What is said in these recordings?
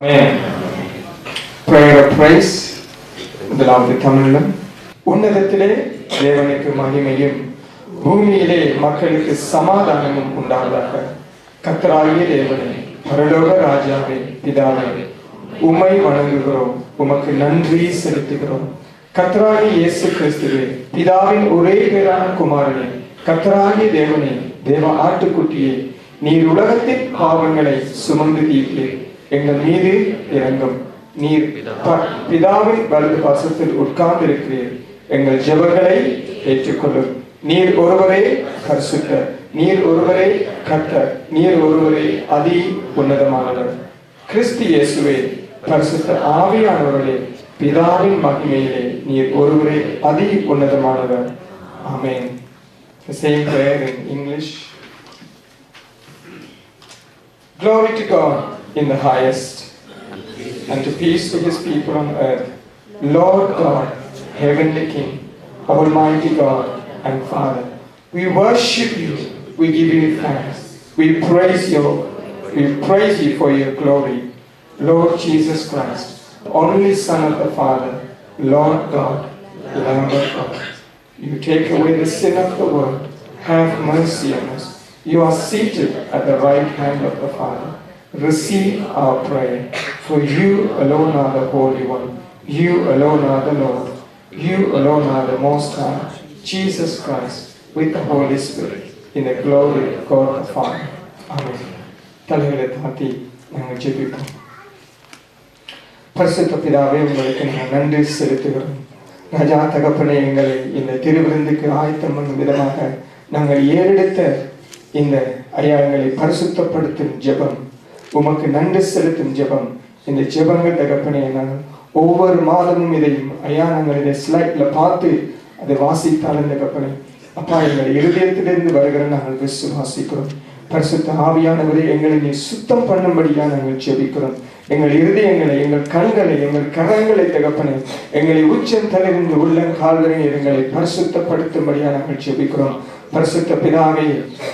Prayer of praise. முதலாவது தமிழிலும் உன்னதத்திலே தேவனுக்கு மகிமையும் பூமியிலே மக்களுக்கு சமாதானமும் உண்டாவதாக. கர்த்தராகிய தேவனே, பரலோக ராஜாவே, பிதாவே, உம்மை வணங்குகிறோம், உமக்கு நன்றி செலுத்துகிறோம். கர்த்தராகிய இயேசு கிறிஸ்துவே, பிதாவின் ஒரே பேரான குமாரனே, கர்த்தராகிய தேவனே, தேவ ஆட்டுக்குட்டியே, நீர் உலகத்தின் பாவங்களை சுமந்து தீர்த்தீர். எங்கள் மீது இரங்கும். நீர் பிதாவின் வலது பாசத்தில் உட்கார்ந்திருக்கிறீர். எங்கள் ஜெபங்களை ஏற்றுக்கொள்ளும். நீர் ஒருவரே பரிசுத்தர், நீர் ஒருவரே கர்த்தர், நீர் ஒருவரே அதி உன்னதமானவர். கிறிஸ்து இயேசுவே, பரிசுத்த ஆவியானவர்களே, பிதாவின் மகிமையிலே நீர் ஒருவரே அதி உன்னதமானவர். ஆமென். The same prayer in English. Glory to God in the highest, and to peace to his people on earth. Lord God, heavenly King, almighty God and Father, we worship you, we give you thanks, we praise you for your glory. Lord Jesus Christ, only Son of the Father, Lord God, Lamb of God, you take away the sin of the world, have mercy on us. You are seated at the right hand of the Father. Receive our prayer, for you alone are the Holy One. You alone are the Lord. You alone are the Most High, Jesus Christ, with the Holy Spirit, in the glory of God the Father. Amen. தலைகளை தாழ்த்தி நாங்கள் ஜெபிப்போம். பரிசுத்த பிதாவே, உங்களுக்கு நாங்கள் நன்றி செலுத்துகிறோம். ராஜா தகப்பனே, எங்களை இந்த திருவிருந்துக்கு ஆயத்தம் பண்ணும் விதமாக நாங்கள் ஏறெடுத்த இந்த ஐயாங்களை பரிசுத்தப்படுத்தும் ஜெபம், உமக்கு நன்றி செலுத்தும் ஜெபம், இந்த ஜெபங்கள் தகப்பனே, நாங்கள் ஒவ்வொரு மாதமும் இதையும் ஐயா நாங்கள் இதை ஸ்லைட்ல பார்த்து அதை வாசித்தாலும் தகப்பனே, அப்பா எங்கள் இருதயத்திலிருந்து வருகிற நாங்கள் விசுவாசிக்கிறோம். பரிசுத்த ஆவியானவரை எங்களை நீ சுத்தம் பண்ணும்படியா நாங்கள் ஜெபிக்கிறோம். எங்கள் இருதயங்களை, எங்கள் கண்களை, எங்கள் கரங்களை தகப்பனே, எங்களை உச்சம் தலையிருந்து உள்ள கால்வரை எங்களை பரிசுத்தப்படுத்தும்படியா நாங்கள் ஜெபிக்கிறோம். பரிசுத்த பிதாவே,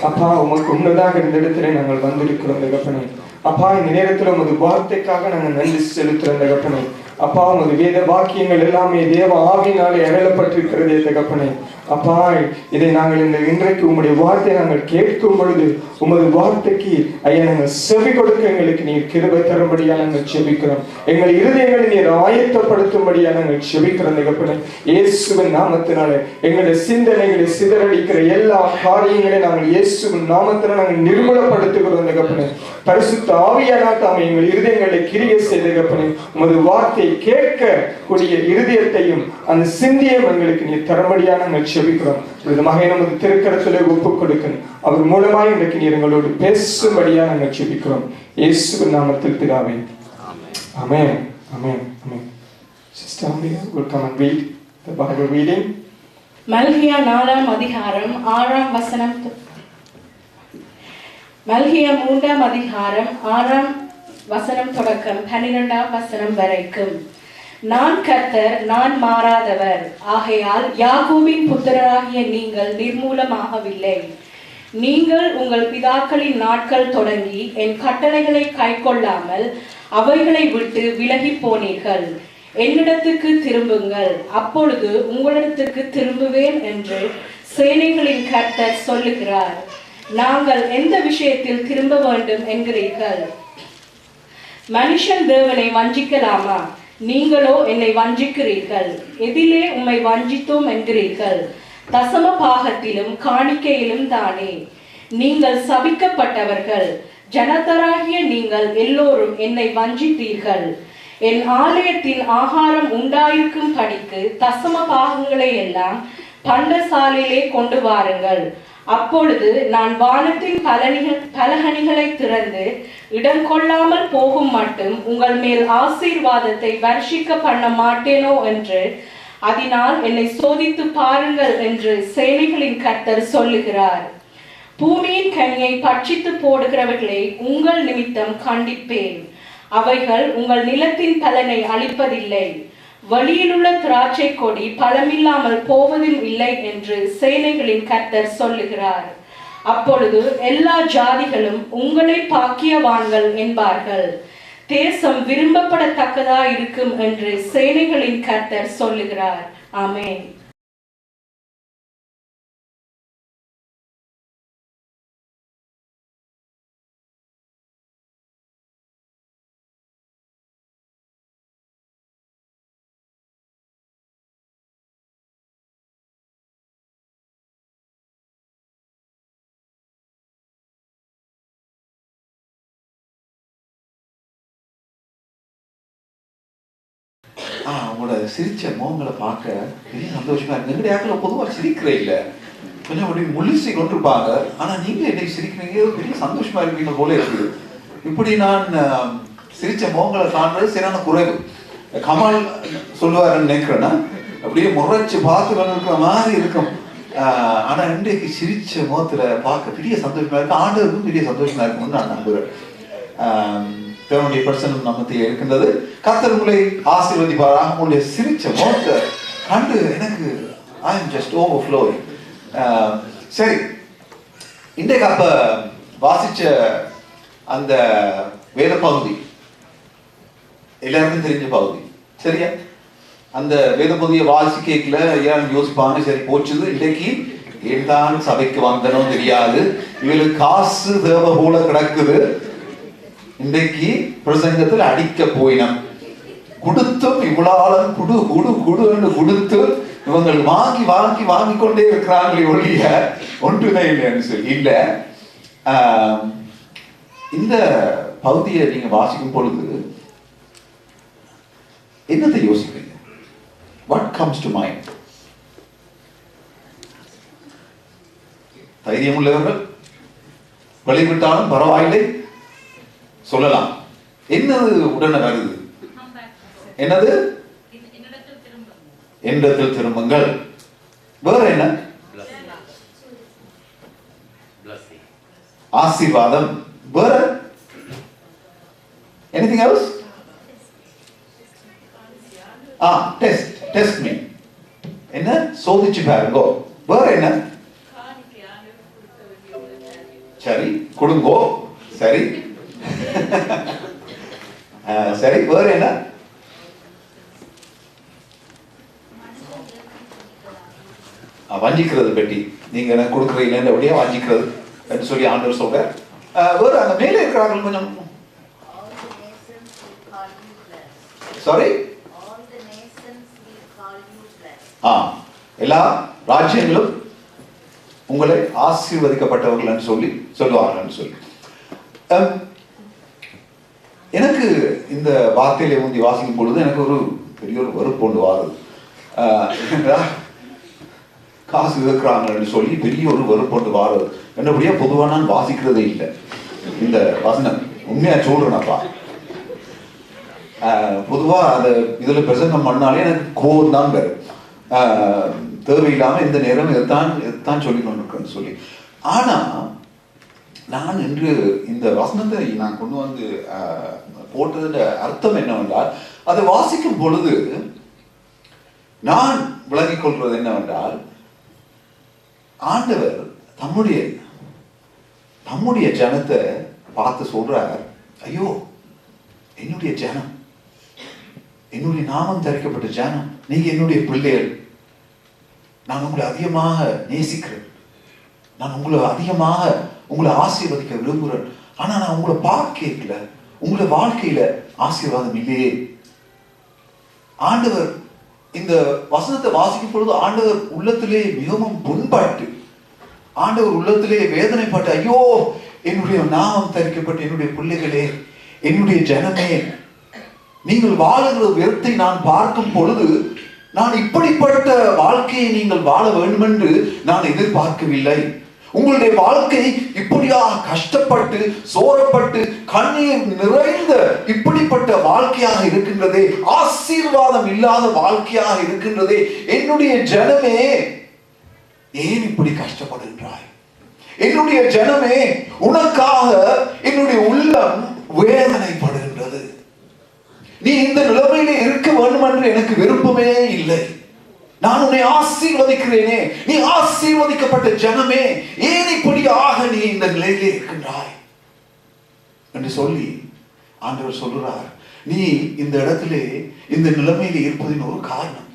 அப்பா உமக்கு உன்னதாக இந்த இடத்துல நாங்கள் வந்திருக்கிறோம் தகப்பனே. அப்பா இந்த நேரத்தில் உமது வார்த்தைக்காக நாங்கள் நன்றி செலுத்துறோம் தகப்பனே. அப்பா உமது வேத வாக்கியங்கள் எல்லாமே தேவ ஆவியினாலே அருளப்பட்டிருக்கிறதே தகப்பனே. அப்பா இதை நாங்கள் இன்றைக்கு உம்முடைய வார்த்தை நாங்கள் கேட்கும் பொழுது உமது வார்த்தைக்கு ஐயா நாங்கள் செவி கொடுக்க எங்களுக்கு நீர் கிருபை தரும்படியா நாங்கள் செபிக்கிறோம். எங்கள் இருதயங்களை நீர் ஆயத்தப்படுத்தும்படியா நாங்கள் செபிக்கிறோம் தகப்பனே. இயேசுவின் நாமத்தினாலே எங்களுடைய சிந்தனைகளை சிதறடிக்கிற எல்லா காரியங்களையும் நாங்கள் இயேசுவின் நாமத்தினால் நாங்கள் நிர்மூலப்படுத்துகிறோம் தகப்பனே. பரிசுத்த ஆவியானவர் தாமே எங்கள் இருதயங்களை கிரியை செய்த தகப்பனே, உமது வார்த்தை கேட்க கூடிய இருதயத்தையும் அந்த சிந்தியம் எங்களுக்கு நீர் தரும்படியா நாங்கள் செபிக்கிறோம். விதமாக நமது திருக்கரத்திலே ஒப்புக் கொடுக்கணும். அவர் மூலமாக இன்றைக்கு நீர் எங்களோடு பேசும்படியா நாங்கள் செபிக்கிறோம். இயேசுவின் நாமத்தில் பிதாவே. ஆமென். ஆமென். ஆமென். Sister Amir will come and read the Bible reading. மல்கியா 4ஆம் அதிகாரம் 6ஆம் வசனம். மல்கியா 3ஆம் அதிகாரம் 6ஆம் வசனம் தொடக்கம் 12ஆம் வசனம் வரைக்கும். நான் கர்த்தர், நான் மாறாதவர். ஆகையால் யாக்கோபின் புத்திரராகிய நீங்கள் நிர்மூலமாகவில்லை. நீங்கள் உங்கள் பிதாக்களின் நாட்கள் தொடங்கி என் கட்டளைகளை கைக்கொள்ளாமல் அவைகளை விட்டு விலகி போனீர்கள். என்னிடத்துக்கு திரும்புங்கள், அப்பொழுது உங்களிடத்துக்கு திரும்புவேன் என்று சேனைகளின் கர்த்தர் சொல்லுகிறார். நாங்கள் எந்த விஷயத்தில் திரும்ப வேண்டும் என்கிறீர்கள்? மனுஷன் தேவனை வஞ்சிக்கலாமா? நீங்களோ என்னை வஞ்சிக்கிறீர்கள். எதிலே உம்மை வஞ்சித்தோம் என்கிறீர்கள்? தசம பாகத்திலும் காணிக்கையிலும் தானே. நீங்கள் சபிக்கப்பட்டவர்கள். ஜனதராகிய நீங்கள் எல்லோரும் என்னை வஞ்சித்தீர்கள். என் ஆலயத்தின் ஆகாரம் உண்டாயிருக்கும் படிக்கு தசம பாகங்களை எல்லாம் பண்டசாலையிலே கொண்டு வாருங்கள். அப்பொழுது நான் வானத்தின் பலகணிகளை திறந்து இடம் கொள்ளாமல் போகும் மட்டும் உங்கள் மேல் ஆசீர்வாதத்தை வர்ஷிக்க பண்ண மாட்டேனோ என்று, அதனால் என்னை சோதித்து பாருங்கள் என்று சேனைகளின் கர்த்தர் சொல்லுகிறார். பூமியின் கனியை பட்சித்து போடுகிறவர்களை உங்கள் நிமித்தம் கண்டிப்பேன். அவைகள் உங்கள் நிலத்தின் பலனை அளிப்பதில்லை. வழியிலுள்ள திராட்சை கொடி பலமில்லாமல் போவதும் இல்லை என்று சேனைகளின் கர்த்தர் சொல்லுகிறார். அப்பொழுது எல்லா ஜாதிகளும் உங்களை பாக்கியவான்கள் என்பார்கள். தேசம் விரும்பப்படத்தக்கதா இருக்கும் என்று சேனைகளின் கர்த்தர் சொல்லுகிறார். ஆமென். உங்களோட சிரிச்ச முகங்களை பார்க்க பெரிய சந்தோஷமா இருக்கு. எங்களுடைய ஆக்கள் பொதுவாக சிரிக்கிறே இல்லை, கொஞ்சம் அப்படி முள்ளிசை கொண்டிருப்பாங்க. ஆனா நீங்க என்னைக்கு சிரிக்கிறீங்க, பெரிய சந்தோஷமா இருப்பீங்க போல இருக்குது. இப்படி நான் சிரிச்ச முகங்களை காண்றது சரியான குறைவு. கமல் சொல்லுவாருன்னு நினைக்கிறேன்னா அப்படியே முறைச்சு பார்த்து கொண்டிருக்கிற மாதிரி இருக்கும். ஆனா இன்றைக்கு சிரிச்ச முகத்துல பார்க்க பெரிய சந்தோஷமா இருக்கு. ஆண்டவருக்கும் பெரிய சந்தோஷமா இருக்கும்னு நான் நம்புறேன். தேவனுடைய பிரசன்னம் நம்மத்தில் இருக்கின்றது. கர்த்தர் உங்களை ஆசீர்வதிப்பாராக. உங்களுடைய சிரிச்ச முகத்தை கண்டு எனக்கு ஐ எம் ஜஸ்ட் ஓவர்ஃப்ளோயிங். சரி, இன்றைக்கு அப்ப வாசிச்ச அந்த வேத பகுதி எல்லாருக்கும் தெரிஞ்ச பகுதி, சரியா? அந்த வேத பகுதியை வாசிக்கல ஏன் யோசிப்பாங்க, சரி போச்சுது இன்றைக்கு ஏன்தான் சபைக்கு வந்தனோ தெரியாது, இவளுக்கு காசு தேவை போல கிடக்குது, இன்றைக்கு பிரசங்கத்தில் அடிக்க போயினம், கொடுத்தும் இவ்வளவு குடு குடு குடு கொடுத்து இவங்கள் வாங்கி வாங்கி வாங்கி கொண்டே இருக்கிறாங்களே ஒழிய ஒன்றுமே இல்லைன்னு சொல்லி இல்ல. இந்த பகுதியை நீங்க வாசிக்கும் பொழுது என்னத்தை யோசிக்கிறீங்க? What comes to mind? தைரியம் உள்ளவர்கள் வழிவிட்டாலும் பரவாயில்லை சொல்லலாம். என்னது உடனே வருது? என்னது? என்னிடத்தில் திரும்புங்கள். வேற என்ன? ஆசீர்வாதம். வேற anything else? Test me. என்ன? சோதிச்சு பாருங்க. வேற என்ன? சரி கொடுங்கோ. சரி சரி, வேற என்ன? வஞ்சிக்கிறது பெட்டி. நீங்க எனக்கு கொடுக்குறீங்க அப்படியே வஞ்சிக்கிறது என்று சொல்லி ஆண்டவர் சொல்ற. வேற அந்த மேலே இருக்கிறார்கள் கொஞ்சம் சாரி எல்லா ராஜ்யங்களும் உங்களை ஆசீர்வதிக்கப்பட்டவர்கள் சொல்லி சொல்லுவார்கள் சொல்லி. எனக்கு இந்த வார்த்தையில ஊந்தி வாசிக்கும் பொழுது எனக்கு ஒரு பெரிய ஒரு வெறுப்பு ஒன்று வாருது. காசு இருக்கிறாங்கன்னு சொல்லி பெரிய ஒரு வெறுப்பு ஒன்று வாருது. என்னபடியா பொதுவாக நான் வாசிக்கிறதே இல்லை இந்த வசனம். உண்மையா சொல்றேனப்பா, பொதுவா அதை இதுல பிரசங்கம் பண்ணாலே எனக்கு கோவம் தான் வரும். தேவையில்லாம இந்த நேரம் எத்தான் சொல்லி கொண்டிருக்கேன்னு சொல்லி. ஆனா நான் இன்று இந்த வசனத்தை நான் கொண்டு வந்து போட்டதுன்ற அர்த்தம் என்னவென்றால், அதை வாசிக்கும் பொழுது நான் விளங்கிக் கொள்வது என்னவென்றால், ஆண்டவர் தம்முடைய ஜனத்தை பார்த்து சொல்றார், ஐயோ என்னுடைய ஜனம், என்னுடைய நாமம் தரிக்கப்பட்ட ஜனம், நீங்க என்னுடைய பிள்ளைகள், நான் உங்களை அதிகமாக நேசிக்கிறேன், நான் உங்களை ஆசீர்வதிக்க விரும்புகிறேன். ஆனா நான் உங்களை பார்க்கல, உங்களை வாழ்க்கையில ஆசீர்வாதம் இல்லையே. ஆண்டவர் இந்த வசனத்தை வாசிக்கும் பொழுது ஆண்டவர் உள்ளத்திலே மிகவும் புண்பாட்டு, ஆண்டவர் உள்ளத்திலே வேதனைப்பட்டு, ஐயோ என்னுடைய நாமம் தரிக்கப்பட்ட என்னுடைய பிள்ளைகளே, என்னுடைய ஜனமே, நீங்கள் வாழுகிற விதத்தை நான் பார்க்கும் பொழுது நான் இப்படிப்பட்ட வாழ்க்கையை நீங்கள் வாழ வேண்டும் என்று நான் எதிர்பார்க்கவில்லை. உங்களுடைய வாழ்க்கை இப்படியா கஷ்டப்பட்டு சோரப்பட்டு கண்ணீர் நிறைந்த இப்படிப்பட்ட வாழ்க்கையாக இருக்கின்றதே, ஆசீர்வாதம் இல்லாத வாழ்க்கையாக இருக்கின்றதே. என்னுடைய ஜனமே ஏன் இப்படி கஷ்டப்படுகின்றாய்? என்னுடைய ஜனமே, உனக்காக என்னுடைய உள்ளம் வேதனைப்படுகின்றது. நீ இந்த நிலைமையிலே இருக்க வேண்டும் என்று எனக்கு விருப்பமே இல்லை. நான் உன்னை ஆசீர்வதிக்கிறேனே, நீ ஆசீர்வதிக்கப்பட்ட ஜனமே, ஏன் இப்படியாக நீ இந்த நிலையிலே இருக்கின்றாய் என்று சொல்லி ஆண்டவர் சொல்றார், நீ இந்த இடத்திலே இந்த நிலைமையில இருப்பதின் ஒரு காரணம்,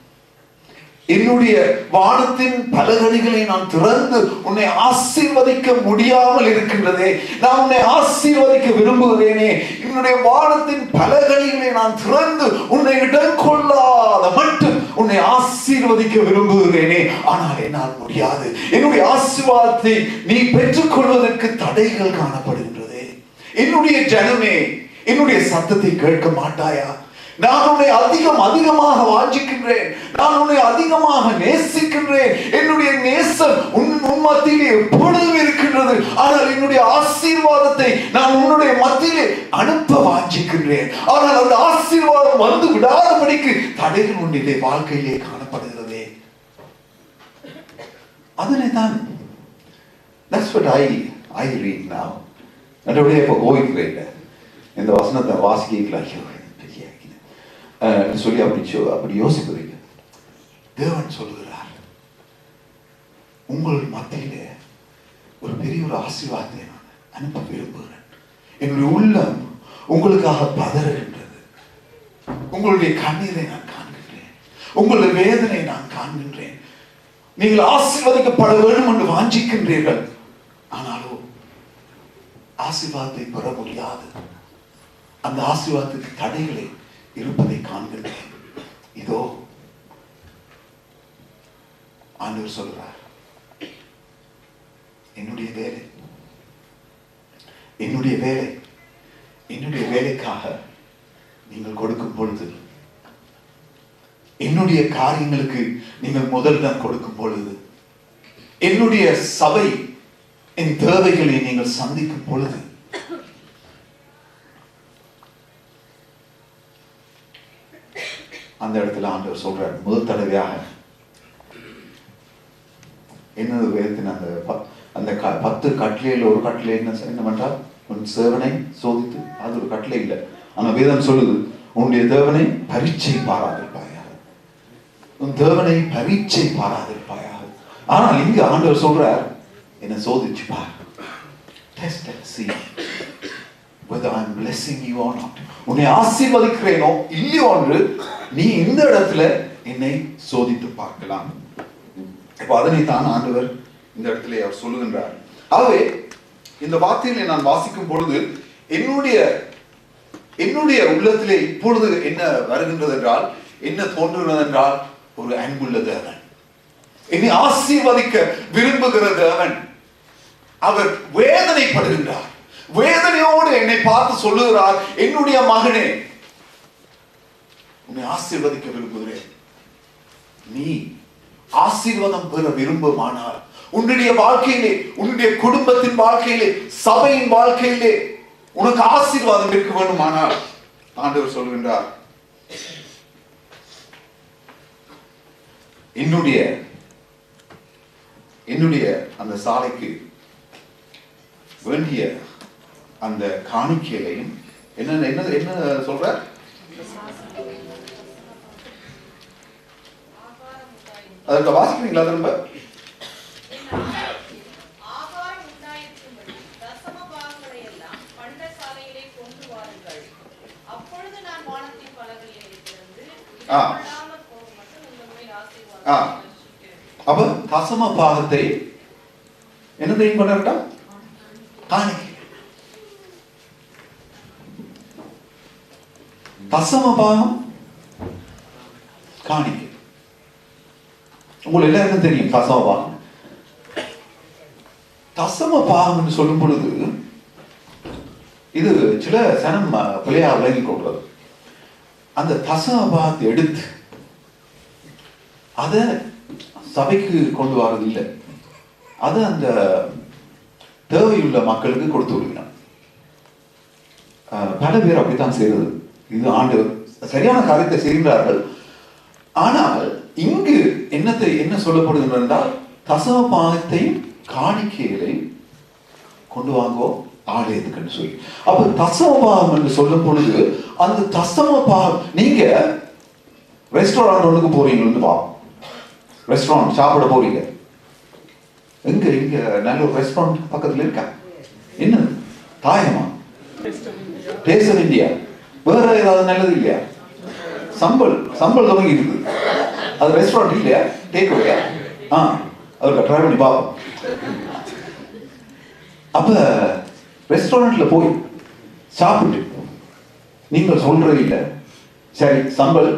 என்னுடைய வானத்தின் பலகணிகளை நான் திறந்து உன்னை ஆசீர்வதிக்க முடியாமல் இருக்கின்றதே, நான் உன்னை ஆசீர்வதிக்க விரும்புகிறேனே, என்னுடைய வானத்தின் பலகணிகளை நான் திறந்து உன்னை இடம் கொள்ளாத மட்டும் உன்னை ஆசீர்வதிக்க விரும்புகிறேனே, ஆனால் என்னால் முடியாது. என்னுடைய ஆசீர்வாதத்தை நீ பெற்றுக்கொள்வதற்கு தடைகள் காணப்படுகின்றதே. என்னுடைய ஜனமே, என்னுடைய சத்தத்தை கேட்க மாட்டாயா? நான் உன்னை அதிகமாக வாஞ்சிக்கின்றேன், நான் உன்னை அதிகமாக நேசிக்கின்றேன். என்னுடைய நேசம் உன் மத்தியிலே எப்பொழுதும் இருக்கின்றது. ஆனால் என்னுடைய ஆசீர்வாதத்தை நான் உன்னுடைய மத்தியிலே அனுப்ப வாஞ்சிக்கின்றேன். ஆனால் அந்த ஆசீர்வாதம் வந்து விடாதபடிக்கு தடைகள் உன்னுடைய வாழ்க்கையிலே காணப்படுகிறதே. அதனை தான் that's what I read now. என்னுடைய இப்போ போய்க்கிறேன் இந்த வசனத்தை வாசிக்கலாம் சொல்லி அப்படி யோசிப்பதில்லை. தேவன் சொல்லுகிறார், உங்கள் மத்தியிலே ஒரு பெரிய ஒரு ஆசீர்வாதத்தை நான் அனுப்ப விரும்புகிறேன். என்னுடைய உள்ளம் உங்களுக்காக பதறுகின்றது. உங்களுடைய கண்ணீரை நான் காண்கின்றேன், உங்களுடைய வேதனை நான் காண்கின்றேன். நீங்கள் ஆசீர்வதிக்கப்பட வேண்டும் என்று வாஞ்சிக்கின்றீர்கள், ஆனாலும் ஆசீர்வாதத்தை பெற முடியாது. அந்த ஆசீர்வாதத்துக்கு தடைகளை இருப்பதை காண்கிறேன். இதோ ஆண்டவர் சொல்றார், என்னுடைய வேலை என்னுடைய வேலைக்காக நீங்கள் கொடுக்கும் பொழுது, என்னுடைய காரியங்களுக்கு நீங்கள் முதலிடம் கொடுக்கும் பொழுது, என்னுடைய சபை என் தேவைகளை நீங்கள் சந்திக்கும் பொழுது, அந்த இடத்துல ஆண்டவர் சொல்றார், முதல் தடவையாக என்னது வேதத்தின் அந்த 10 கட்டளையில் ஒரு கட்டளை என்ன பண்றார்? உன் சேவனை சோதித்து, அது ஒரு கட்டளை இல்லை. ஆனா வேதம் சொல்லுது, உன்னுடைய தேவனை பரீட்சை பாராதிருப்பாயாக, உன் தேவனை பரீட்சை பாராதிருப்பாயாக. ஆனால் இங்க ஆண்டவர் சொல்றார், என்ன சோதிச்சு பார், test and see whether I'm blessing you or not. உன்னை ஆசீர்வதிக்கிறேனோ இல்லையோ என்று நீ இந்த இடத்துல என்னை சோதித்து பார்க்கலாம். இப்ப அதனை தான் ஆண்டவர் இந்த இடத்துல அவர் சொல்லுகின்றார். ஆகவே இந்த வார்த்தைகளை நான் வாசிக்கும் பொழுது என்னுடைய உள்ளத்திலே இப்பொழுது என்ன வருகின்றது என்றால், என்ன தோன்றுகிறது என்றால், ஒரு அன்புள்ள தேவன், என்னை ஆசீர்வதிக்க விரும்புகிற தேவன், அவர் வேதனைப்படுகின்றார். வேதனையோடு என்னை பார்த்து சொல்லுகிறார், என்னுடைய மகனே, உன்னை ஆசீர்வதிக்க விரும்புகிறேன். நீ ஆசீர்வாதம் பெற விரும்புமானால் உன்னுடைய வாழ்க்கையிலே, உன்னுடைய குடும்பத்தின் வாழ்க்கையிலே, சபையின் வாழ்க்கையிலே உனக்கு ஆசீர்வாதம் இருக்க வேண்டுமானால் ஆண்டவர் சொல்கின்றார், என்னுடைய அந்த சாலைக்கு வேண்டிய அந்த காணிக்கையிலையும் என்ன சொல்ற, அதற்கு வாசிக்கிறீங்களா? திரும்ப அப்ப தசம பாகத்தை என்ன தெரியும் பண்ண காணிக்கை, தசம பாகம் காணிக்கை. உங்களுக்கு எல்லாருக்கும் தெரியும் தசம பாகம். தசம பாகம் என்று சொல்லும் பொழுது இது சில சனம் பிள்ளையா விலகி கொள்றது. அந்த தசம பாகத்தை எடுத்து அதை சபைக்கு கொண்டு வரது இல்லை, அது அந்த தேவையுள்ள மக்களுக்கு கொடுத்து விடுகிறார். பல பேர் அப்படித்தான் செய்வது. இது ஆண்டு சரியான காரியத்தை செய்கின்றார்கள். ஆனால் இங்கு என்ன சொல்லப்படுகிறது என்றால், தசம பாகத்தையும் காணிக்கைகளையும் கொண்டு வாங்குவோம் ஆலயத்துக்கு சொல்லி. அப்ப தசம பாகம் என்று சொல்லும் பொழுது அந்த தசம பாகம், நீங்க ரெஸ்டாரண்ட் ஒன்றுக்கு போறீங்கன்னு பாவம், ரெஸ்டாரண்ட் சாப்பிட போறீங்க, இங்க நல்ல ஒரு ரெஸ்டாரண்ட் பக்கத்துல இருக்கா, என்ன தாயமா டேஸ்ட் இந்தியா. வேற ஏதாவது நல்லது இல்லையா? சம்பல் தொடங்கி இருக்குது. அது ரெஸ்டாரண்ட் இல்லையா? டேக் அவேயா? அதுக்கு ட்ரை பண்ணி பார்ப்போம். அப்ப ரெஸ்டாரண்ட்ல போய் சாப்பிட்டு நீங்கள் சொல்றது இல்லை, சரி சம்பல்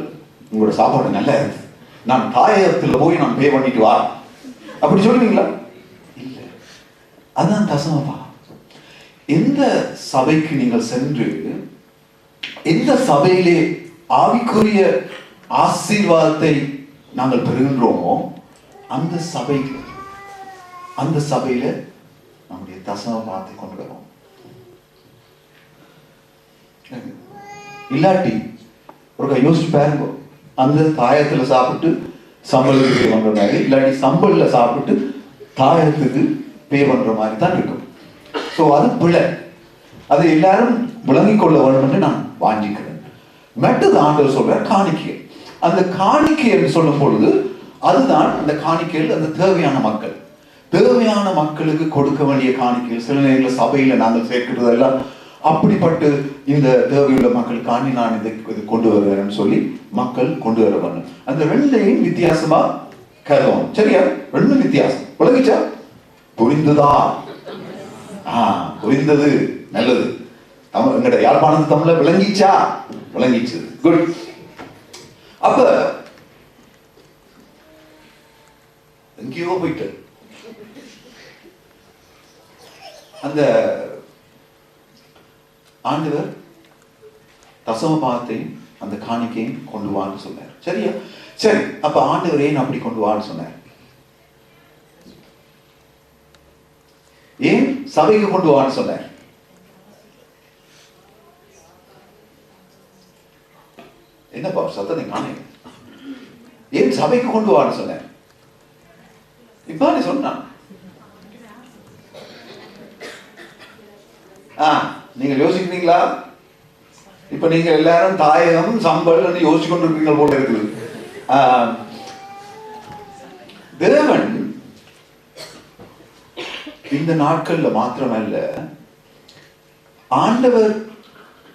உங்களோட சாப்பாடு நல்லா இருக்கு, நான் தாயகத்துல போய் நான் பே பண்ணிட்டு வா, அப்படி சொல்லுவீங்களா? இல்ல. அதான் தசமபா. எந்த சபைக்கு நீங்கள் சென்று எந்த சபையிலே ஆவிக்குரிய ஆசீர்வாதத்தை நாங்கள் பெறுகின்றோமோ அந்த சபையில நம்முடைய தசமபாத்தை கொண்டு வரோம். இல்லாட்டி ஒரு யோசிச்சு பாருங்க, அந்த தாயத்துல சாப்பிட்டு சம்பளத்துக்கு பே பண்ற மாதிரி, இல்லாட்டி சம்பளத்துல சாப்பிட்டு தாயத்துக்கு பே பண்ற மாதிரி தான் இருக்கும். ஸோ அது பிழை. அது எல்லாரும் விளங்கிக் கொள்ள வேண்டும் என்று நான் வாஞ்சிக்கிறேன். மற்றது ஆண்டவர் சொல்ற காணிக்கை. அந்த காணிக்கை என்று சொல்லும் பொழுது அதுதான் அந்த காணிக்கையில் அந்த தேவையான மக்களுக்கு கொடுக்க வேண்டிய காணிக்கைகள். சில நேரங்களில் சபையில நாங்கள் சேர்க்கிறது எல்லாம் அப்படிப்பட்டு இந்த தேவையுள்ள மக்கள் காணி நான் இதை கொண்டு வருவேன் சொல்லி மக்கள் கொண்டு வர வேண்டும். அந்த ரெண்டையும் வித்தியாசமா கருதும். சரியா? ரெண்டும் வித்தியாசம். விளங்கிச்சா? புரிந்துதா? புரிந்தது, நல்லது. எங்கட யாழ்ப்பாணத்து தமிழ்ல விளங்கிச்சா? விளங்கிச்சு. குட். அப்ப எங்கேயோ போயிட்டு அந்த ஆண்டவர் தசமபாகத்தையும் அந்த காணிக்கையும் கொண்டு வான்னு சொன்னார். சரியா? சரி. அப்ப ஆண்டவர் ஏன் அப்படி கொண்டு வான்னு சொன்னார்? ஏன் சபைக்கு கொண்டு வான்னு சொன்னார்? என்னப்பா சத்தத்தை காண? ஏன் சபைக்கு கொண்டு வான்னு சொன்னார்? இப்ப நீ சொன்னான். நீங்க யோசிக்கிறீங்களா? இப்ப நீங்க எல்லாரும் தாயகம் சம்பல் யோசிச்சு கொண்டிருக்கீங்க போல இருக்குது. தேவன் இந்த நாட்கள்ல மாத்திரமல்ல, ஆண்டவர்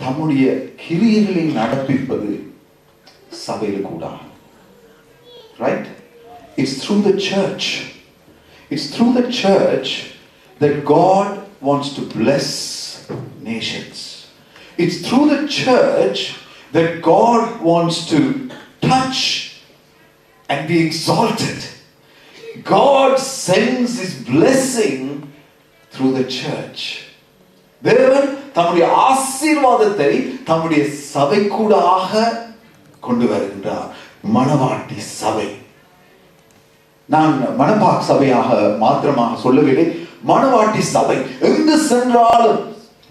தம்முடைய கிரியைகளை நடப்பிப்பது சபையில் கூட. Right? It's through the church. It's through the church that God wants to bless nations. It's through the church that God wants to touch and be exalted. God sends His blessing through the church. தேவன் தம்முடைய ஆசீர்வாதத்தை தம்முடைய சபைக்கூடாக கொண்டு வருகின்றார். மணவாட்டி சபை. நான் மணப்பாக் சபையாக மாத்திரமாக சொல்லவில்லை. மணவாட்டி சபை எங்கு சென்றாலும்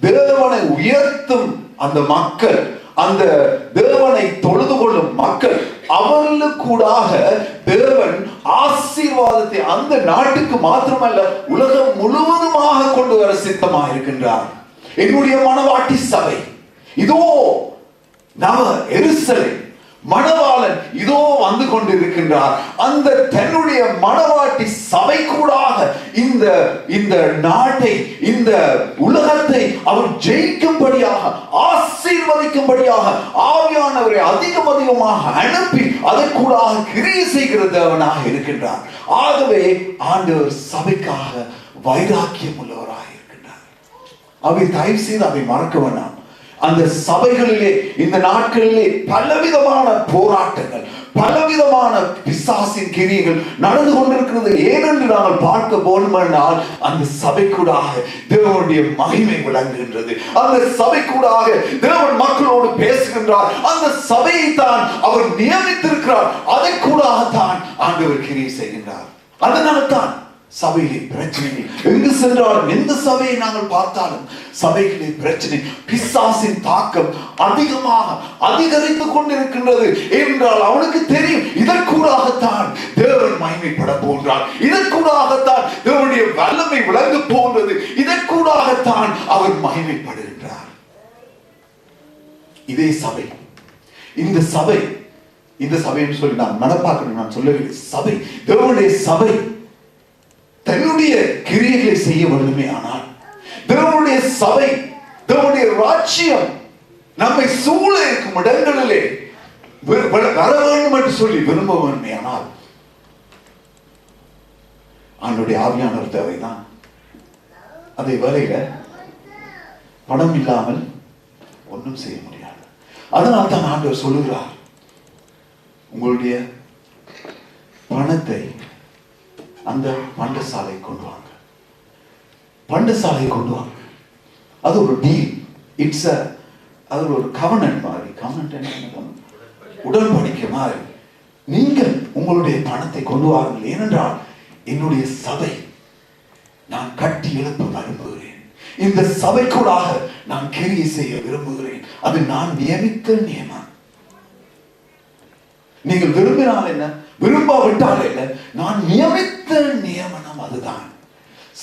தேவனை உயர்த்தும் அந்த மக்கள், அந்த தேவனை தொழுது கொள்ளும் மக்கள், அவர்களுக்கூடாக தேவன் ஆசீர்வாதத்தை அந்த நாட்டுக்கு மாத்திரமல்ல உலகம் முழுவதுமாக கொண்டு வர சித்தமாக இருக்கின்றார். என்னுடைய மணவாட்டி சபை இதோ நவ எருசலேம் மணவாளன் இதோ வந்து கொண்டிருக்கின்றார். அந்த தன்னுடைய மணவாட்டி சபை கூடாக இந்த நாட்டை, இந்த உலகத்தை அவர் ஜெயிக்கும்படியாக, ஆசீர்வதிக்கும்படியாக ஆவியானவரை அதிகமாக அனுப்பி அதற்கூடாக கிரியை செய்கிற தேவனாக இருக்கின்றார். ஆகவே ஆண்டவர் சபைக்காக வைராக்கியம் உள்ளவராக இருக்கின்றார். அவை தயவு செய்து அதை மறக்க வேண்டாம். அந்த சபைகளிலே இந்த நாட்களிலே பலவிதமான போராட்டங்கள், பலவிதமான பிசாசின் கிரியைகள் நடந்து கொண்டிருக்கிறது. ஏனென்று நாங்கள் பார்க்க போனால் அந்த சபைக்கூடாக தேவனுடைய மகிமை விளங்குகின்றது. அந்த சபைக்கூடாக தேவன் மக்களோடு பேசுகின்றார். அந்த சபையை தான் அவர் நியமித்திருக்கிறார். அதை கூடாகத்தான் ஆண்டவர் கிரியை செய்கின்றார். அதனால தான் சபையிலே பிரச்சனை. எங்கு சென்றாலும் எந்த சபையை நாங்கள் பார்த்தாலும் சபைகளே பிரச்சனை. பிசாசின் தாக்கம் அதிகரித்துக் கொண்டிருக்கின்றது என்றால் அவனுக்கு தெரியும், இதற்கூடாகத்தான் தேவன் மகிமைப்பட போன்றார், இதற்கூடாகத்தான் தேவனுடைய வல்லமை விளங்க போன்றது, இதற்கூடாகத்தான் அவர் மகிமைப்படுகின்றார். இதே சபை, இந்த சபைன்னு சொல்லி நான் மனப்பாக்கணும், நான் சொல்லவில்லை. சபை, தேவனுடைய சபை தன்னுடைய கிரியைகளை செய்ய வேண்டுமே ஆனால், தேவனுடைய சபை தேவனுடைய ராஜ்யம் நம்மை சூழ இருக்கும் இடங்களிலே வர வேண்டும் என்று சொல்லி விரும்ப வேண்டுமே. ஆனால் ஆண்டவருடைய ஆவியானவர் தேவைதான். அதே வேளையில பணம் இல்லாமல் ஒன்றும் செய்ய முடியாது. அதனால் தான் ஆண்டவர் சொல்லுகிறார், உங்களுடைய பணத்தை அந்த பண்டசாலை கொண்டு வாங்க, பண்டசாலை கொண்டு வாங்க. அது ஒரு டீல், இட்ஸ் அது ஒரு கவர்னன்ட் மாதிரி. கவர்னன்ட் உடன்படிக்கை மாதிரி. நீங்கள் உங்களுடைய பணத்தை கொண்டு வாருங்கள், ஏனென்றால் என்னுடைய சபை நான் கட்டி எழுப்ப விரும்புகிறேன். இந்த சபைக்கூடாக நான் கிரியை செய்ய விரும்புகிறேன். அது நான் நியமித்த நியமம். நீங்கள் விரும்பினால் என்ன, விரும்பாவிட்டால் என்ன, நான் நியமித்த நியமனம் அதுதான்.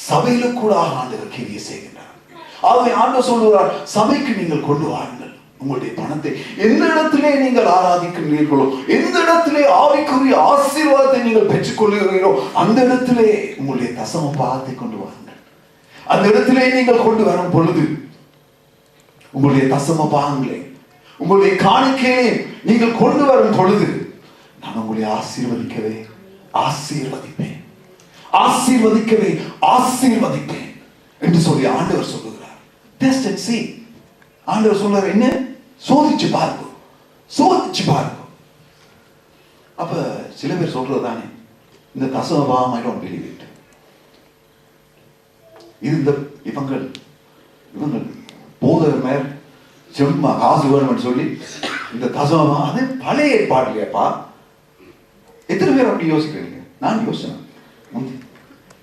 சபையில கூட ஆண்டவர் கிரியை செய்கின்றார். ஆகவே ஆண்டவர் சொல்லுகிறார், சபைக்கு நீங்கள் கொண்டு வாருங்கள் உங்களுடைய பணத்தை. எந்த இடத்திலே நீங்கள் ஆராதிக்கிறீர்களோ, எந்த இடத்திலே ஆவிக்குரிய ஆசீர்வாதத்தை நீங்கள் பெற்றுக் கொள்கிறீர்களோ, அந்த இடத்திலே உங்களுடைய தசம பாகத்தை கொண்டு வாருங்கள். அந்த இடத்திலே நீங்கள் கொண்டு வரும் பொழுது உங்களுடைய தசம பாகங்களை, உங்களுடைய காணிக்கையை நீங்கள் கொண்டு வரும் பொழுது நான் உங்களை ஆசீர்வதிக்கவே ஆசீர்வதிப்பேன், ஆசீர்வதிக்கவே ஆசீர்வதிப்பேன் என்று சொல்லி ஆண்டவர் சொல்லுகிறார். டெஸ்ட் அண்ட் சீ. ஆண்டவர் சொல்றார், என்ன, சோதிச்சு பாருங்க, சோதிச்சு பாருங்க. அப்ப சில பேர் சொல்றது தானே, இந்த தசம பாகம் ஐ டோன்ட் பிலீவ் இட். இது இவங்கள் போதர் மேல் செம்மா காசு வேணும்னு சொல்லி இந்த தசம, அது பழைய ஏற்பாடு இல்லையாப்பா. எத்தனை பேர் அப்படி யோசிக்கிறீங்க? நான் யோசிச்சேன்.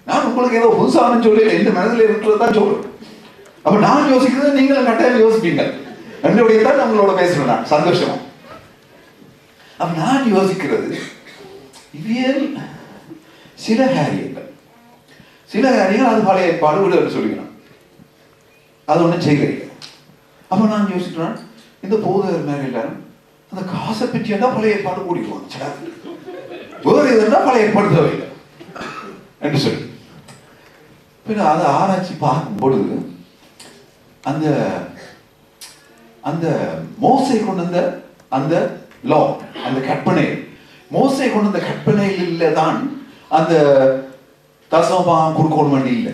நான் உங்களுக்கு ஏதோ புதுசானு சொல்லி எந்த மனதில் இருக்கிறதான் சொல்றேன். அப்ப நான் யோசிக்கிறது நீங்களும் கட்டாயம் யோசிப்பீங்க. என்னுடைய தான் உங்களோட பேசுறேன் நான் சந்தோஷமா. அப்ப நான் யோசிக்கிறது இவியல் சில காரியங்கள் அது பழைய ஏற்பாடு விடு சொல்லிக்கிறேன், அது ஒன்றும் செய்கிறீங்க. அப்ப நான் யோசிக்கிறேன், இந்த போதகர் மேல எல்லாரும் அந்த காசை பற்றி எல்லாம் பழைய ஏற்பாடு கூடிடுவாங்க, வேறு எதுனா பழைய ஏற்பாடு தேவையில்லை என்று சொல்லி பின்ன அதை ஆராய்ச்சி பார்க்கும் பொழுது அந்த அந்த மோசே கொண்டு வந்த அந்த லா, அந்த கற்பனை, மோசே கொண்டு வந்த கற்பனையில் தான் அந்த தசமபாகம் கொடுக்கணும் வேண்டி இல்லை,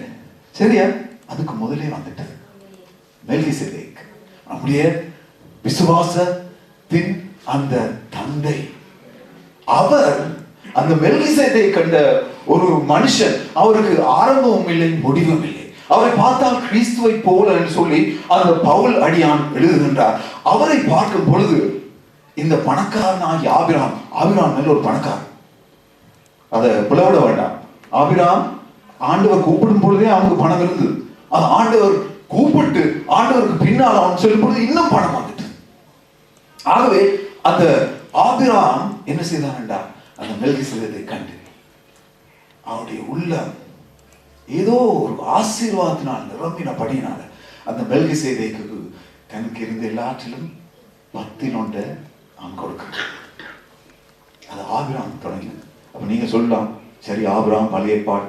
சரியா? அதுக்கு முதலே வந்துட்டது மெல்கிசேதேக், அப்படியே விசுவாசத்தின் அந்த தந்தை. அவர் அந்த மெல்கிசேதேக் கண்ட ஒரு மனுஷன், அவருக்கு ஆரம்பமும் இல்லை முடிவும் இல்லை. அவரை பார்த்தால் கிறிஸ்துவை போல என்று சொல்லி அந்த பவுல் அடியான் எழுதுகின்றார். அவரை பார்க்கும் பொழுது இந்த பணக்காரனாகிய ஆபிராம் நல்ல ஒரு பணக்காரன், அதை பிளவிட வேண்டாம். ஆபிராம் ஆண்டவர் கூப்பிடும் பொழுதே அவனுக்கு பணம் இருந்தது. அது ஆண்டவர் கூப்பிட்டு ஆண்டவருக்கு பின்னால் அவன் சொல்லும் பொழுது இன்னும் பணம் வந்துட்டு. ஆகவே அந்த ஆபிராம் என்ன செய்தான் என்றால், அந்த மெல்கிசேதேக்கை கண்டு அவனுடைய உள்ளம் ஏதோ ஒரு ஆசீர்வாதத்தினால் நிரம்பினபடியினால அந்த மெல்கிசேதேக்கு தனக்கு இருந்த எல்லாற்றிலும் 10 அவன் கொடுக்கிறான். அது ஆபிராம் தொடங்கி. அப்ப நீங்க சொல்லலாம், சரி ஆபிராம் பழைய ஏற்பாடு,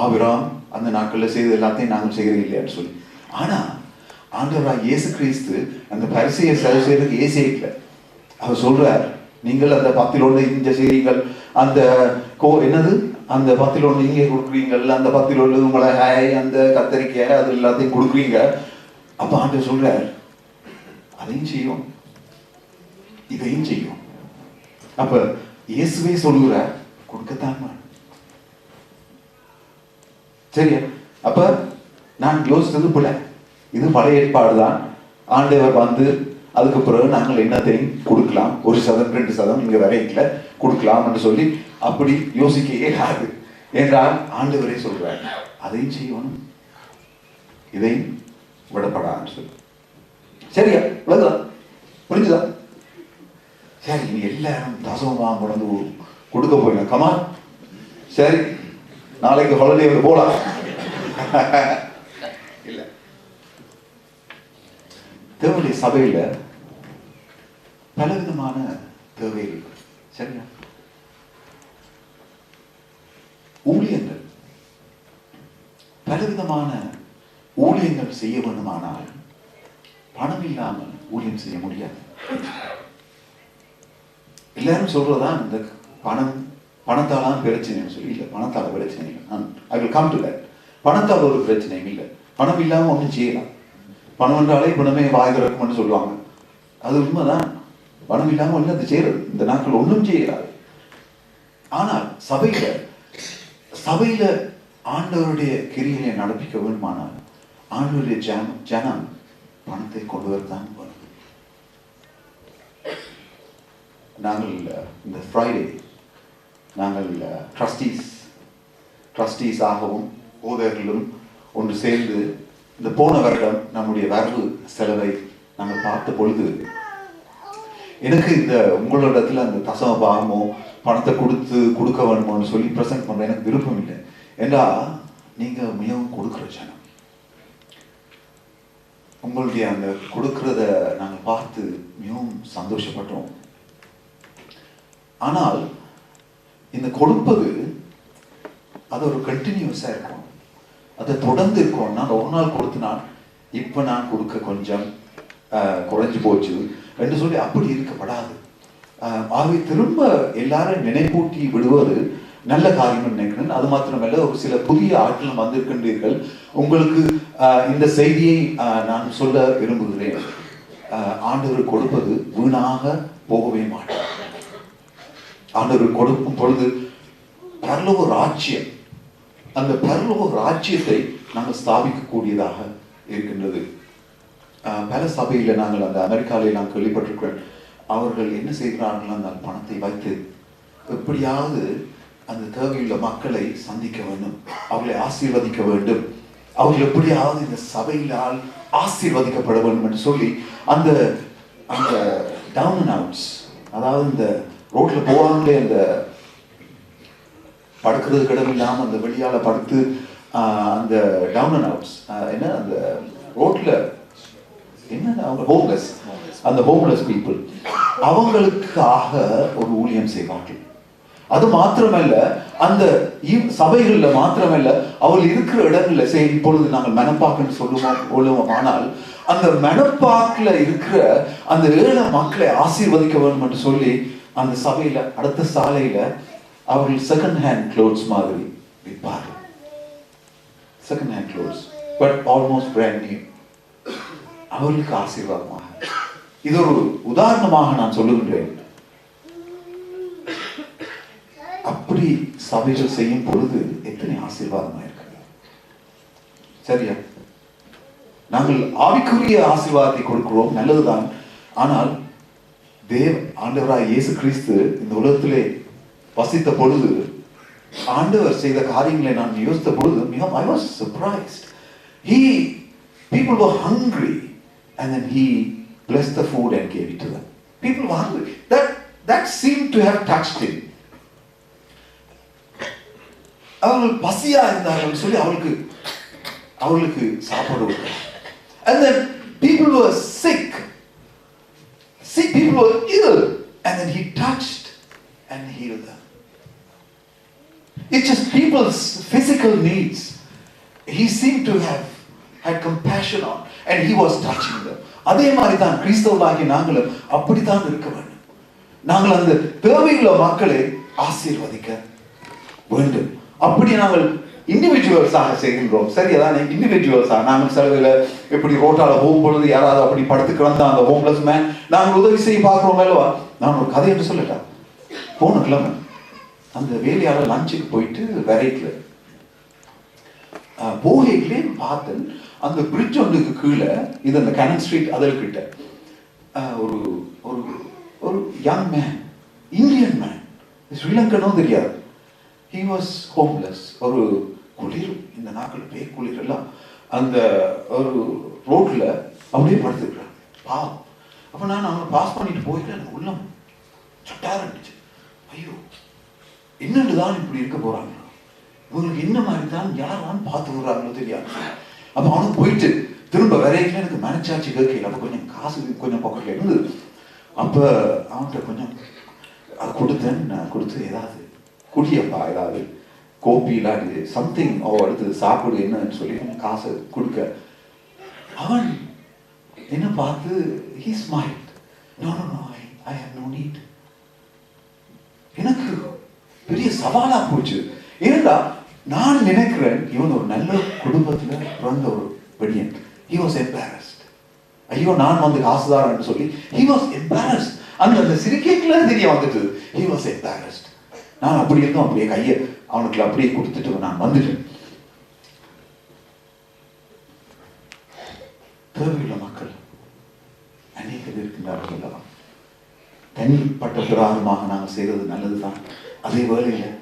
ஆபிராம் அந்த நாட்கள்ல செய்த எல்லாத்தையும் நாங்கள் செய்கிறோம் இல்லையான்னு சொல்லி. ஆனா ஆண்டவராய் இயேசு கிறிஸ்து அந்த பரிசையை செய்யறதுக்கு ஏசியல அவர் சொல்றார், நீங்கள் அந்த 10 இங்க செய்றீங்கள், அந்த என்னது அந்த 10 இங்கே கொடுக்குறீங்கள், அந்த 10 மிளகாய், அந்த கத்தரிக்காய், அது எல்லாத்தையும் கொடுக்குறீங்க. அப்ப ஆண்டவர் சொல்றார், அதையும் செய்யும் இதையும் செய்யும். அப்ப இயேசுவே சொல்லுகிறார், கொடுக்கத்தான். சரியா? அப்ப நான் யோசித்தது போல இது பழைய ஏற்பாடுதான். ஆண்டவர் வந்து அதுக்கு பிறகு நாங்கள் என்னத்தையும் கொடுக்கலாம், 1% 2% இங்க வரைக்கல கொடுக்கலாம் என்று சொல்லி அப்படி யோசிக்க ஏகாது என்றால் ஆண்டவரே சொல்றார், அதையும் செய்யணும் இதையும் விடப்படான்னு சொல்லி. சரியா? விளங்குதா? புரிஞ்சுதா? சரி, நீ எல்லாரும் தசமமா கொண்டு கொடுக்க போயிடும். கமான், சரி நாளைக்கு ஹாலிடே வந்து போலாம். இல்ல, தேவனுடைய சபையில பலவிதமான தேவைகள். சரியா? ஊழியங்கள், பலவிதமான ஊழியங்கள் செய்ய வேண்டுமானால் பணம் இல்லாமல் ஊழியம் செய்ய முடியாது. எல்லாரும் சொல்றதுதான் இந்த பணத்தாலான பிரச்சனைன்னு சொல்லி. இல்லை, பணத்தால பிரச்சனை இல்லை. I will come to that. பணத்தால் ஒரு பிரச்சனையும் இல்லை. பணம் இல்லாம ஒன்றும் செய்யலாம். பணம் என்றாலே பணமே வாய் திறக்கும்னு சொல்லுவாங்க. அது உண்மைதான். பணம் இல்லாம ஒன்றும் அது செய்யறது இந்த நாட்கள் ஒன்றும் செய்யறாரு. ஆனால் சபையில ஆண்டவருடைய கிரியை நடப்பிக்க வேண்டுமானால் ஆண்டவருடைய ஜனம் பணத்தை கொண்டு வரதான் வேணும். நாங்கள் இந்த ஃப்ரைடே நாங்கள் ட்ரஸ்டீஸ் ஆகவும் போதர்களும் ஒன்று சேர்ந்து இந்த போன வருடம் நம்முடைய வரவு செலவை நாங்கள் பார்த்த பொழுது எனக்கு இந்த உங்களிடத்துல அந்த தசம பாகமோ பணத்தை கொடுக்க வேணுமோன்னு சொல்லி ப்ரெசென்ட் பண்ண எனக்கு விருப்பம் இல்லை. ஏன்னா நீங்க மிகவும் கொடுக்குற ஜனம். உங்களுடைய அந்த கொடுக்கறத நாங்கள் பார்த்து மிகவும் சந்தோஷப்பட்டோம். ஆனால் இந்த கொடுப்பது அது ஒரு கண்டினியூஸா இருக்கும். அதை தொடர்ந்து இருக்கும். நான் ஒரு நாள் கொடுத்தினால் இப்ப நான் கொடுக்க கொஞ்சம் குறைஞ்சு போச்சு என்று சொல்லி அப்படி இருக்கப்படாது. ஆகவே திரும்ப எல்லாரும் நினைப்பூட்டி விடுவது நல்ல காரியம் நினைக்கிறேன். அது மாத்திரமல்ல, ஒரு சில புதிய ஆட்களும் வந்திருக்கின்றீர்கள். உங்களுக்கு இந்த செய்தியை நான் சொல்ல விரும்புகிறேன். ஆண்டவர் கொடுப்பது வீணாக போகவே மாட்டார். ஆண்டவர் கொடுக்கும் பொழுது பரலோக ராஜ்யம், அந்த பரலோக ராஜ்யத்தை நாங்கள் ஸ்தாபிக்கக்கூடியதாக இருக்கின்றது. பல சபையில நாங்கள் அந்த அமெரிக்காவில் நான் கேள்விப்பட்டிருக்கிறேன். அவர்கள் என்ன செய்கிறார்கள், அந்த பணத்தை வைத்து எப்படியாவது அந்த தேவையுள்ள மக்களை சந்திக்க வேண்டும், அவர்களை ஆசீர்வதிக்க வேண்டும், அவர்கள் எப்படியாவது இந்த சபையினால் ஆசீர்வதிக்கப்பட வேண்டும் என்று சொல்லி அந்த அந்த டவுன் அண்ட் அவுட்ஸ், அதாவது இந்த ரோட்ல போவாங்களே அந்த படுக்கிறது கிடம் இல்லாம அந்த வெளியால படுத்து அந்த டவுன் அண்ட் அவுட்ஸ் என்ன அந்த ரோட்ல என்ன அவங்க ஹோம்லெஸ், அந்த ஹோம்லெஸ் பீப்புள், அவங்களுக்காக ஒரு ஊழியம் செய்வார்கள். அது மாத்திரமல்ல, அந்த சபைகள்ல மாத்திரமல்ல, அவர்கள் இருக்கிற இடங்கள்ல இப்பொழுது நாங்கள் மனப்பாக்குன்னு சொல்லுவோம். ஆனால் அந்த மனப்பாக்குல இருக்கிற அந்த ஏழை மக்களை ஆசீர்வதிக்க வேண்டும் என்று சொல்லி அந்த சபையில அடுத்த சாலையில அவர்கள் செகண்ட் ஹேண்ட் க்ளோத்ஸ் மாதிரி விற்பார்கள். Second hand clothes but almost brand new. அவர்களுக்கு ஆசீர்வாதமாக, இது ஒரு உதாரணமாக நான் சொல்லுகின்றேன். அப்படி சபைகள் செய்யும் பொழுது எத்தனை ஆசீர்வாதமாக இருக்கு. சரியா? நாங்கள் ஆவிக்குரிய ஆசீர்வாதத்தை கொடுக்கிறோம், நல்லதுதான். ஆனால் ஆண்டவராய் இயேசு கிறிஸ்து இந்த உலகத்திலே வசித்த பொழுது ஆண்டவர் செய்த காரியங்களை நான் யோசித்த பொழுது மிகவும் I was surprised. People were hungry and then he blessed the food and gave it to them. People were hungry. That seemed to have touched him. அவர்கள் பசியா இருந்தார்கள் சொல்லி அவர்களுக்கு சாப்பாடு கொடுத்தார். And then people were sick. People were ill and then he touched and healed them. It's just people's physical needs. He seemed to have had compassion on and he was touching them. அதே மாதிரி தான் கிறிஸ்தவர்களாகிய நாங்களும் அப்படித்தான் இருக்க வேண்டும். நாங்கள் அந்த தேவையுள்ள மக்களை ஆசீர்வதிக்க வேண்டும். அப்படி நாங்கள் இண்டிவிஜுவல்ஸாக செய்கின்றோம். சரியாதான்? இண்டிவிஜுவல்ஸாக நாங்கள் சிலவில எப்படி ரோட்டால போகும்பொழுது யாராவது அப்படி படுத்து கிடந்தா அந்த ஹோம்லெஸ் மேன் நாங்கள் உதவி செய்ய பார்க்கிறோம் அல்லவா? நான் ஒரு கதை என்று சொல்லட்டேன். போன கிழமை அந்த வேலையாளர் லஞ்சுக்கு போயிட்டு வெரைட்டில போகைகளே பார்த்தேன். அந்த பிரிட்ஜ் ஒன்றுக்கு கீழே, இது அந்த கேனன் ஸ்ட்ரீட் அதற்கிட்ட ஒரு ஒரு யங் மேன், இந்தியன் மேன், ஸ்ரீலங்கனும் தெரியாது. He was homeless. ஒரு குளிர், இந்த நாட்கள் பேய் குளிர் எல்லாம், அந்த ஒரு ரோட்ல அப்படியே படுத்துக்கிறான். பாவம். அப்ப நான் அவனை பாஸ் பண்ணிட்டு போயிட்டு எனக்கு உள்ளம் சட்டார இருந்துச்சு. ஐயோ, என்னண்டுதான் இப்படி இருக்க போறாங்க, இவங்களுக்கு என்ன மாதிரி தான் யாரான்னு பார்த்துக்கிறாங்களோ தெரியாது. அப்ப அவனுக்கு போயிட்டு திரும்ப வரைக்கும் எனக்கு மனச்சாட்சி கேட்கல. அப்ப கொஞ்சம் காசு கொஞ்சம் பாக்கெட்ல இருந்தது. அப்ப அவன்கிட்ட கொஞ்சம் அதை கொடுத்து ஏதாவது குடியப்பா, ஏதாவது கோப்பி இல்லாது சம்திங் அடுத்தது சாப்பிடு என்னன்னு சொல்லி கொஞ்சம் காசை கொடுக்க, அவன் என்ன பார்த்து he smiled. No, I have no need. எனக்கு பெரிய சவாலா போச்சு. ஏன்னா நான் நினைக்கிறேன் இவன் ஒரு நல்ல குடும்பத்துல பிறந்த ஒரு பையன். He was embarrassed. ஐயோ நான் வந்து காசுதாரன்னு சொல்லி he was embarrassed. அந்த சிரிக்கைக்குள்ள தெரிய வந்துட்டு he was embarrassed. நான் அப்படி இருந்தோம், அப்படியே கையை அவனுக்கு அப்படியே கொடுத்துட்டு நான் வந்துட்டேன். தேவையுள்ள மக்கள் அநேகர் இருக்கின்றார்கள் அல்லவா? தனிப்பட்ட பிரகாரமாக நாங்கள் செய்வது நல்லதுதான். அதே வேளையில்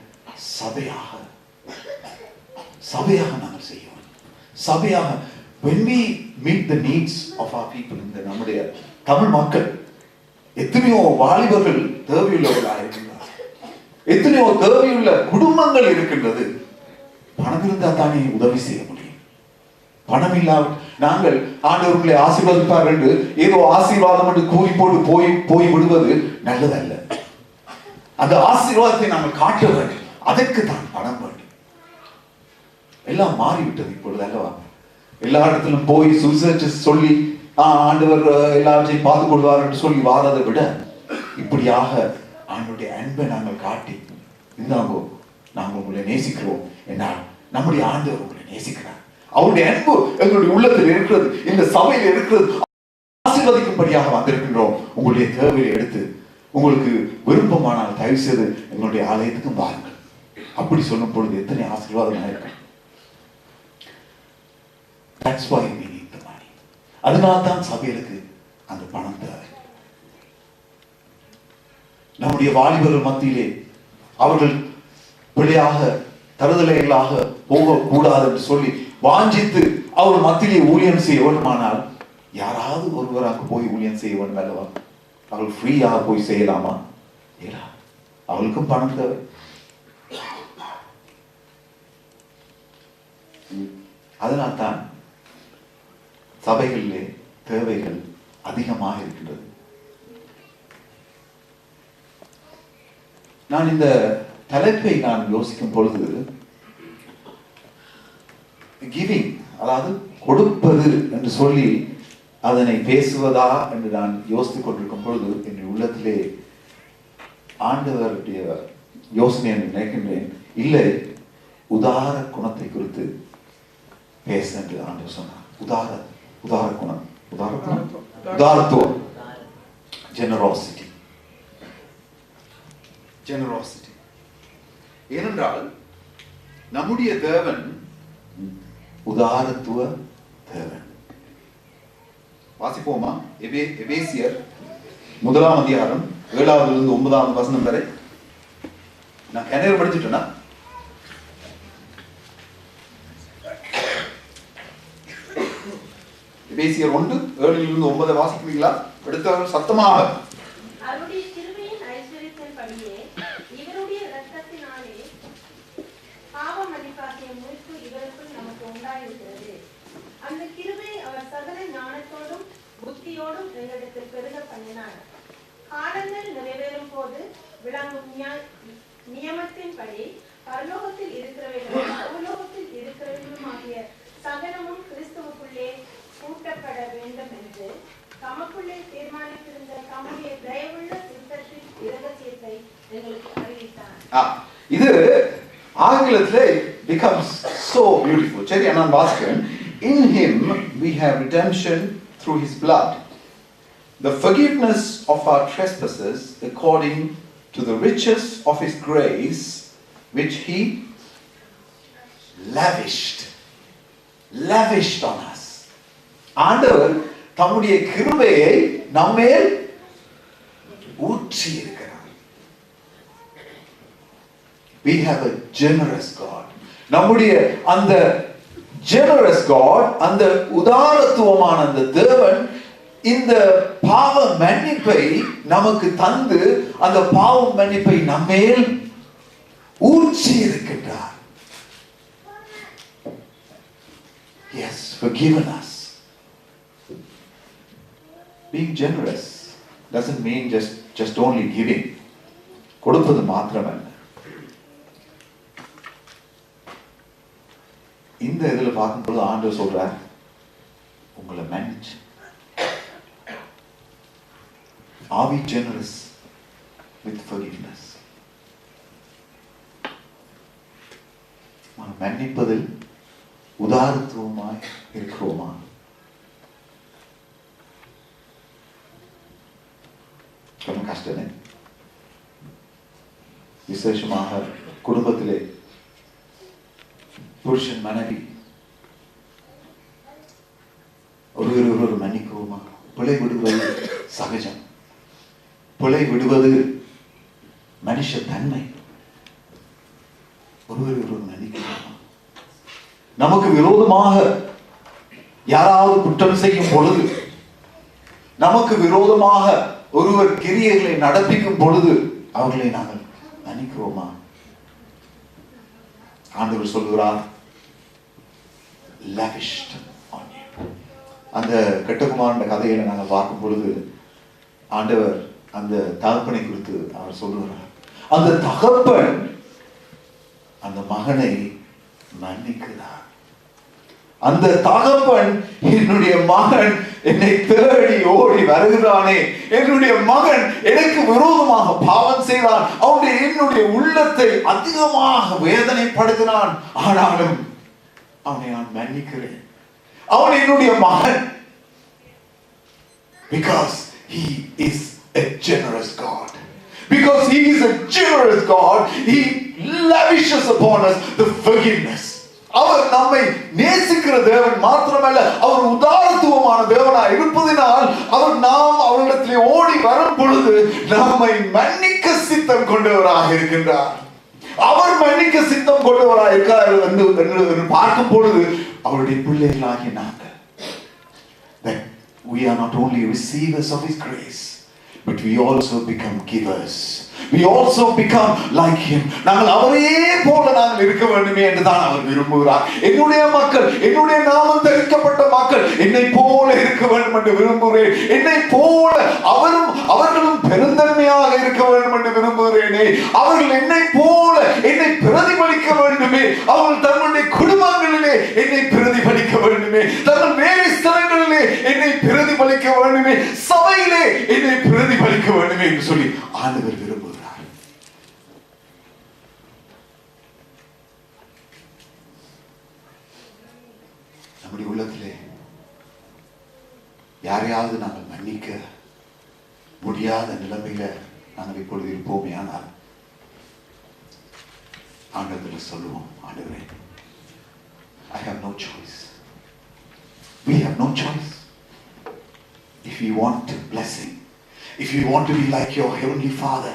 சபையாக நாங்கள் செய்யணும். சபையாக when we meet the needs of our people, இந்த நம்முடைய தமிழ் மக்கள் எத்தனையோ வாலிபர்கள் தேவையுள்ளவர்களாக இருக்கின்றார், எத்தனையோ தேவையுள்ள குடும்பங்கள் இருக்கின்றது. பணம் இருந்தால் தானே உதவி செய்ய முடியும். பணம் இல்லாமல் நாங்கள் ஆண்டவர்களை ஆசீர்வதிப்பார் என்று ஏதோ ஆசீர்வாதம் என்று கூறி போட்டு போய் விடுவது நல்லதல்ல. அந்த ஆசீர்வாதத்தை நாங்கள் காட்ட வேண்டும். அதற்கு தான் பணம் வேண்டும். எல்லாம் மாறிவிட்டது இப்பொழுது அல்லவா? எல்லா இடத்திலும் போய் சுவிசேஷ சொல்லி ஆண்டவர் எல்லாவற்றையும் பார்த்துக் கொள்வார் என்று சொல்லி வாரதை விட இப்படியாக ஆண்டவருடைய அன்பை நாங்கள் காட்டி, இந்தாங்கோ நாங்கள் உங்களை நேசிக்கிறோம் என்றால் நம்முடைய ஆண்டவர் உங்களை நேசிக்கிறார். அவருடைய அன்பு எங்களுடைய உள்ளத்தில் இருக்கிறது, இந்த சபையில் இருக்கிறது. ஆசீர்வதிக்கும்படியாக வந்திருக்கின்றோம். உங்களுடைய தேவையை எடுத்து உங்களுக்கு விருப்பமானால் தயவு செய்து எங்களுடைய ஆலயத்துக்கும் பாருங்கள். அப்படி சொல்லும் பொழுது எத்தனை ஆசீர்வாதம் இருக்கு. That's why we need the money. அதனால்தான் சபைகளுக்கு அந்த பணம் தேவை. நம்முடைய வாலிபர்கள் மத்தியிலே அவர்கள் பிழையாக தருதலைகளாக போகக்கூடாது என்று சொல்லி வாஞ்சித்து அவர் மத்தியிலே ஊழியம் செய்ய வேண்டுமானால் யாராவது ஒருவராக போய் ஊழியம் செய்ய வேண்டும் அல்லவா? அவர்கள் ஃப்ரீயாக போய் செய்யலாமா? அவளுக்கும் பணம் தேவை. அதனால்தான் சபைகளிலே தேவைகள் அதிகமாக இருக்கின்றது. நான் இந்த தலைப்பை நான் யோசிக்கும் பொழுது கிவிங், அதாவது கொடுப்பது என்று சொல்லி அதனை பேசுவதா என்று நான் யோசித்துக் கொண்டிருக்கும் பொழுது என் உள்ளத்திலே ஆண்டவருடைய யோசனை என்று நினைக்கின்றேன். இல்லை, உதார குணத்தை குறித்து பேச என்று ஆண்டவர் சொன்னார். உதார குணம், உதாரத்துவம், ஜெனரோசிட்டி. ஏனென்றால் நம்முடைய தேவன் உதாரத்துவ தேவன். வாசிப்போமா? எபேசியர் 1 அதிகாரம் 7 9 வசனம் வரை. நான் என்ன படிச்சுட்டேன்னா, எபேசியர் 1 7 9 வாசிக்கிறீங்களா? எடுத்தவர்கள் சத்தமாக. அவருடைய கிருபையின் ஐஸ்வரியத்தின்படியே இவருடைய இரத்தத்தினாலே பாவ மன்னிப்பாகிய மீட்பு இவருக்குள் நமக்கு உண்டாயிருக்கிறது. அந்த கிருபை அவர் சகல ஞானத்தோடும் புத்தியோடும் எங்களிடத்தில் பெருக பண்ணினார். காலங்கள் நிறைவேறும் போது விளங்கும் நியமத்தின்படி பரலோகத்தில் இருக்கிறவைகளும் பூலோகத்தில் இருக்கிறவைகளும் ஆகிய சகலமும் கிறிஸ்துவுக்குள்ளே கூட்டப்பட வேண்டும் என்று தமக்குள்ளே தீர்மானித்திருந்த தம்முடைய தயவுள்ள சித்தத்தின் இரகசியத்தை எங்களுக்கு அறிவித்தார். இது ஆங்கிலத்திலே becomes so beautiful. சரி, நான் வாசிக்கிறேன். In him we have redemption through his blood, the forgiveness of our trespasses according to the riches of his grace which he lavished on us. ஆண்டவர் தம்முடைய கிருபையை நம்மேல் ஊற்றி இருக்கிறார். We have a generous God. நம்முடைய அந்த generous God, அந்த உதாரத்துவமான அந்த தேவன் இந்த பாவ மன்னிப்பை நமக்கு தந்து அந்த பாவ மன்னிப்பை நம்மேல் ஊற்றி இருக்கின்றார். Yes, forgiven us. Being generous doesn't mean just only giving. கொடுப்பது மாத்திரமல்ல. இந்த இதில் பார்க்கும்போது ஆண்டவர் சொல்றார், உங்களை மன்னிச்சு Are we generous with forgiveness? மன்னிப்பதில் உதாரத்துவமாய் இருக்கிறோமா? கொஞ்சம் கஷ்டமே. விசேஷமாக குடும்பத்திலே புருஷன் மனைவி ஒருவர் மன்னிக்குவோமா? பிழை விடுவது சகஜம். பிழை விடுவது மனுஷ தன்மை. ஒருவர் மன்னிக்குவோமா? நமக்கு விரோதமாக யாராவது குற்றம் செய்யும் பொழுது, நமக்கு விரோதமாக ஒருவர் கிரியைகளை நடப்பிக்கும் பொழுது அவர்களை நாங்கள் மன்னிக்கிறோமா? ஆண்டவர் சொல்கிறார், lavished on you. அந்த கெட்டகுமாரன் கதையை நாங்கள் பார்க்கும் பொழுது ஆண்டவர் அந்த தகப்பனை குறித்து அவர் சொல்லுகிறார், அந்த தகப்பன் அந்த மகனை மன்னிக்கிறார். அந்த தகப்பன், என்னுடைய மகன் என்னை தேடி ஓடி வருகிறானே, என்னுடைய மகன் எனக்கு விரோதமாக பாவம் செய்தான், அவனுடைய என்னுடைய உள்ளத்தை அதிகமாக வேதனைப்படுத்தினான், ஆனாலும் அவனை நான் மன்னிக்கிறேன். அவன் என்னுடைய மகன். Because he is a generous God. Because he is a generous God, he lavishes upon us the forgiveness. அவர் நம்மை நேசிக்கிற தேவன் மாத்திரமல்ல, அவர் உதாரத்துவமான தேவனாய் இருப்பதினால் அவர் நாம் அவரிடத்திலே ஓடி வரும் பொழுது நம்மை மன்னிக்க சித்தம் கொண்டவராக இருக்கின்றார். அவர் மன்னிக்க சித்தம் கொண்டவராக இருக்கிறார் என்று பார்க்கும் பொழுது அவருடைய பிள்ளைகளாகிய நாங்கள், that we are not only receivers of his grace, but we also become givers. We also become like him. நாங்கள் அவரே போல நாங்கள் இருக்க வேண்டுமே என்றுதான் அவர் விரும்புகிறார். என்னுடைய மக்கள், என்னுடைய நாமம் தரிக்கப்பட்ட மக்கள் என்னை போல இருக்க வேண்டும் என்று விரும்புகிறேன். என்னை போல அவர்களும் பெருந்தன்மையாக இருக்க வேண்டும் என்று விரும்புகிறேனே. அவர்கள் என்னை போல என்னை பிரதிபலிக்க வேண்டுமே. அவர்கள் தங்களுடைய குடும்பங்களிலே என்னை பிரதிபலிக்க வேண்டுமே. தங்கள் வேலை ஸ்தலங்களிலே என்னை பிரதிபலிக்க வேண்டுமே. சபையிலே என்னை பிரதிபலிக்க வேண்டுமே என்று சொல்லி ஆண்டவர் விரும்புகிறார். நம்முடைய உள்ளத்திலே யாரையாவது நாங்கள் மன்னிக்க முடியாத நிலைமையில நாங்கள் இப்பொழுது இருப்போமே, ஆனால் ஆண்டவரில் சொல்லுவோம், ஆண்டவரே, I have no choice. We have no choice. If you want blessing, if you want to be like your heavenly Father,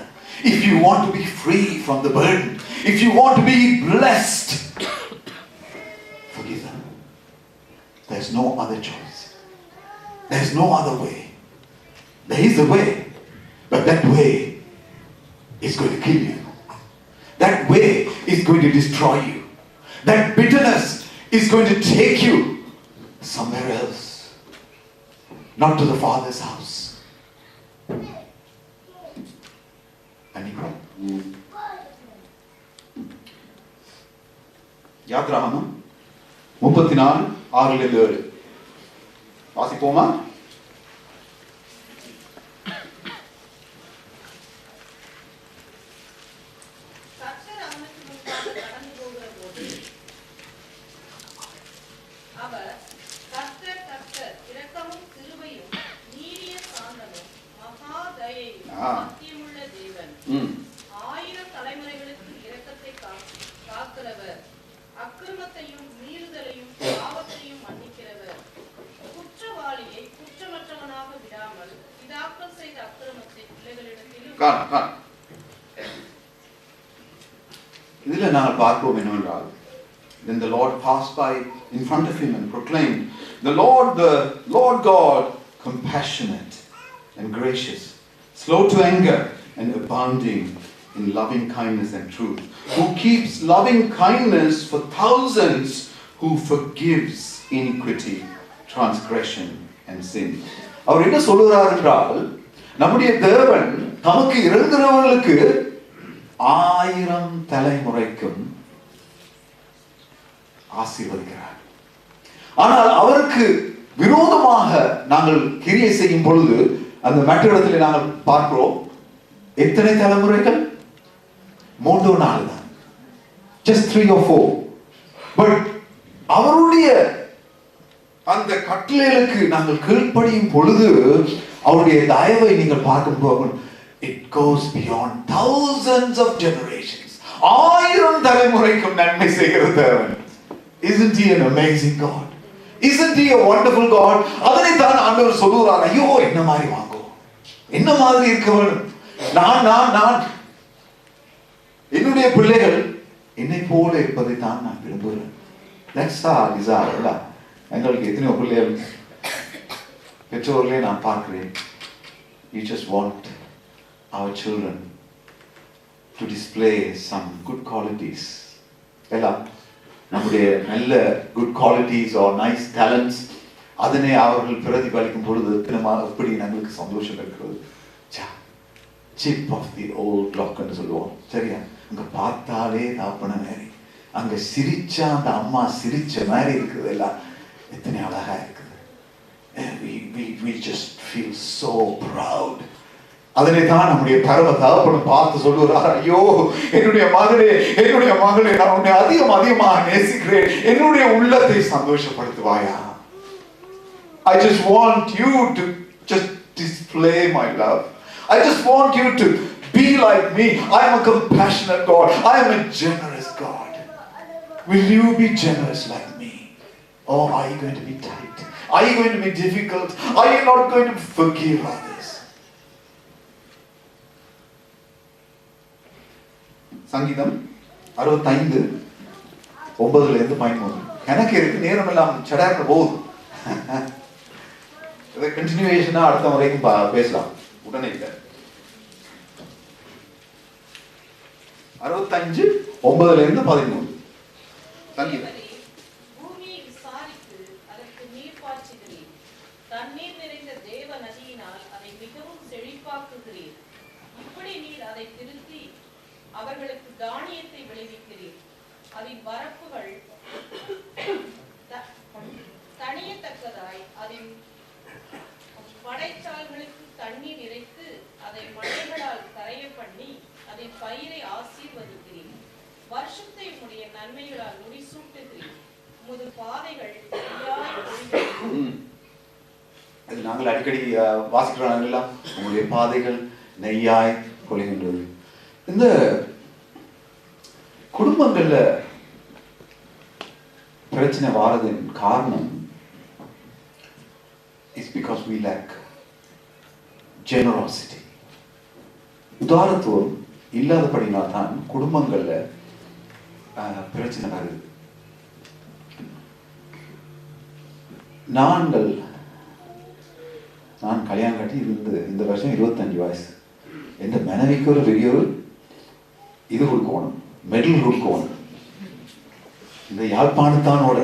if you want to be free from the burden, if you want to be blessed, forgive them. There's no other choice. There's no other way. There is a way, but that way is going to kill you. That way is going to destroy you. That bitterness is going to take you somewhere else, not to the Father's house. யாத்ராகமம் 34:6-7 வாசிப்போமா? இதில் நாங்கள் பார்ப்போம் என்னவென்றால், then the Lord passed by in front of him and proclaimed, the Lord God, compassionate and gracious, slow to anger and abounding in loving kindness and truth, who keeps loving kindness for thousands, who forgives iniquity, transgression and sin. அவர் என்ன சொல்கிறார் என்றால், நம்முடைய தேவன் தமக்கு இறங்குகிறவர்களுக்கு 1000 தலைமுறைக்கும் ஆசீர்வதிக்கிறார். ஆனால் அவருக்கு விரோதமாக நாங்கள் கிரியை செய்யும் பொழுது அந்த மற்ற இடத்துல நாங்கள் பார்க்கிறோம் எத்தனை தலைமுறைகள்? 3 4 தான், just 3 or 4. பட் அவருடைய அந்த கட்டளைகளுக்கு நாங்கள் கீழ்ப்படியும் பொழுது அவருடைய தயவை நீங்கள் பார்க்கும்போது it goes beyond thousands of generations. 1000 தலைமுறைக்கும் நன்மை செய்கிற தேவன். Isn't he an amazing God? Isn't he a wonderful God? அதனை தான் ஆண்டவர் சொல்லுகிறார், ஐயோ என்ன மாதிரி வாங்கோ, என்ன மாதிரி இருக்க வேண்டும். நான் என்னுடைய பிள்ளைகள் என்னை போல இருப்பதை தான் நான் விரும்புகிறேன். That's our desire. எங்களுக்கு எத்தனையோ பிள்ளைகள் பெற்றோர்களே நான் பார்க்கிறேன். You just want our children to display some good qualities. எல்லாம் நம்முடைய நல்ல good qualities or nice talents அதனை அவர்கள் பிரதிபலிக்கும் பொழுது எப்படி எங்களுக்கு சந்தோஷம் இருக்கிறது. Chip of the old clock என்று சொல்லுவோம். சரியா? அங்க பார்த்தாலே தாப்பன மாதிரி, அங்க சிரிச்சா அந்த அம்மா சிரிச்ச மாதிரி இருக்குது. எல்லாம் எத்தனை அழகா இருக்குது. We just feel so proud. அதனை தான் நம்முடைய பரம தகப்பன் பார்த்து சொல்லுகிறார், ஐயோ என்னுடைய மகளே என்னுடைய மகளே, நான் உன்னை அதிகமாக நேசிக்கிறேன், என்னுடைய உள்ளத்தை சந்தோஷப்படுத்துவாயா. I just want you to just display my love. I just want you to be like me. I am a compassionate God. I am a generous God. Will you be generous like me? Or are you going to be tight? Are you going to be difficult? Are you not going to forgive others? சங்கீதம் 65 9-13. எனக்கு இருக்கு, நேரம் எல்லாம் சடாக்க போகுது. இதை கண்டினியூவேஷனா அடுத்த முறைக்கும் பேசலாம், உடனே இல்லை. 65 9-13 சங்கீதம். பூமியை விசாரித்து அதற்கு நீர் பாய்ச்சுகிறீர், தண்ணீர் நிறைந்த தேவ நதியினால் அதை மிகவும் செழிப்பாக்குகிறீர். இப்படி நீர் அதை திருத்தி அவர்களுக்கு தானியத்தை விளைவிக்கிறீர். அதன் வரப்புகள் தணியத்தக்கதாய் அதன் படைச்சால்களுக்கு தண்ணீர் இறைத்து அதை மழைகளால் கரைய பண்ணி அதன் பயிரை ஆசீர்வதிக்கிறீர். வருஷத்தை உடைய நன்மைகளால் முடிசூட்டுகிறீர். உமது பாதைகள் அது நாங்கள் அடிக்கடி வாசிக்கிறோம் எல்லாம், உங்களுடைய பாதைகள் நெய்யாய் கொள்கின்றது. இந்த குடும்பங்கள்ல பிரச்சனை வாரதின் காரணம் is because we lack generosity. உதாரத்துவம் இல்லாதபடினால் தான் குடும்பங்கள்ல பிரச்சனை வருது. நான் கல்யாணம் கட்டி இந்த வருஷம் 25 வயசு. எந்த மனைவிக்கு ஒரு பெரிய இது கொடுக்கணும், மெடல் கொடுக்கணும். இந்த யாழ்ப்பாணத்தானோட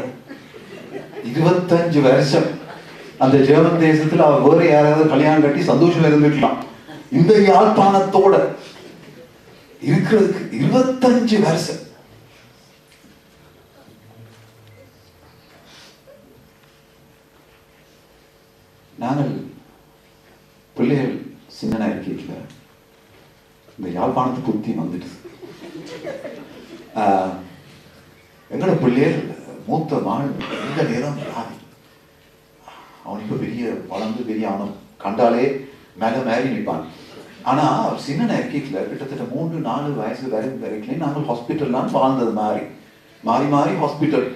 25 வருஷம் அந்த ஜெர்மன் தேசத்துல அவர் வேற யாராவது கல்யாணம் கட்டி சந்தோஷம் இருந்துக்கலாம். இந்த யாழ்ப்பாணத்தோட இருக்கிறதுக்கு 25 வருஷம். நாங்கள் பிள்ளைகள் சின்ன இருக்கீங்கள இந்த யாழ்ப்பாணத்து புத்தி வந்துட்டு எங்களோட பிள்ளைகள் மூத்த மகன் எந்த நேரம் ராவி, அவன் இப்ப பெரிய வளர்ந்து பெரிய அவனை கண்டாலே மேல மேறி நிற்பான். ஆனா சின்ன இருக்கீங்கள கிட்டத்தட்ட 3-4 வயசு வரைக்கும் நாங்கள் ஹாஸ்பிட்டல்லாம் வாழ்ந்தது மாறி மாறி ஹாஸ்பிட்டல்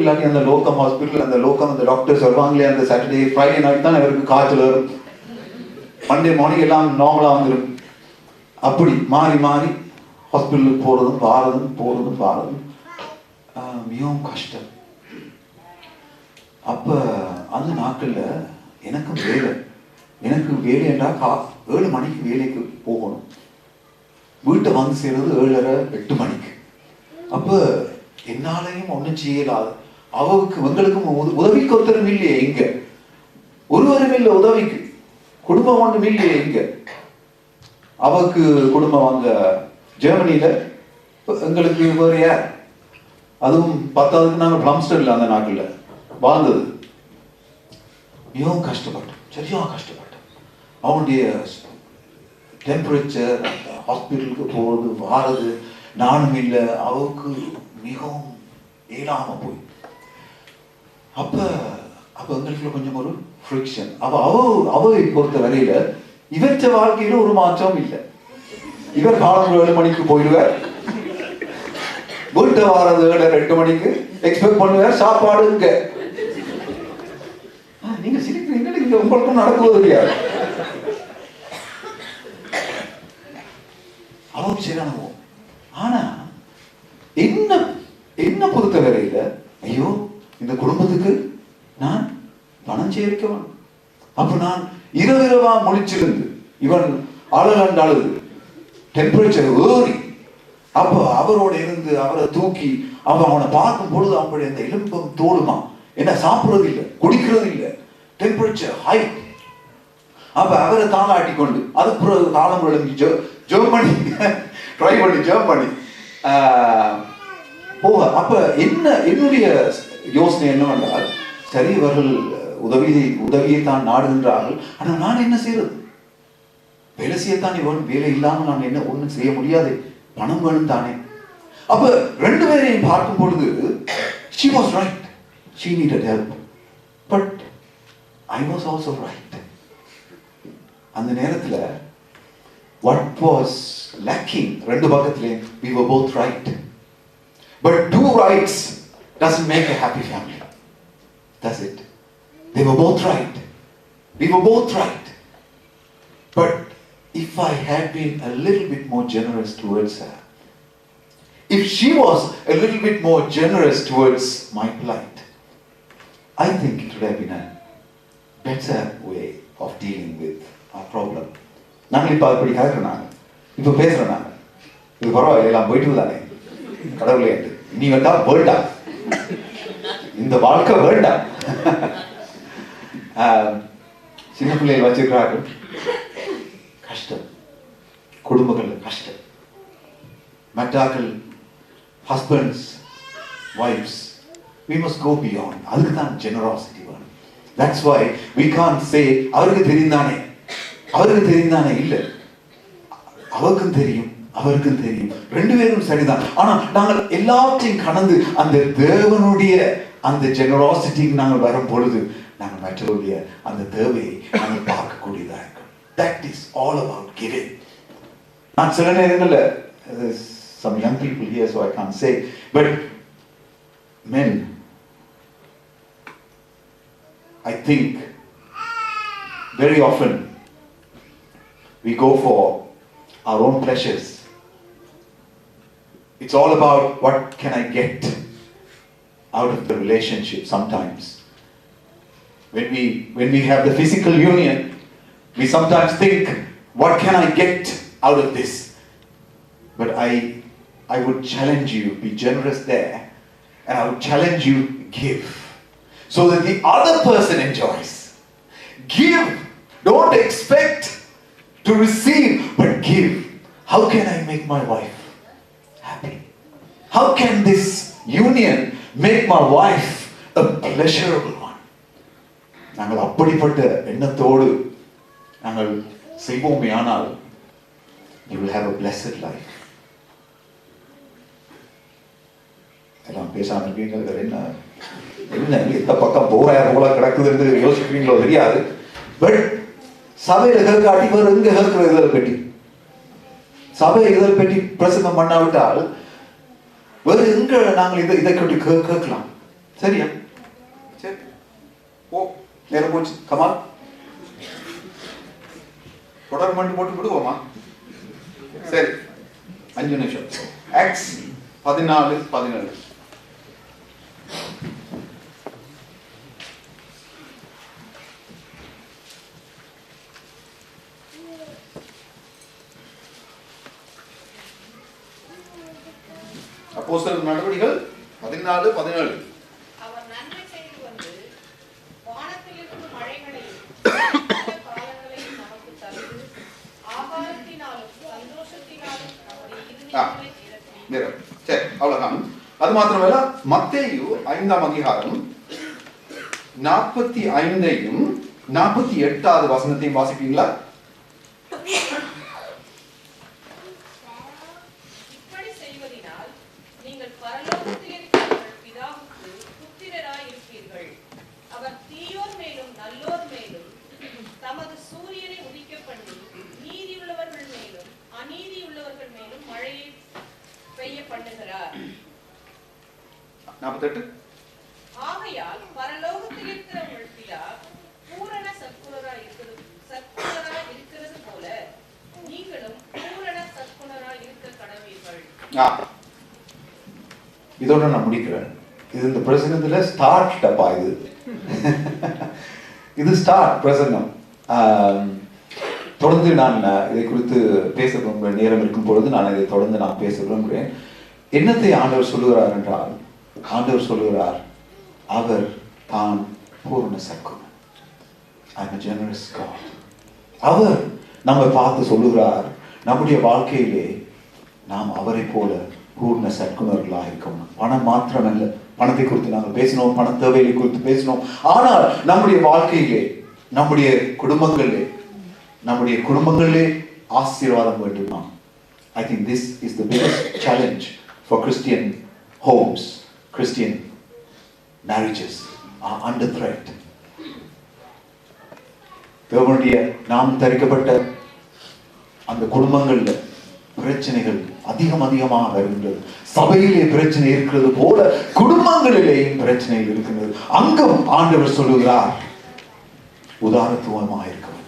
இல்லாட்டி அந்த லோக்கம் ஹாஸ்பிட்டல், அந்த லோக்கம் அந்த டாக்டர்ஸ் வருவாங்களே அந்த சாட்டர்டே ஃப்ரைடே நைட் தான் அவருக்கு காய்ச்சல் வரும், மண்டே மார்னிங் எல்லாம் நார்மலா வந்துடும். அப்படி மாறி ஹாஸ்பிட்டலுக்கு போறதும் வாரதும் மிகவும் கஷ்டம். அப்ப அந்த நாட்கள்ல எனக்கு வேலைண்டா 7 மணிக்கு வேலைக்கு போகணும், வீட்டை வந்து சேர்றது 7:30-8 மணிக்கு. அப்ப என்னாலையும் ஒன்றும் செய்யலாது. எங்களுக்கும் உதவிக்கு ஒருத்தரும் இல்லையே, இங்க ஒருவரும் இல்லை உதவிக்கு, குடும்பம் ஒன்றும் இல்லையே இங்க. அவருக்கு குடும்பம் அங்க ஜெர்மனியில, எங்களுக்கு வேற யார்? அதுவும் 10வது நாங்கள் பிளம்ஸ்டர்ல அந்த நாட்டில் வாழ்ந்தது. மிகவும் கஷ்டப்பட்டோம், சரியா கஷ்டப்பட்டோம். அவனுடைய டெம்பரேச்சர், ஹாஸ்பிட்டலுக்கு போகிறது வாரது நானும் இல்லை, அவருக்கு மிகவும் ஏலாம போய் அப்ப எங்களுக்கு கொஞ்சம் ஒரு ஃப்ரிக்ஷன். அவை பொறுத்த வரையில இவற்ற வாழ்க்கையில ஒரு மாற்றம் இல்லை. இவர் காலம் 7 மணிக்கு போயிடுவார், வீட்டை வாரது 2 மணிக்கு எக்ஸ்பெக்ட் பண்ணுவார், சாப்பாடு இங்க. நீங்க சிரிக்கிறீங்க, இங்க உங்களுக்கும் நடக்குவது தெரியாது. அவருக்கு சரியான. ஆனா என்ன பொறுத்த வரையில, ஐயோ இந்த குடும்பத்துக்கு நான் பணம் சேர்க்க வேணும். அப்ப நான் இரவா முழிச்சிருந்து இவன் அழுது டெம்பரேச்சர் ஏறி அப்ப அவரோட இருந்து அவரை தூக்கி அவனை பார்க்கும் பொழுது அவனுடைய அந்த எலும்பம் தோடுமா, என்ன சாப்பிடுறது இல்லை, குடிக்கிறது இல்லை, டெம்பரேச்சர் ஹை. அப்ப அவரை தாளாட்டி கொண்டு அதுக்கு பிறகு காலம் எழும்பி ஜெர்மனி ட்ரை பண்ணி ஜெர்மனி போக. அப்ப என்னுடைய யோசனை என்னவென்றால், சரி இவர்கள் உதவியை தான் நாடுகின்றார்கள், ஆனா நான் என்ன செய்யறது? வேலை செய்யத்தான் இவன், வேலை இல்லாமல் நான் என்ன ஒண்ணும் செய்ய முடியாது, பணம் வேணும் தானே. அப்ப 2 பேரையும் பார்க்கும் பொழுது she was right, she needed help, but I was also right. அந்த நேரத்துல what was lacking, 2 பக்கத்திலே we were both right. But 2 rights doesn't make a happy family, does it? They were both right, we were both right. But if I had been a little bit more generous towards her, if she was a little bit more generous towards my plight, I think it would have been a better way of dealing with our problem. நாங்கள் இப்ப அப்படி கேட்கிறோம், இப்ப பேசுறோம், நாங்கள் இது பரவாயில்ல, எல்லாம் போயிட்டு தானே கடவுளே, நீ வந்தா வேண்டாம், இந்த வாழ்க்கை வேண்டாம். சின்ன பிள்ளைகள் வச்சிருக்கிறார்கள், கஷ்டம், குடும்பங்கள் கஷ்டம், மற்றாக்கள் husbands, wives, we must go beyond. அதுக்கு தான் generosity வேணும். That's why we can't say அவருக்கு தெரிந்தானே இல்லை, அவருக்கும் தெரியும், அவருக்கும் தெரியும், 2 பேரும் சரிதான். ஆனா நாங்கள் எல்லாத்தையும் கடந்து அந்த தேவனுடைய அந்த ஜெனராசிட்டிக்கு நாங்கள் வரும் பொழுது நாங்கள் மற்றவருடைய அந்த தேவையை நாங்கள் பார்க்கக்கூடியதாக இருக்கும். That is all about giving. நான் சில நேரங்களில் some young people here, so I can't say, but men, I think very often we go for our own pleasures. It's all about what can I get out of the relationship. Sometimes when we have the physical union, we sometimes think, what can I get out of this? But I would challenge you, be generous there, and I would challenge you, give, so that the other person enjoys. Give. Don't expect to receive, but give. How can I make my wife happy? How can this union make my wife a pleasurable one? நாங்கள் அப்படிப்பட்ட எண்ணத்தோடு நாங்கள் செய்வோமே ஆனால், you will have a blessed life. எல்லாம் பேசாம இருக்கீங்க, என்ன எந்த பக்கம் போல கிடக்குது யோசிக்கிறீங்களோ தெரியாது. பட் சபையில கேட்காட்டி வேறு எங்க கேட்கிற இதழ் பெட்டி, சபை இதழ் பெட்டி பிரசங்கம் பண்ணாவிட்டால் வேறு எங்க நாங்கள் இதை கட்டி கேட்கலாம்? சரியா? சரி, ஓ நேரம் போச்சு, கமால் தொடர் போட்டு விடுவோமா? சரி, 5 நிமிஷம். ஆக்ட்ஸ் 14:17. அப்போஸ்தலர் நடவடிக்கைகள் 14:17. அவர் நன்மை செய்து வந்து வானத்திலிருந்து மழைகளையும் காலங்களையும் நமக்கு தந்து ஆகாரத்தினாலும் சந்தோஷத்தினாலும் நம்முடைய இருதயங்களை நிரப்பி. சரி, அவ்வளவுதான். அது மாத்திரமல்ல, மத்தேயு 5ஆம் அதிகாரம் 45 48 வசனத்தையும் வாசிப்பீங்களா? 48. ஆகையால் பரலோகத்தில் இருக்கிற உங்கள் பிதா பூரண சத்குணராய் இருக்கிறது போல நீங்களும் பூரண சத்குணராய் இருக்க கடவீர்கள். இதோட நான் முடிக்கிறேன். இது இந்த பிரசங்கத்துல ஸ்டார்ட் டப்பா இது. இது ஸ்டார்ட் பிரசங்கம். தொடர்ந்து நான் இதை குறித்து பேச விரும்புகிற நேரம் இருக்கும் பொழுது நான் இதை தொடர்ந்து நான் பேச விரும்புகிறேன். என்னத்தை ஆண்டவர் சொல்லுகிறார் என்றால், ஆண்டவர் சொல்லுகிறார் அவர் தான் பூர்ண சத்குணர். I'm a generous God. அவர் நம்மை பார்த்து சொல்லுகிறார், நம்முடைய வாழ்க்கையிலே நாம் அவரை போல பூர்ண சத்குணர்களாக இருக்கணும். பணம் மாத்திரமல்ல, பணத்தை குறித்து நாங்கள் பேசினோம், பண தேவையை குறித்து பேசினோம். ஆனால் நம்முடைய வாழ்க்கையிலே, நம்முடைய குடும்பங்களிலே ஆசீர்வாதம் வேண்டுமா? I think this is the biggest challenge for Christian homes. Christian marriages are under threat. தேவனுடைய நாம் தரிக்கப்பட்ட அந்த குடும்பங்கள்ல பிரச்சனைகள் அதிகமாக வருகின்றது. சபையிலே பிரச்சனை இருக்கிறது போல குடும்பங்களிலேயும் பிரச்சனைகள் இருக்கின்றது. அங்கும் ஆண்டவர் சொல்லுகிறார் உதாரத்துவமாக இருக்க வேண்டும்.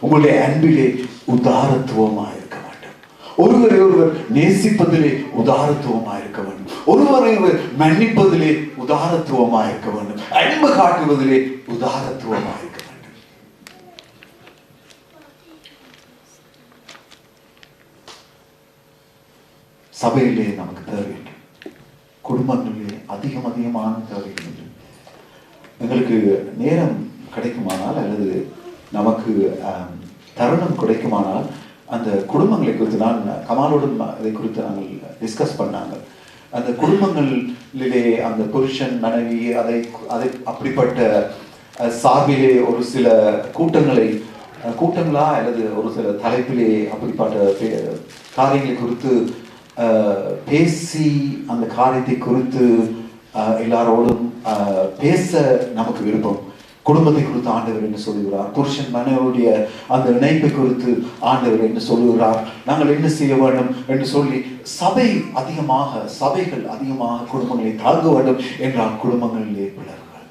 உங்களுடைய அன்பிலே உதாரத்துவமாக இருக்க வேண்டும். ஒருவரை ஒருவர் நேசிப்பதிலே உதாரத்துவமாக இருக்க வேண்டும். ஒருவரை ஒருவர் மன்னிப்பதிலே உதாரத்துவமாக இருக்க வேண்டும். அன்பு காட்டுவதிலே உதாரத்துவமாக இருக்க வேண்டும். சபையிலே நமக்கு தேவை, குடும்பங்களிலே அதிகமான தேவைகள். எங்களுக்கு நேரம் கிடைக்குமானால் அல்லது நமக்கு தருணம் கிடைக்குமானால் அந்த குடும்பங்களை குறித்து நான் கமாலோடும் இதை குறித்து நாங்கள் டிஸ்கஸ் பண்ணாங்க. அந்த குடும்பங்களிலே அந்த புருஷன் மனைவி அதை அப்படிப்பட்ட சார்பிலே ஒரு சில கூட்டங்களா அல்லது ஒரு சில தலைப்பிலே அப்படிப்பட்ட காரியங்களை குறித்து பேசி அந்த காரியத்தை குறித்து எல்லாரோடும் பேச நமக்கு விருப்பம். குடும்பத்தை குறித்து ஆண்டவர் என்ன சொல்லுகிறார், புருஷன் மனைவியுடைய அந்த இணைப்பை குறித்து ஆண்டவர் என்ன சொல்லுகிறார், நாங்கள் என்ன செய்ய வேண்டும் என்று சொல்லி சபைகள் அதிகமாக குடும்பங்களை தாங்க வேண்டும் என்றால் குடும்பங்களிலே பிளவுகள்.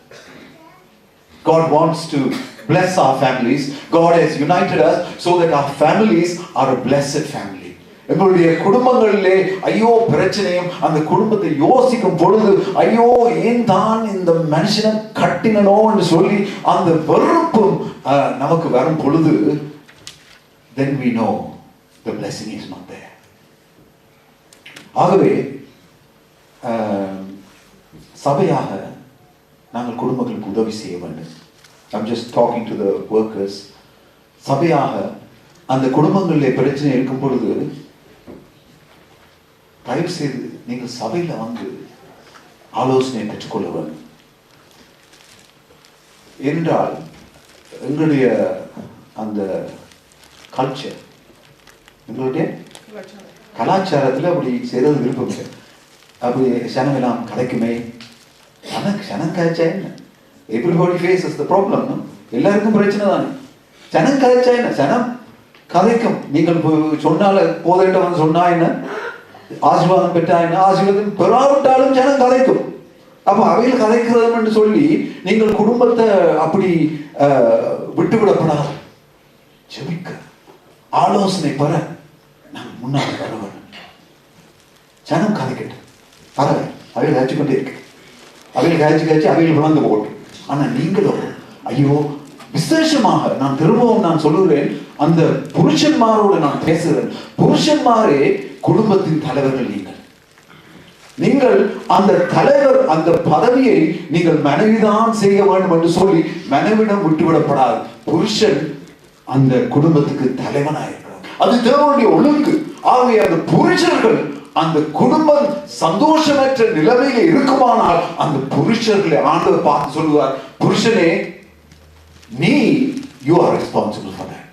God wants to bless our families. God has united us so that our families are a blessed family. எங்களுடைய குடும்பங்களிலே ஐயோ பிரச்சனையும் அந்த குடும்பத்தை யோசிக்கும் பொழுது ஐயோ ஏன் தான் இந்த மனுஷனை கட்டினோ என்று சொல்லி அந்த வெறுப்பும் நமக்கு வரும் பொழுது then we know the blessing is not there. ஆகவே சபையாக நாங்கள் குடும்பங்களுக்கு உதவி செய்ய வேண்டும். I'm just talking to the workers. சபையாக அந்த குடும்பங்களிலே பிரச்சனை இருக்கும் பொழுது தயவு செய்து நீங்கள் சபையில வந்து ஆலோசனை பெற்றுக்கொள்ள வேண்டும். என்றால் எங்களுடைய அந்த கல்ச்சர், எங்களுடைய கலாச்சாரத்தில் அப்படி செய்யறது விருப்பம் இல்லை. அப்படி சனம் எல்லாம் கதைக்குமே, சனம் கதைச்சா என்ன? Everybody faces the problem. எல்லாருக்கும் பிரச்சனை தானே. சனம் கதைச்சா என்ன? சனம் கதைக்கும். நீங்கள் சொன்னால போதிட்ட வந்து சொன்னா என்ன, ஆசீர்வாதம் பெற்றா என்ன, ஆசீர்வாதம் பெறாவிட்டாலும் ஜனம் கதைக்கும். அப்ப அவையில் கதைக்கிறது என்று சொல்லி நீங்கள் குடும்பத்தை அப்படி விட்டுவிடப்படாது. ஜெபிக்க ஆலோசனை பெற நாம் முன்னாடி வர வேண்டும். ஜனம் கதைக்கட்டும், பரவாயில்லை, அவையில் காய்ச்சி கொண்டே இருக்கு, அவையில் காய்ச்சி அவையில் விளந்து போகட்டும். ஆனா நீங்களும் ஐயோ விசேஷமாக நான் திரும்பவும் நான் சொல்லுகிறேன், அந்த புருஷன்மாரோடு நான் பேசுகிறேன். புருஷன்மாரே குடும்பத்தின் தலைவர்கள். நீங்கள் அந்த தலைவர் அந்த பதவியை நீங்கள் மனைவிதான் செய்ய வேண்டும் என்று சொல்லி மனைவிடம் விட்டுவிடப்படாது. புருஷன் அந்த குடும்பத்துக்கு தலைவனாயிருக்கிறார். அது தேவனுடைய ஒழுங்கு. ஆகவே அந்த புருஷர்கள் அந்த குடும்பம் சந்தோஷமற்ற நிலைமையில இருக்குமானால் அந்த புருஷர்களை ஆண்டவர் பார்த்து சொல்லுவார், புருஷனே நீ you are responsible for that.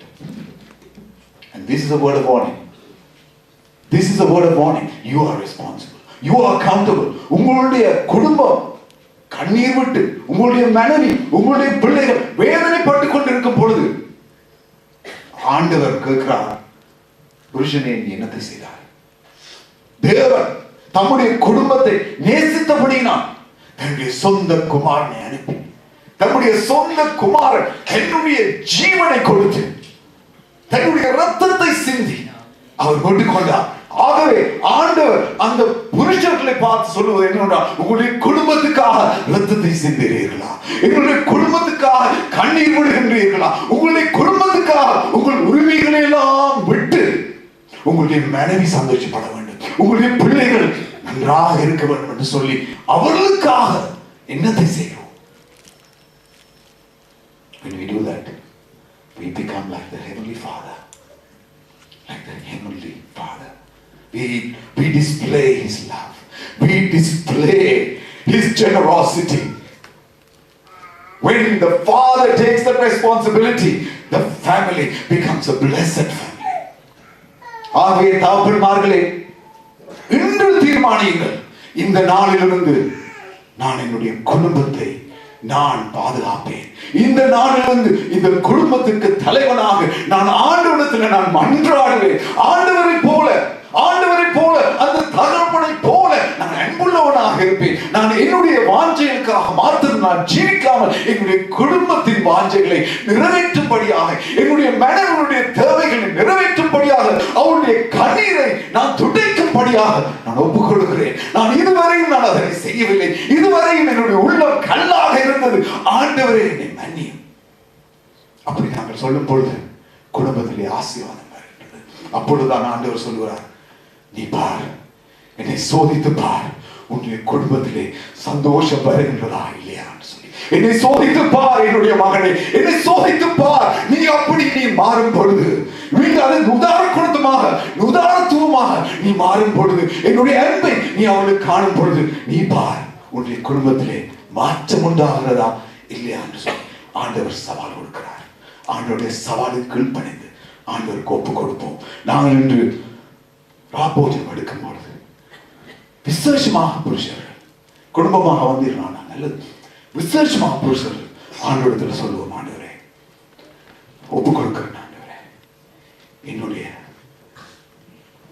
And this is a word of warning. This is a word of warning. You are responsible. You are accountable. உங்களுடைய குடும்பம் கண்ணீர் விட்டு, உங்களுடைய மனைவி, உங்களுடைய பிள்ளைகள் வேதனைப்பட்டுக் கொண்டிருக்கும் பொழுது ஆண்டவர் கேட்கிறார், புருஷனே நீ என்னத்தை செய்தாய்? தேவன் தம்முடைய குடும்பத்தை நேசித்தபடியினால் என்னுடைய சொந்த குமாரனை அனுப்பி தன்னுடைய சொந்த குமாரன் என்னுடைய ஜீவனை கொடுத்து தன்னுடைய ரத்தத்தை சிந்தி அவர் கொண்டு கொண்டார். ஆகவே ஆண்டவர் அந்த புருஷர்களை பார்த்து சொல்லுவது என்னவென்றால், உங்களுடைய குடும்பத்துக்காக ரத்தத்தை சிந்துகிறீர்களா? எங்களுடைய குடும்பத்துக்காக கண்ணீர் விடுகின்றீர்களா? உங்களுடைய குடும்பத்துக்காக உங்கள் உரிமைகளை எல்லாம் விட்டு உங்களுடைய மனைவி சந்தோஷப்பட வேண்டும், உங்களுடைய பிள்ளைகள் நன்றாக இருக்க வேண்டும் என்று சொல்லி அவர்களுக்காக என்னத்தை செய்கிறோம்? When we do that, we become like the Heavenly Father. Like the Heavenly Father. We display His love. We display His generosity. When the Father takes that responsibility, the family becomes a blessed family. ஆகவே தகப்பன்மார்களே, இன்று தீர்மானியுங்கள், இந்த நாளிலிருந்து நான் என்னுடைய குடும்பத்தை நான் பாதுகாப்பேன். இந்த நாளிலிருந்து இந்த குடும்பத்துக்கு தலைவனாக நான் ஆண்டவரிடத்தில் நான் மன்றாடுவேன். ஆண்டவரை போல அந்த தகப்பனை போல நான் அன்புள்ளவனாக இருப்பேன். நான் என்னுடைய வாஞ்சைகளுக்காக மாத்திரம் நான் ஜீவிக்காமல் என்னுடைய குடும்பத்தின் வாஞ்சைகளை நிறைவேற்றும்படியாக, என்னுடைய மனைவியுடைய தேவைகளை நிறைவேற்றும்படியாக, அவருடைய கண்ணீரை நான் துடைக்கும்படியாக நான் ஒப்புக் கொடுக்கிறேன். நான் இதுவரையும் நான் அதை செய்யவில்லை. இதுவரையும் என்னுடைய உள்ளம் கல்லாக இருந்தது. ஆண்டவரே என்னை மன்னியும். அப்படி நாங்கள் சொல்லும் பொழுது குடும்பத்திலே ஆசீர்வாதம் வருகிறது. அப்பொழுதுதான் ஆண்டவர் சொல்லுகிறார், நீ பார், என்னை சோதித்து பார், உன்னுடைய குடும்பத்திலே சந்தோஷம் வருகின்றதா இல்லையா சொல்லி. என்னை சோதித்து பார் என்னுடைய மகனை, என்னை சோதித்து பார். நீ அப்படி நீ மாறும் பொழுது, உதாரணத்துவமாக நீ மாறும் பொழுது, என்னுடைய அன்பை நீ அவளுக்கு காணும் பொழுது, நீ பார் உன்னுடைய குடும்பத்திலே மாற்றம் உண்டாகிறதா இல்லையா என்று சொல்லி ஆண்டவர் சவால் கொடுக்கிறார். ஆண்டவருடைய சவாலுக்கு கீழ்ப்பணிந்து ஆண்டவருக்கு ஒப்பு கொடுப்போம். நாங்கள் இன்று ராபோஜனம் எடுக்கும் பொழுது விசேஷமாக புருஷர்கள் குடும்பமாக வந்தீர்களா நல்லது. விசேஷமாக புருஷர்கள் ஆண்டவரிடத்தில் சொல்லுவோம், ஆண்டவரே ஒப்பு கொடுக்கிறேன், ஆண்டவரே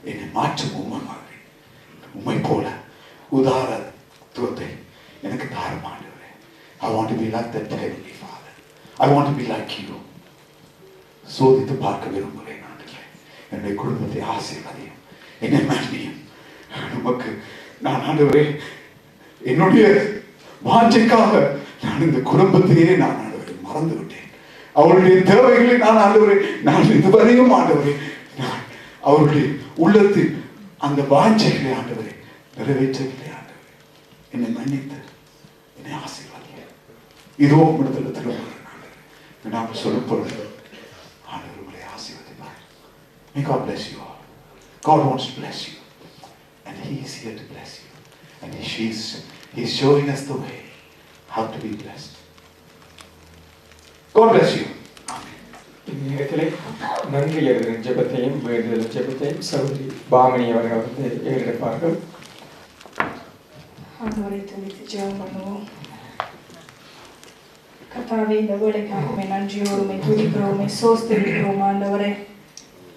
என்னை மாற்றும் உண்மை போல உதாரணத்துவத்தை எனக்கு தாரும் ஆண்டவரே. I want to be like that Heavenly Father. I want to be like you. சோதித்து பார்க்க விரும்புகிறேன் ஆண்டவரே. என்னுடைய குடும்பத்தை ஆசீர்வதியும், என்னை மன்னியும். நமக்கு நான் ஆண்டவரே என்னுடைய வாஞ்சைக்காக நான் இந்த குடும்பத்தையே நான் ஆண்டவரை மறந்து விட்டேன். அவருடைய தேவைகளை நான் ஆண்டவரை நான் இதுவரையும் ஆண்டவரை நான் அவருடைய உள்ளத்தில் அந்த வாஞ்சைகளை ஆண்டவரை நிறைவேற்றவில்லை. ஆண்டவரை என்னை மன்னித்து என்னை ஆசீர்வதிங்க. இதோ உங்களிடத்தில் திரும்ப நாம் சொல்லும் பொழுது ஆண்டவர் உங்களை ஆசீர்வதிப்பார். May God bless you all. God wants to bless you. And He is here to bless you. And He's showing us the way how to be blessed. God bless you. Amen. இந்நேரத்திலே நன்றி எழுதுகிற ஜெபத்தையும் வேண்டுதல் ஜெபத்தையும் சகோதரி பாமணி அவர்கள் வந்து ஏறெடுப்பார்கள். ஆண்டவரை துதித்து ஜெபம் பண்ணுவோம். கர்த்தாவே, இந்த வேலைக்காக நன்றியோடு துதிக்கிறோம், சோஸ்தரிக்கிறோம். ஆண்டவரே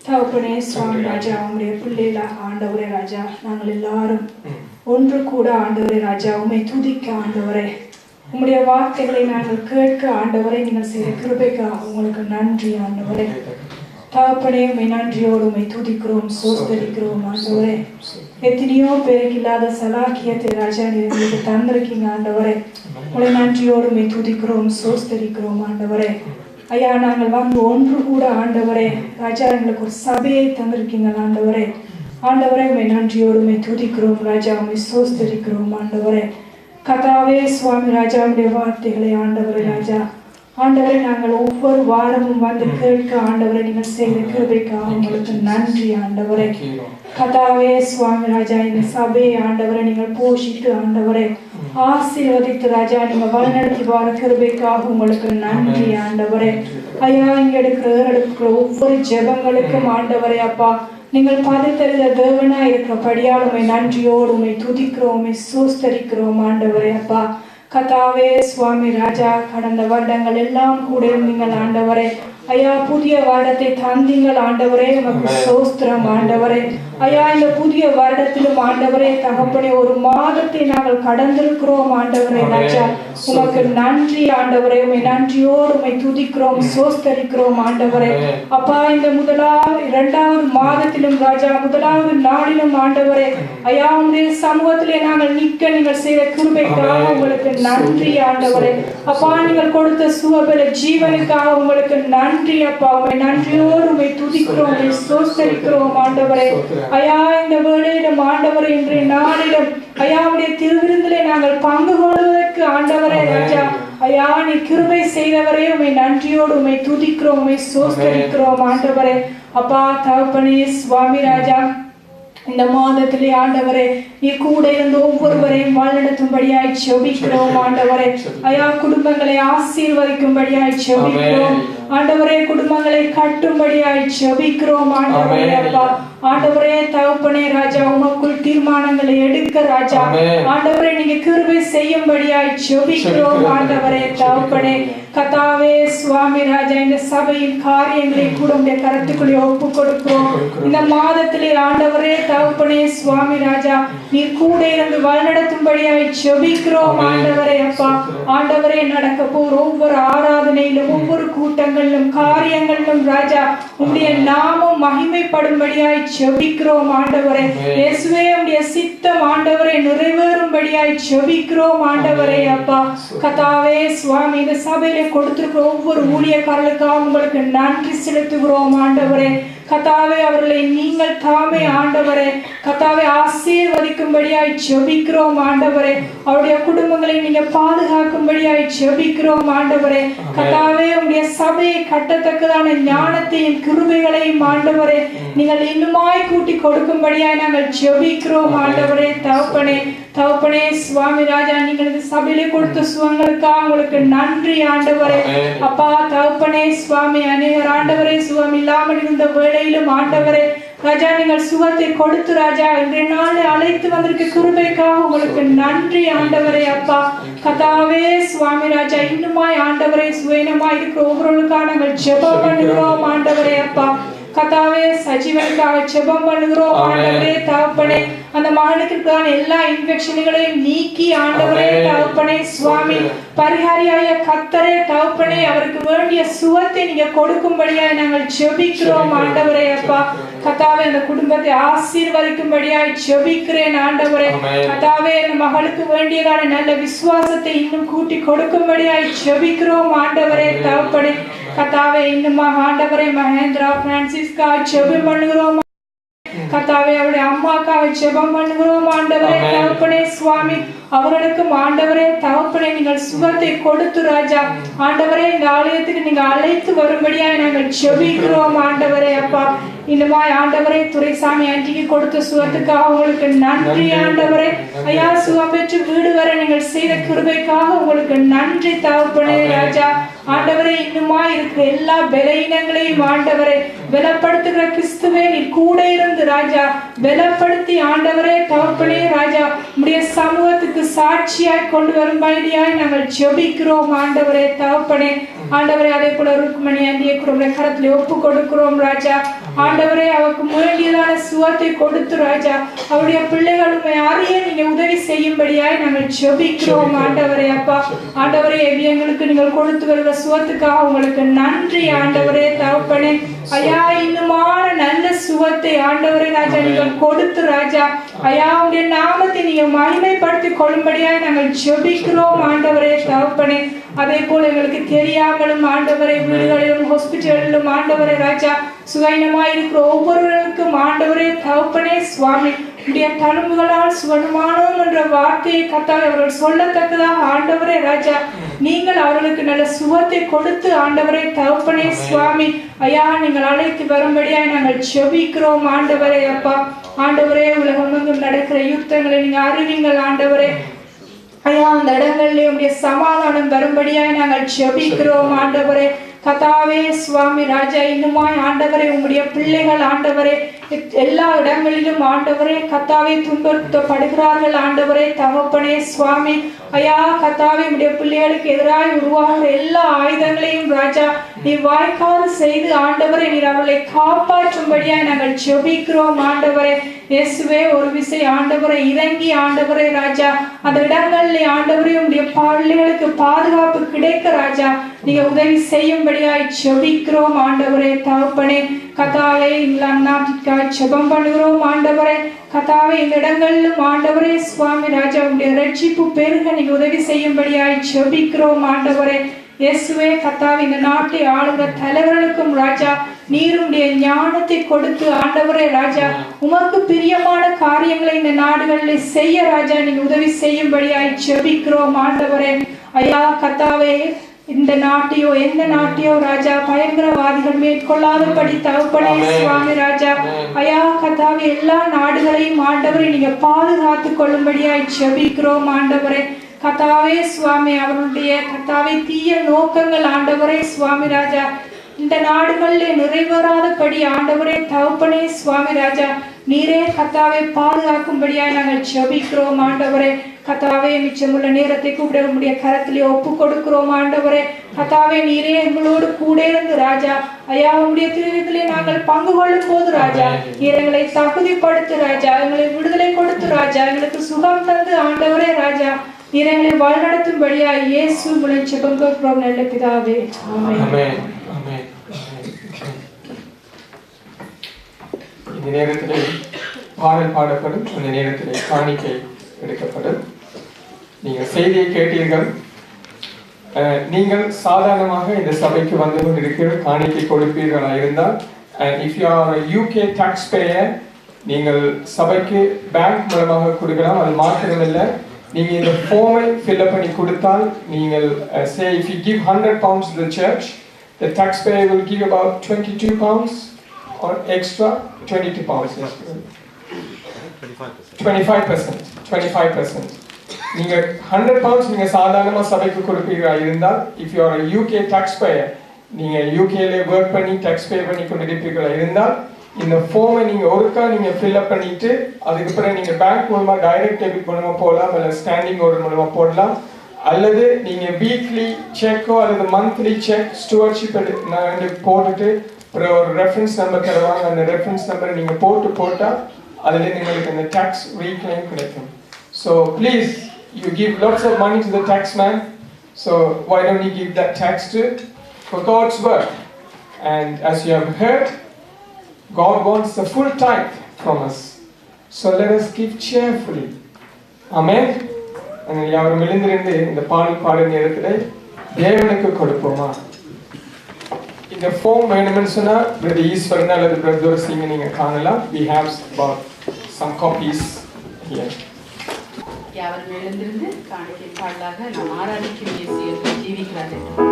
தகப்பனே, சுவாமி ராஜா, உங்களுடைய பிள்ளைகளா ஆண்டவரே ராஜா, நாங்கள் எல்லாரும் ஒன்று கூட ஆண்டவரே ராஜா உம்மை துதிக்க ஆண்டவரே, உங்களுடைய வார்த்தைகளை நாங்கள் கேட்க ஆண்டவரை நீங்கள் செய்த கிருபைக்காக உங்களுக்கு நன்றி ஆண்டவரே. தகப்பனே, உம்மை நன்றியோடு உம்மை துதிக்கிறோம், சோஸ்தரிக்கிறோம் ஆண்டவரே. எத்தனையோ பேருக்கு இல்லாத சலாக்கியத்தை ராஜா நீங்களுக்கு தந்திருக்கீங்க ஆண்டவரே. உங்களை நன்றியோடு உம்மை துதிக்கிறோம், சோஸ்தரிக்கிறோம் ஆண்டவரே. ஐயா, நாங்கள் வந்து ஒன்று கூட ஆண்டவரே ராஜா எங்களுக்கு ஒரு சபையை தந்திருக்கீங்க ஆண்டவரே. ஆண்டவரே, உம்மை நன்றியோடு உம்மை துதிக்கிறோம் ராஜா, உம்மை சோஸ்தரிக்கிறோம் ஆண்டவரே. கர்த்தாவே, சுவாமி ராஜாவுடைய வார்த்தைகளை ஆண்டவரே ராஜா, ஆண்டவரை நாங்கள் ஒவ்வொரு வாரமும் வந்து கேட்க ஆண்டவரை நீங்கள் செய்த கிருபைக்காக உங்களுக்கு நன்றி ஆண்டவரே. கர்த்தாவே, சுவாமி ராஜா, இந்த சபையை ஆண்டவரை நீங்கள் போஷித்து ஆண்டவரை ஆசீர்வதித்து ராஜா நீங்கள் வழிநடத்தி வர கிருபைக்காக உங்களுக்கு நன்றி ஆண்டவரே. ஐயா, இங்க எடுக்கிற ஒவ்வொரு ஜெபங்களுக்கும் ஆண்டவரே அப்பா நீங்கள் பதித்தறிந்த தேவனா இருக்கிறபடியால் உம்மை நன்றியோடு உம்மை துதிக்கிறோம், உம்மை சோஸ்தரிக்கிறோம் ஆண்டவரே அப்பா. கர்த்தாவே, சுவாமி ராஜா, கடந்த வருடங்கள் எல்லாம் கூட நீங்கள் ஆண்டவரே ஐயா புதிய வருடத்தை தந்தீங்கள் ஆண்டவரே, உமக்கு ஸ்தோத்திரம் ஆண்டவரே. ஐயா இந்த புதிய வருடத்திலும் ஆண்டவரே தகப்பனே ஒரு மாதத்தை நாங்கள் கடந்திருக்கிறோம் ஆண்டவரே ராஜா. உமக்கு நன்றி ஆண்டவரே, உமை நன்றியோடு உமை துதிக்கிறோம், சோஸ்தரிக்கிறோம் ஆண்டவரே. அப்பா இந்த இரண்டாவது மாதத்திலும் ராஜா, முதலாவது நாளிலும் ஆண்டவரே ஐயா உங்களுடைய சமூகத்திலே நாங்கள் நிற்க நீங்கள் செய்த கிருபைக்காக உங்களுக்கு நன்றி ஆண்டவரே. அப்பா நீங்கள் கொடுத்த சுகபல ஜீவனுக்காக உங்களுக்கு நன்றி அப்பா. உமை நன்றியோடு உமை துதிக்கிறோம், உமை சோஸ்தரிக்கிறோம் ஆண்டவரே. ஐயா இந்த வேளையிலும் ஆண்டவரே இன்றைய நாளிலும் ஐயாவுடைய திருவிருந்திலே நாங்கள் பங்கு கொள்வதற்கு ஆண்டவரே ராஜா ஐயா நீ கிருபை செய்தவரே உமை நன்றியோடு உமை துதிக்கிறோம், உமை சோஸ்தரிக்கிறோம் ஆண்டவரே. அப்பா தகப்பனே சுவாமி ராஜா, இந்த மாதத்திலே ஆண்டவரே நீ கூட இருந்து ஒவ்வொருவரையும் வழிநடத்தும்படியாய் செபிக்கிறோம் ஆண்டவரே. ஐயா குடும்பங்களை ஆசீர்வதிக்கும்படியாய் செபிக்கிறோம் ஆண்டவரே, குடும்பங்களை கட்டும்படியாய் செபிக்கிறோம் ஆண்டவரே. அப்பா ஆண்டவரே தகப்பனே ராஜா உமக்குள் தீர்மானங்களை எடுக்க ராஜா ஆண்டவரே நீங்க கிருபை செய்யும்படியாய் செபிக்கிறோம் ஆண்டவரே தகப்பனே. கர்த்தாவே சுவாமி ராஜா இந்த சபையின் காரியங்களை கூட உடைய கரத்துக்குள்ளே ஒப்பு கொடுக்கிறோம். இந்த மாதத்திலே ஆண்டவரே தகப்பனே சுவாமி ராஜா நீர் கூட இருந்து வழிநடத்தும்படியாய் செபிக்கிறோம் ஆண்டவரே. அப்பா ஆண்டவரே நடக்க போற ஒவ்வொரு ஆராதனையிலும் ஒவ்வொரு கூட்டங்களிலும் காரியங்களிலும் ராஜா உடைய நாமம் மகிமைப்படும்படியாய் செபிக்கிறோம் ஆண்டவரே. இயேசுவே உடைய சித்தம் ஆண்டவரே நிறைவேறும்படியாய் செபிக்கிறோம் ஆண்டவரே. அப்பா கர்த்தாவே சுவாமி இந்த சபையில கொடுத்திருக்கிற ஒவ்வொரு ஊழியக்காரர்களுக்காக உங்களுக்கு நன்றி செலுத்துகிறோம் ஆண்டவரே. கர்த்தாவே அவர்களை நீங்கள் தாமே ஆண்டவரே கர்த்தாவே ஆசீர்வதிக்கும்படியாய் செபிக்கிறோம் ஆண்டவரே. அவருடைய குடும்பங்களை நீங்க பாதுகாக்கும்படியாய் செபிக்கிறோம் ஆண்டவரே. கர்த்தாவே உங்களுடைய சபையை கட்டத்தக்கதான ஞானத்தையும் கிருபைகளையும் ஆண்டவரே நீங்கள் இன்னுமாய் கூட்டி கொடுக்கும்படியாய் நாங்கள் செபிக்கிறோம் ஆண்டவரே. தகப்பனே தகப்பனே சுவாமி ராஜா நீங்கள் இந்த சபையிலே கொடுத்த சுகங்களுக்காக உங்களுக்கு நன்றி ஆண்டவரே. அப்பா தகப்பனே சுவாமி அநேகர் ஆண்டவரே சுகம் இல்லாமல் இருந்த வேளையிலும் ஆண்டவரே ராஜா நீங்கள் சுகத்தை கொடுத்து ராஜா இன்றைய நாளை அழைத்து வந்திருக்க கிருபைக்காக உங்களுக்கு நன்றி ஆண்டவரே. அப்பா கர்த்தாவே சுவாமி ராஜா இன்னுமாய் ஆண்டவரே சுயனமாய் இருக்கிற ஒவ்வொருவருக்காக நாங்கள் ஜெபம் பண்ணுகிறோம் ஆண்டவரே. அப்பா கர்த்தாவே சஜீவனுக்காக ஜெபம் பண்ணுகிறோம் ஆண்டவரே. தகப்பனே அந்த மகனுக்கு எல்லா இன்ஃபெக்ஷன்களையும் நீக்கி ஆண்டவரே தகப்பனே சுவாமி பரிகாரியாய கர்த்தரே தகப்பனே அவருக்கு வேண்டிய சுகத்தை நீங்க கொடுக்கும்படியாய் நாங்கள் ஜெபிக்கிறோம் ஆண்டவரே. அப்பா கர்த்தாவே அந்த குடும்பத்தை ஆசீர்வதிக்கும்படியாய் ஜெபிக்கிறேன் ஆண்டவரே. கர்த்தாவே அந்த மகளுக்கு வேண்டியதான நல்ல விசுவாசத்தை இன்னும் கூட்டி கொடுக்கும்படியாய் ஜெபிக்கிறோம் ஆண்டவரே. தகப்பனே கர்த்தாவே இன்னும் ஆண்டவரே மகேந்திரா பிரான்சிஸ்கா ஜெபம் பண்ணுகிறோம் கர்த்தாவே. அவருடைய அம்மாக்காக ஜெபம் பண்ணுகிறோம் ஆண்டவரே. தகப்பனே சுவாமி அவர்களுக்கும் ஆண்டவரே தகப்பனே நீங்கள் சுகத்தை கொடுத்து ராஜா ஆண்டவரே இந்த ஆலயத்துக்கு நீங்க அழைத்து வரும்படியாய் நாங்கள் ஜெபிக்கிறோம் ஆண்டவரே. அப்பா இன்னுமாய் ஆண்டவரே துரைசாமி ஆண்டிக்கு கொடுத்த சுகத்துக்காக உங்களுக்கு நன்றி ஆண்டவரே. ஐயா சுகம் பெற்று வீடு வர நீங்கள் செய்த கிருபைக்காக உங்களுக்கு நன்றி தகப்பனே ராஜா. ஆண்டவரே இன்னுமாய் இருக்கிற எல்லா பலவீனங்களையும் ஆண்டவரே பலப்படுத்துகிற கிறிஸ்துவே நீ கூட இருந்து ராஜா பலப்படுத்தி ஆண்டவரே தகப்பனே ராஜா உடைய சமூகத்துக்கு சாட்சியாய் கொண்டு வரும்படியாய் நாங்கள் ஜெபிக்கிறோம் ஆண்டவரே. தகப்பனே ஆண்டவரே அதே போல ருக்மணி ஆண்டியை கரத்திலே ஒப்பு கொடுக்கிறோம் ராஜா. ஆண்டவரே அவருக்கு வேண்டியதான சுகத்தை கொடுத்து ராஜா அவருடைய பிள்ளைகளுமே அறிய நீங்க உதவி செய்யும்படியாய் நாங்கள் ஜெபிக்கிறோம் ஆண்டவரே. அப்பா ஆண்டவரே எங்களுக்கு நீங்கள் கொடுத்து வருகிற சுகத்துக்காக உங்களுக்கு நன்றி ஆண்டவரே. தகப்பனே ஐயா இன்னுமான நல்ல சுகத்தை ஆண்டவரே ராஜா நீங்கள் கொடுத்து ராஜா ஐயா உடைய நாமத்தை நீங்க மகிமைப்படுத்தி கொள்ளும்படியாய் நாங்கள் ஜெபிக்கிறோம் ஆண்டவரே. தகப்பனே அதே போல எங்களுக்கு தெரியாமலும் ஆண்டவரை வீடுகளிலும் ஹாஸ்பிட்டலிலும் ஆண்டவரே ராஜா சுகமாய் இருக்கிற ஒவ்வொருவருக்கும் ஆண்டவரே தகப்பனே சுவாமி உடைய தழும்புகளால் சுகமானோம் என்ற வார்த்தையை கர்த்தாவே அவர்கள் சொல்லத்தக்கதாக ஆண்டவரே ராஜா நீங்கள் அவர்களுக்கு நல்ல சுகத்தை கொடுத்து ஆண்டவரே தகப்பனே சுவாமி ஐயா நீங்கள் அழைத்து வரும்படியாய் நாங்கள் ஜெபிக்கிறோம் ஆண்டவரே. அப்பா ஆண்டவரே உலகமெங்கும் நடக்கிற யுத்தங்களை நீங்க அறிவீங்கள் ஆண்டவரே. ஐயா அந்த இடங்களிலே உடைய சமாதானம் வரும்படியாய் நாங்கள் ஜெபிக்கிறோம் ஆண்டவரே. கர்த்தாவே சுவாமி ராஜா இன்னுமாய் ஆண்டவரே உங்களுடைய பிள்ளைகள் ஆண்டவரே எல்லா இடங்களிலும் ஆண்டவரே கத்தாவே துன்பப்படுகிறார்கள் ஆண்டவரே தகப்பனே சுவாமி ஐயா கத்தாவே உடைய பிள்ளைகளுக்கு எதிராக உருவாகிற எல்லா ஆயுதங்களையும் ராஜா நீ வாய்க்காது செய்து ஆண்டவரே நீர் அவர்களை காப்பாற்றும்படியாய் நாங்கள் ஜெபிக்கிறோம் ஆண்டவரே. இயேசுவே ஒரு விசை ஆண்டவரை இறங்கி ஆண்டவரே ராஜா அந்த இடங்களில் ஆண்டவரே உடைய பிள்ளைகளுக்கு பாதுகாப்பு கிடைக்க ராஜா நீங்க உதவி செய்யும்படியாய் ஜெபிக்கிறோம் ஆண்டவரே தகப்பனே. கத்தாவே இங்கிலாந்து நாட்டிற்காய் ஜெபம் பண்ணுகிறோம் ஆண்டவரே. கத்தாவே இந்த இடங்களிலும் ஆண்டவரே சுவாமி ராஜா உடைய ரட்சிப்பு பெருக நீங்க உதவி செய்யும்படியாய் ஜெபிக்கிறோம் ஆண்டவரே. இயேசுவே கத்தாவே இந்த நாட்டை ஆளுகிற தலைவர்களுக்கும் ராஜா நீருடைய ஞானத்தை கொடுத்து ஆண்டவரே ராஜா உமக்கு பிரியமான காரியங்களை இந்த நாடுகளில் செய்ய ராஜா நீங்க உதவி செய்யும்படியாய் ஜெபிக்கிறோம் ஆண்டவரே. ஐயா கத்தாவே இந்த நாட்டையோ எந்த நாட்டையோ ராஜா பயங்கரவாதிகள் மேற்கொள்ளாதபடி தகப்பனே சுவாமி ராஜா ஐயா கத்தாவே எல்லா நாடுகளையும் ஆண்டவரை நீங்க பாதுகாத்து கொள்ளும்படியாய் ஜெபிக்கிறோம் ஆண்டவரே. கத்தாவே சுவாமி அவருடைய கத்தாவே தீய நோக்கங்கள் ஆண்டவரே சுவாமி ராஜா இந்த நாடுகளில் நிறைவேறாதபடி ஆண்டவரே தகப்பனே சுவாமி ராஜா நீரே கத்தாவே பாதுகாக்கும்படியாய் நாங்கள் ஜெபிக்கிறோம் ஆண்டவரே. கத்தாவே மிச்சமுள்ள நேரத்தை கூப்பிட உடைய கரத்திலே ஒப்பு கொடுக்கிறோம் ஆண்டவரே. கத்தாவே நீரே எங்களோடு கூட இருந்து ராஜா ஐயா உடைய திருவிழத்திலே நாங்கள் பங்கு கொள்ளும் போது ராஜா நீர் எங்களை தகுதிப்படுத்து ராஜா எங்களை விடுதலை கொடுத்து ராஜா எங்களுக்கு சுகம் தந்து ஆண்டவரே ராஜா நீர் எங்களை வழிநடத்தும்படியா இயேசு மூலம் ஜெபம் கேட்கிறோம் நல்ல பிதாவே ஆமென். இந்த நேரத்திலே பாடல் பாடப்படும், அந்த நேரத்திலே காணிக்கை எடுக்கப்படும். நீங்கள் செய்தியை கேட்டீர்கள். நீங்கள் சாதாரணமாக இந்த சபைக்கு வந்து கொண்டிருக்கிற காணிக்கை கொடுப்பீர்களா இருந்தால் if you are a UK taxpayer நீங்கள் சபைக்கு பேங்க் மூலமாக கொடுக்கலாம். அது மாத்திரமில்லை, நீங்கள் இந்த ஃபார்மை ஃபில்அப் பண்ணி கொடுத்தால் நீங்கள் say if you give 100 pounds to the church, the taxpayer will give about 22 pounds or extra 22 pounds. 25%. நீங்க 100 pounds நீங்க சாதாரணமா சபைக்கு கொடுப்பீர்களா இருந்தால் if you are a UK taxpayer நீங்க UKல வர்க் பண்ணி tax pay பண்ணி கொண்டிருப்பீர்களா இருந்தால் இந்த ஃபார்மை நீங்க ஒருக்கா நீங்க fill up பண்ணிட்டு அதுக்கு பிறகு நீங்க பேங்க் மூலமா டைரக்ட் டெபிட் மூலமா போடலாம், அல்லது ஸ்டாண்டிங் ஆர்டர் மூலமா போடலாம், அல்லது நீங்க வீக்லி செக்கோ அல்லது மந்த்லி செக் ஸ்டூவர்ஷிப் போட்டுட்டு அப்புறம் ஒரு ரெஃபரன்ஸ் நம்பர் தருவாங்க. அந்த ரெஃபரன்ஸ் நம்பரை நீங்க போட்டா அதுல உங்களுக்கு அந்த டாக்ஸ் ரீக்ளைம் கிடைக்கும். So please, you give lots of money to the tax man, so why don't you give that tax for God's work? And as you have heard, God wants the full tithe from us, so let us give cheerfully. Amen. And யாரும் எழுந்திருந்து இந்த பாடல் நேரத்திலே தேவனுக்கு கொடுப்போமா? இந்த form வேணும்னு சொன்னா பிரதர் ஈஸ்வரன் அல்லது பிரதர் சிங்க நீங்க காணலாம். We have about some copies here. யாவரும் எழுந்திருந்து காணிக்கை பாடலாக நாம் ஆராதிக்கும் இயேசு ஜீவிக்கிறார் என்று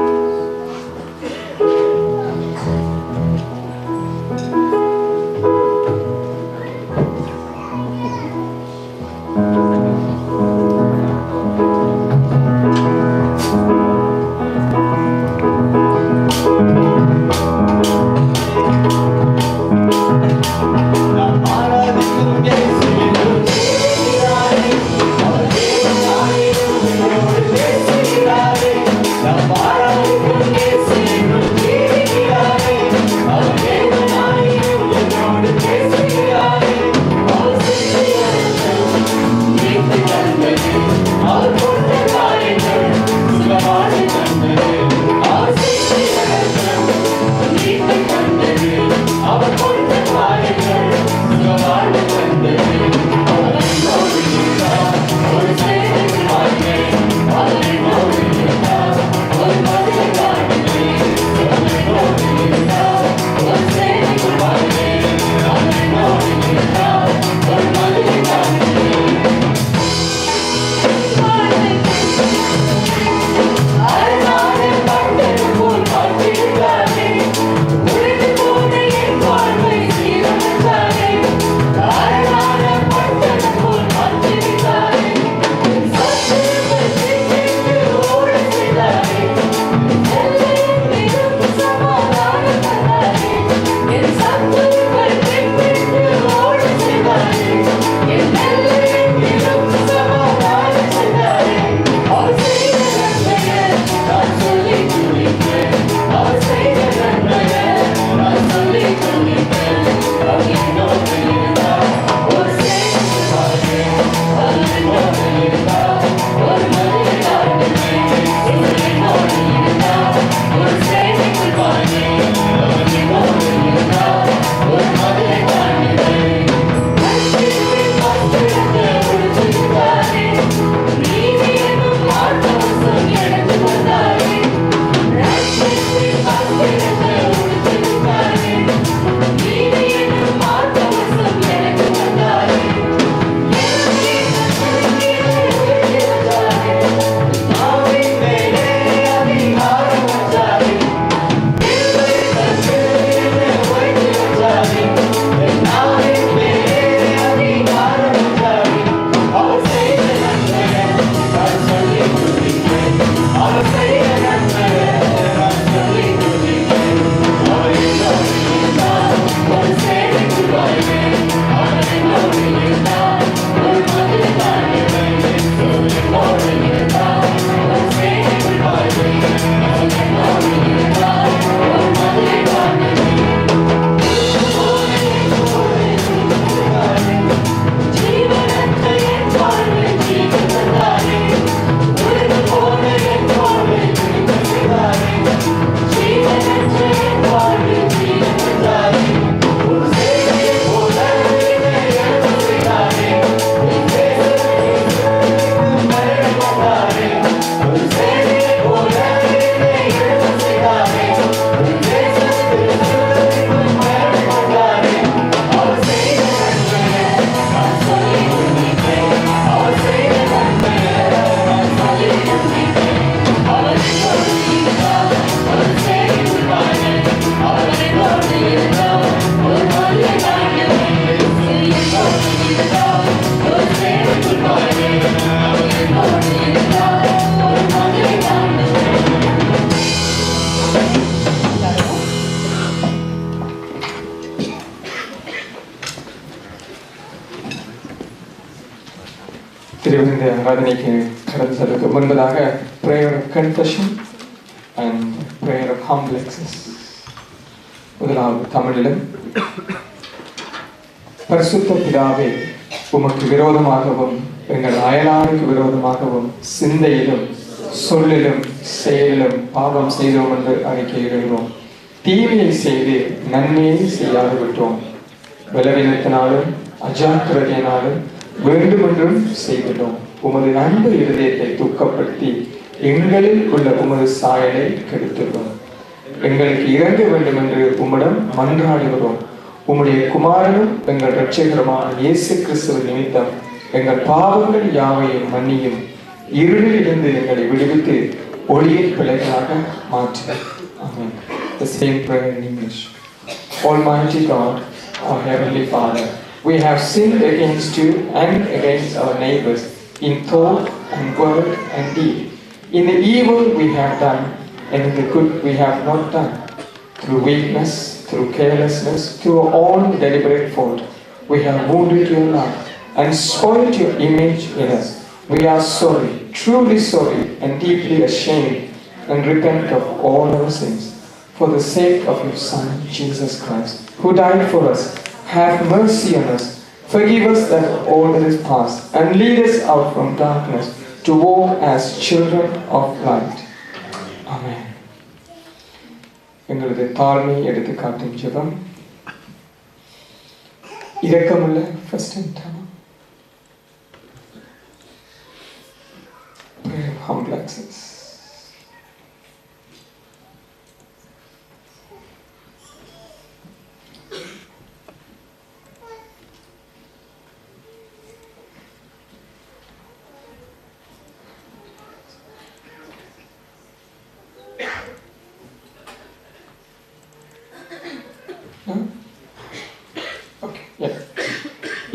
Namara திருவிருந்த ஆராதனைக்கு கடந்து செல்வதற்கு முன்பதாக prayer of confession and prayer of humble access. முதலாவது தமிழிலும். பரிசுத்த பிதாவே, உமக்கு விரோதமாகவும் எங்கள் அயலாருக்கு விரோதமாகவும் சிந்தையிலும் சொல்லிலும் செயலிலும் பாவம் செய்தோம் என்று அறிக்கையிடுகிறோம். தீமையை செய்து நன்மையை செய்யாது விட்டோம். பலவீனத்தினாலும் அஜாக்கிரதையினாலும் வேண்டுமென்றும் செய்துள்ளோம். உமது அன்பு இருதயத்தை துக்கப்படுத்தி எங்களில் உள்ள உமது சாயலை கெடுத்துள்ளோம். எங்களுக்கு இறங்க வேண்டும் என்று உம்மிடம் மன்றாடுகிறோம். உம்முடைய குமாரனும் எங்கள் இரட்சகருமான இயேசு கிறிஸ்துவின் நிமித்தம் எங்கள் பாவங்கள் யாவையும் மன்னியும். இருளில் இருந்து எங்களை விடுவித்து ஒளியின் பிள்ளைகளாக மாற்று. Amen. The same prayer in English. Almighty God, our Heavenly Father, we have sinned against you and against our neighbors in thought and word and deed, in the evil we have done and in the good we have not done. Through weakness, through carelessness, through our own deliberate fault, we have wounded your love and spoiled your image in us. We are sorry, truly sorry, and deeply ashamed, and repent of all our sins. For the sake of your Son, Jesus Christ, who died for us, have mercy on us. Forgive us that all that is past, and lead us out from darkness to walk as children of light. Amen. எங்களது தாழ்மை எடுத்து காட்டும் ஜெபம். இரக்கமுள்ள first and time. Prayer of humble access.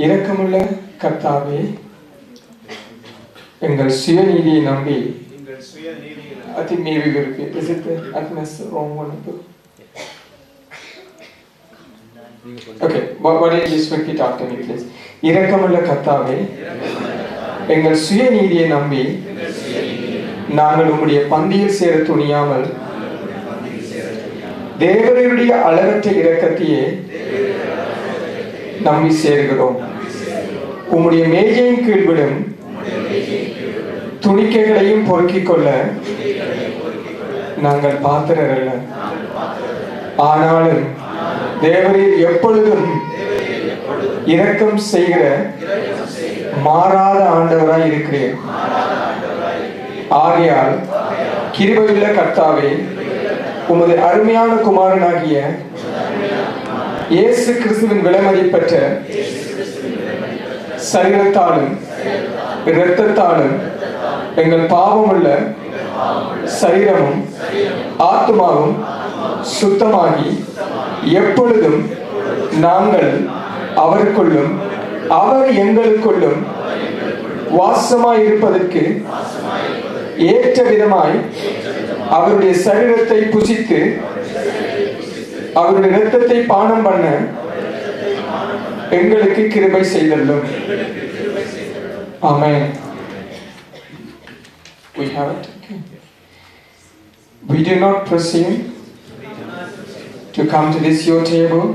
இரக்கமுள்ள கர்த்தாவே, எங்கள் சுயநீதியை நம்பி I think maybe we repeat. Is it the Agnes wrong one? Okay, why don't you just repeat after me, please? இரக்கமுள்ள கர்த்தாவே, எங்கள் சுயநீதியை நம்பி நாங்கள் உம்முடைய பந்தியில் சேர துணியாமல் தேவனுடைய அளவற்ற இரக்கத்தையே நம்பி சேர்கிறோம். உம்முடைய மேஜையின் கீழ்விடும் துணிக்கைகளையும் பொறுக்கிக் கொள்ள நாங்கள் பாத்திரர் அல்ல. ஆனாலும் தேவரீர் எப்பொழுதும் இரக்கம் செய்கிற மாறாத ஆண்டவராய் இருக்கிறேன். ஆகையால் கிருபையுள்ள கர்த்தாவே, உமது அருமையான குமாரனாகிய இயேசு கிறிஸ்துவின் விலைமதிப்பற்ற சரீரத்தாலும் இரத்தத்தாலும் எங்கள் பாவமுள்ள சரீரமும் ஆத்மாவும் சுத்தமாகி எப்பொழுதும் நாங்கள் அவருக்குள்ளும் அவர் எங்களுக்குள்ளும் வாசமாயிருப்பதற்கு ஏற்ற விதமாய் அவருடைய சரீரத்தை புசித்து அவருடைய இரத்தத்தை பானம் பண்ண எங்களுக்கு கிருபை செய்தல்லும். Amen. We have it. Okay. We do not presume to come to this your table,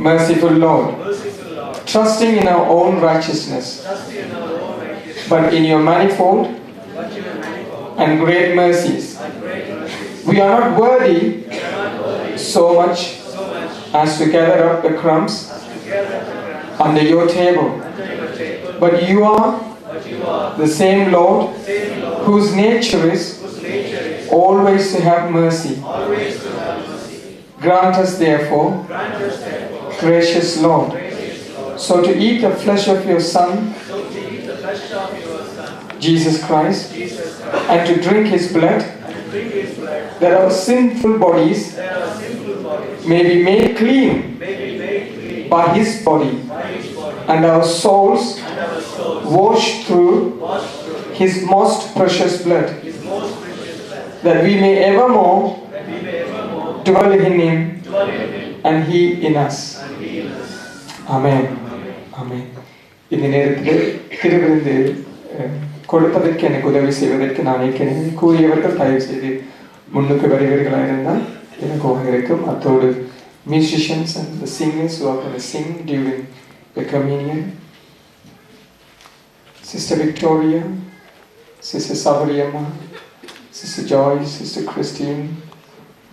merciful Lord, trusting in our own righteousness, but in your manifold and great mercies. We are not worthy so much as to gather up the crumbs under your table, but you are the same Lord whose nature is always to have mercy. Grant us therefore, gracious Lord, so to eat the flesh of your Son, Jesus Christ, and to drink his blood, that our sinful bodies may be made clean by his body, and our souls washed through his most precious blood, that we may evermore dwell in him and he in us. Amen. Amen. இந்த நேரத்தில் திருவிருந்து கொடுப்பதற்கு எனக்கு உதவி செய்வதற்கு நான் ஏற்கனவே கூறியவர்கள் தயவு செய்து முன்னுக்கு வருவீர்களாக இருந்தால் எனக்கும் இருக்கும். அத்தோடு musicians and the singers who are going to sing during the communion, Sister Victoria, Sister Savariyamma, Sister Joyce, Sister Christine,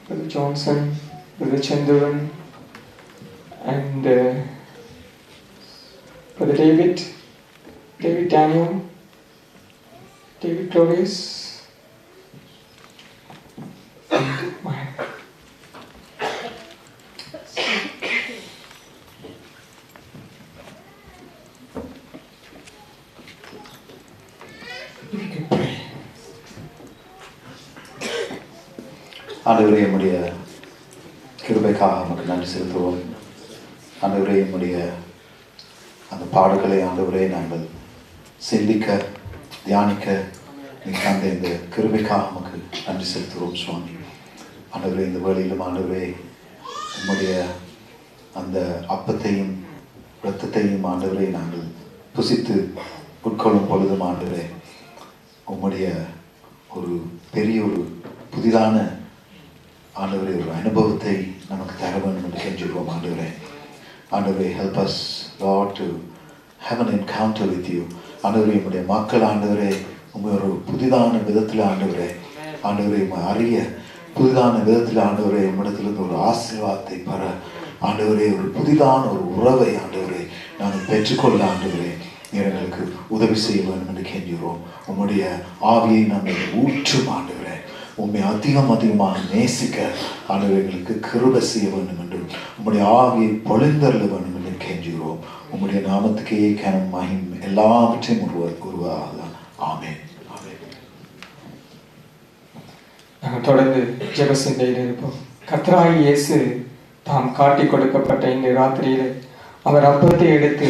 Brother Johnson, Brother Chandran, and Brother David Daniel, David Glorious, and my ஆண்டவரே, நம்முடைய கிருபைக்காக நமக்கு நன்றி செலுத்துவோம். ஆண்டவரே, நம்முடைய அந்த பாடல்களை ஆண்டவரே நாங்கள் சிந்திக்க தியானிக்க நீங்கள் தந்த இந்த கிருபைக்காக நமக்கு நன்றி செலுத்துவோம் சுவாமி. ஆண்டவரே, இந்த வேளையிலும் ஆண்டவரே நம்முடைய அந்த அப்பத்தையும் இரத்தத்தையும் ஆண்டவரே நாங்கள் புசித்து உட்கொள்ளும் பொழுதும் ஆண்டவரே உம்முடைய ஒரு பெரிய ஒரு புதிதான ஆண்டவரே ஒரு அனுபவத்தை நமக்கு தர வேண்டும் என்று கெஞ்சுவோம். ஆண்டவரே help us Lord to have an encounter with you. ஆண்டவரே, நம்முடைய மக்கள் ஆண்டவரே உண்மை ஒரு புதிதான விதத்தில் ஆண்டவரே உண்மை அறிய புதிதான விதத்தில் ஆண்டவரே உம்மிடத்திலிருந்து ஒரு ஆசீர்வாதத்தை பெற ஆண்டவரே ஒரு புதிதான ஒரு உறவை ஆண்டவரே நாங்கள் பெற்றுக்கொள்ள ஆண்டவரே நீர் எங்களுக்கு உதவி செய்ய வேண்டும் என்று கெஞ்சுகிறோம். உம்முடைய ஆவியை நாங்கள் ஊற்றும் ஆண்டவரே உண்மை அதிகமாக நேசிக்க ஆண்டவரே எங்களுக்கு கிருபை செய்ய வேண்டும் என்று உம்முடைய ஆவியை பொழிந்தருள வேண்டும் என்று கெஞ்சுகிறோம். உம்முடைய நாமத்துக்கே கனம் மகிம் எல்லாவற்றையும் உருவாகலாம். ஆமென். நாங்கள் தொடர்ந்து ஜெப சிந்தையில் இருப்போம். கர்த்தராகிய இயேசு தாம் காட்டி கொடுக்கப்பட்ட இந்த ராத்திரியில அவர் அப்பத்தை எடுத்து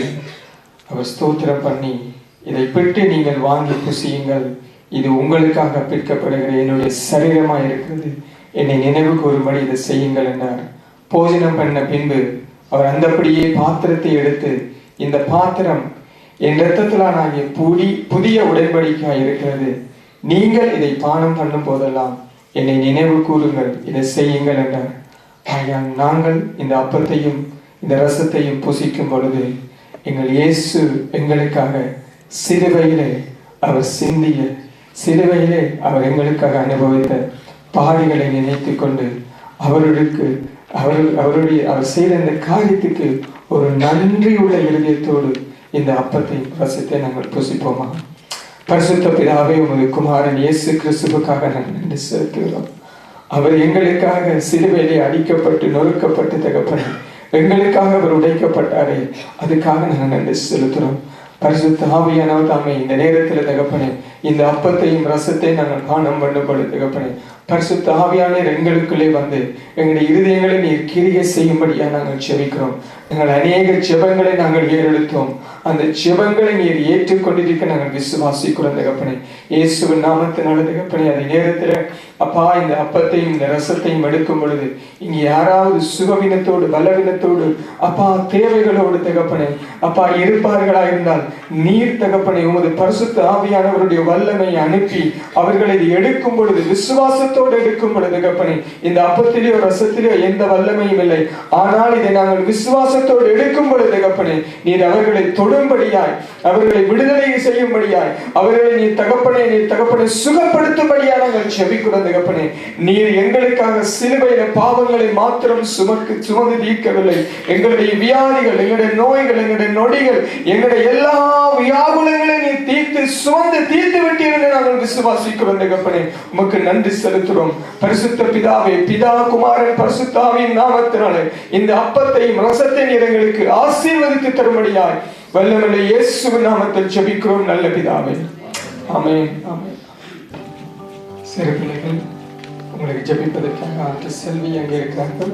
அவர் ஸ்தோத்திரம் பண்ணி, இதை பெற்று நீங்கள் வாங்கி புசியுங்கள், இது உங்களுக்காக பிற்கப்படுகிற என்னுடைய சரீரமாக இருக்கிறது, என்னை நினைவு கூறும்படி இதை செய்யுங்கள் என்றார். போஜனம் பண்ண பின்பு அவர் அந்தபடியே பாத்திரத்தை எடுத்து, இந்த பாத்திரம் என் இரத்தத்திலான ஆகிய புதிய உடன்படிக்கையாக இருக்கிறது, நீங்கள் இதை பானம் பண்ணும் போதெல்லாம் என்னை நினைவு கூறுங்கள், இதை செய்யுங்கள் என்றார். ஆகையால் நாங்கள் இந்த அப்பத்தையும் இந்த ரசத்தையும் புசிக்கும் பொழுது எங்கள் இயேசு எங்களுக்காக சிலுவையிலே அவர் சிந்திய, சிலுவையிலே அவர் எங்களுக்காக அனுபவித்த பாடுகளை நினைத்து கொண்டு அவர் செய்த இந்த காரியத்துக்கு ஒரு நன்றியுள்ள இருதயத்தோடு இந்த அப்பத்தை ரசத்தை நாங்கள் புசிப்போமா? பரிசுத்த பிதாவே, உமது குமாரன் இயேசு கிறிஸ்துவுக்காக நாங்கள் நன்றி செலுத்துகிறோம். அவர் எங்களுக்காக சிலுவையிலே அடிக்கப்பட்டு நொறுக்கப்பட்டு தகப்பனே எங்களுக்காக அவர் உடைக்கப்பட்டாரே, அதுக்காக நாங்கள் நன்றி செலுத்துகிறோம். பரிசுத்த ஆவியானவர் தாமே இந்த நேரத்தில் தகப்பனே இந்த அப்பத்தையும் ரசத்தையும் நாங்கள் பானம் பண்ணும் பொழுது தகப்பனே பரிசுத்த ஆவியானவர் எங்களுக்குள்ளே வந்து எங்களுடைய இருதயங்களை நீர் கிரியை செய்யும்படியா நாங்கள் செபிக்கிறோம். நாங்கள் அநேக ஜெபங்களை நாங்கள் ஏறெடுத்தோம். அந்த ஜெபங்களை நீர் ஏற்றுக்கொண்டிருக்க நாங்கள் விசுவாசிக்கிறோம் தகப்பனே. இயேசுவின் நாமத்தினால தகப்பனே அதே நேரத்தில் அப்பா இந்த அப்பத்தையும் இந்த ரசத்தையும் எடுக்கும் பொழுது இங்கே யாராவது சுகவீனத்தோடு பலவீனத்தோடு அப்பா தேவைகளோடு தகப்பனே அப்பா இருப்பார்களா இருந்தால் நீர் தகப்பனே உமது பரிசுத்த ஆவியானவருடைய வல்லமை அனுப்பி அவர்களை எடுக்கும் பொழுது விசுவாசத்தோடு எடுக்கும் பொழுது தகப்பனே இந்த அப்பத்திலேயோ ரசத்திலேயோ எந்த வல்லமையும் இல்லை, ஆனால் இதை நாங்கள் விசுவாசத்தோடு எடுக்கும் பொழுது தகப்பனே நீர் அவர்களை தொடும்படியாய் அவர்களை விடுதலை செய்யும்படியாய் அவர்களை நீர் தகப்பனை சுகப்படுத்தும்படியாக நாங்கள் செபிக்கிறோம் தகப்பனே. நீர் எங்களுக்காக சிலுவையில பாவங்களை மாத்திரம் சுமந்து தீர்க்கவில்லை, எங்களுடைய வியாதிகள், எங்களுடைய நோய்கள், எங்களுடைய நொடிகள், எங்களுடைய எல்லா வியாகுலங்களையும் நீர் சுமந்து தீர்த்து விட்டீர்கள் நாங்கள் விசுவாசிக்கிறோம் தகப்பனே. உமக்கு நன்றி செலுத்துகிறோம். பரிசுத்த பிதாவே, பிதா குமாரன் பரிசுத்த ஆவியின் நாமத்தினாலே இந்த அப்பத்தையும் ரசத்தை நீர் எங்களுக்கு ஆசீர்வதித்து தரும்படியாய் வல்லமையுள்ள இயேசுவின் நாமத்தில் ஜெபிக்கிறோம் நல்ல பிதாவே. ஆமென். ஆமென். சிறு பிள்ளைகள் உங்களுக்கு ஜெபிப்பதற்காக ஆற்று செல்வி அங்கே இருக்கிறார்கள்.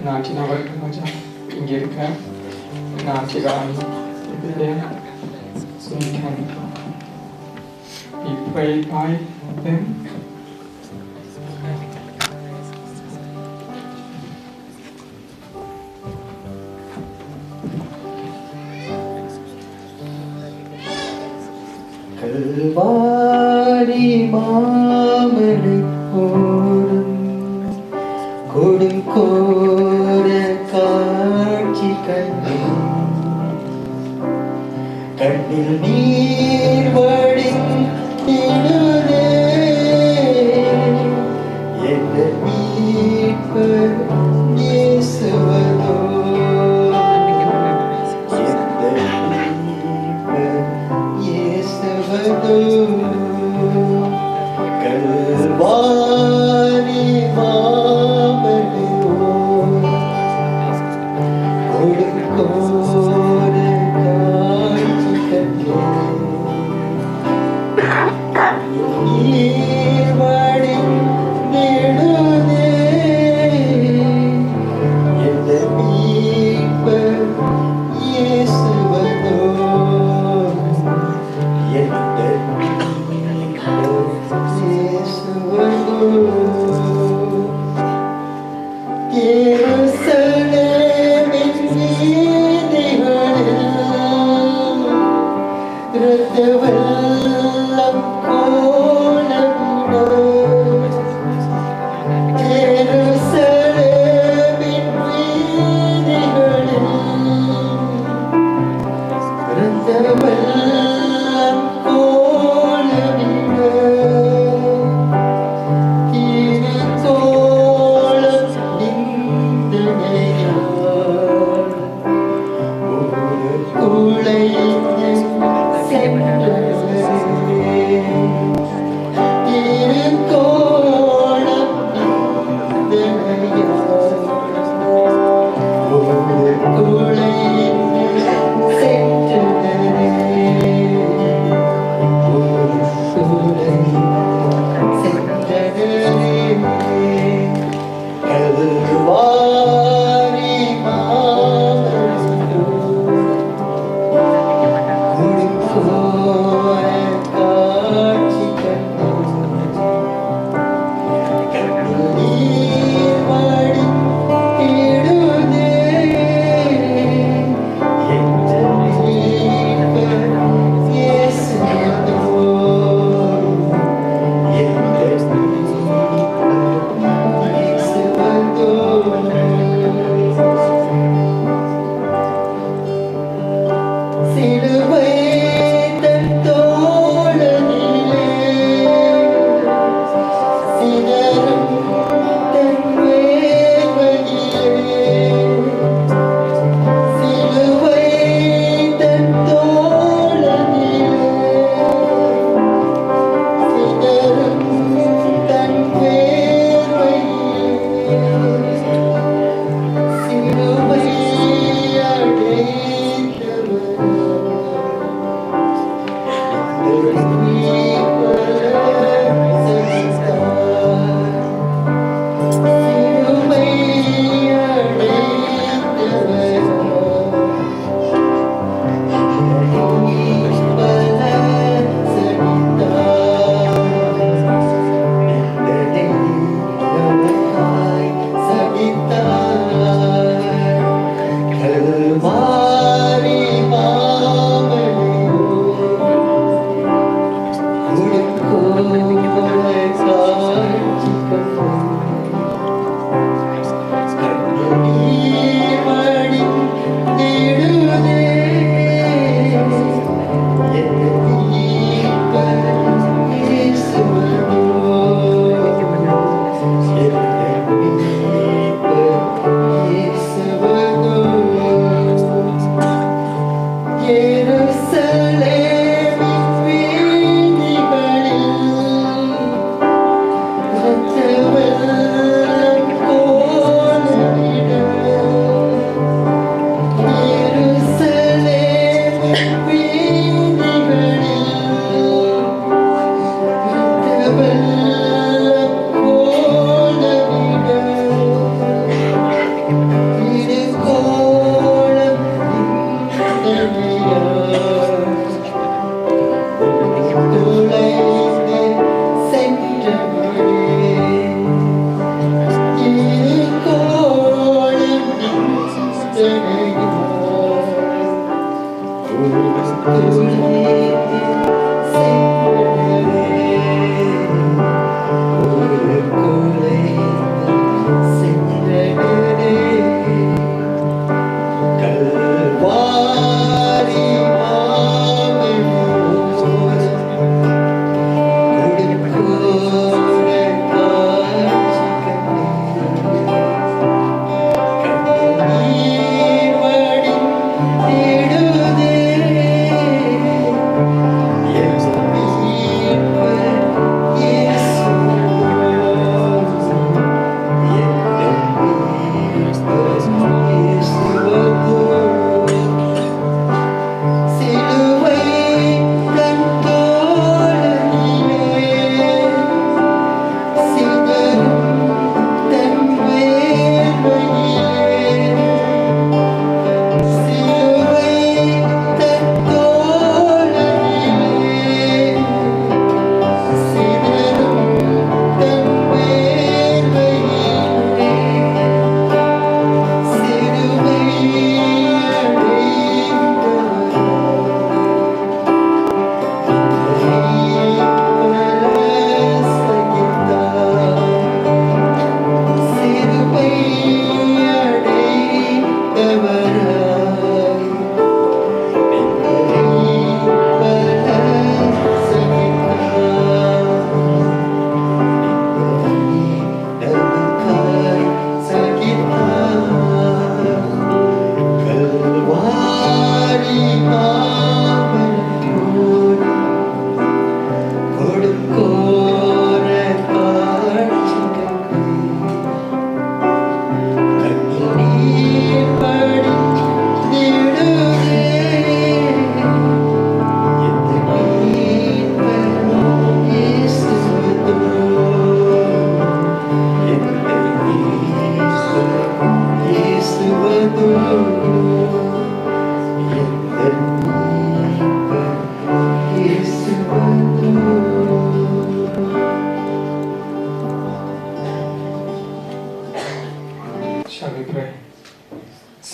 நாட்டின் அவர்கள் ராஜா இங்கே இருக்கிறார். நாட்டின் ராணி so we can be prayed by them. Kalvari மாமலை ஓடும் கொடுங்கோர காட்சி கண்ணில் நீர் வடிந்திடுதே என்ற மீட்பர் இயேசுவதோ எந்த மீட்பர் இயேசுவதோ கல்வாரி மாமலை கொடுங்கோர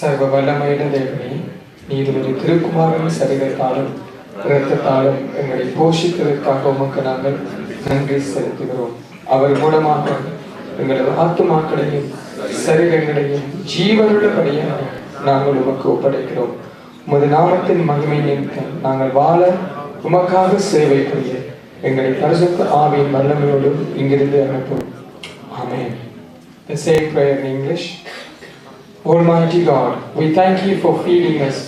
சர்வ வல்லமையுள்ள தேவனே, நீர் ஒரு திருக்குமாரன் சரீரத்தாலும் இரத்தத்தாலும் எங்களை போஷித்ததற்காக உமக்கு நாங்கள் நன்றி செலுத்துகிறோம். அவர் மூலமாக எங்களது ஆத்துமாக்களையும் சரீரங்களையும் ஜீவனுள்ளபடியாக நாங்கள் உமக்கு ஒப்படைக்கிறோம். உமது நாமத்தின் மகிமை நிமித்தம் நாங்கள் வாழ உமக்காக சேவை புரிய எங்களை பரிசுத்த ஆவியின் வல்லமையோடு இங்கிருந்து அனுப்பும். ஆமென். The same prayer in English. Almighty God, we thank you for feeding us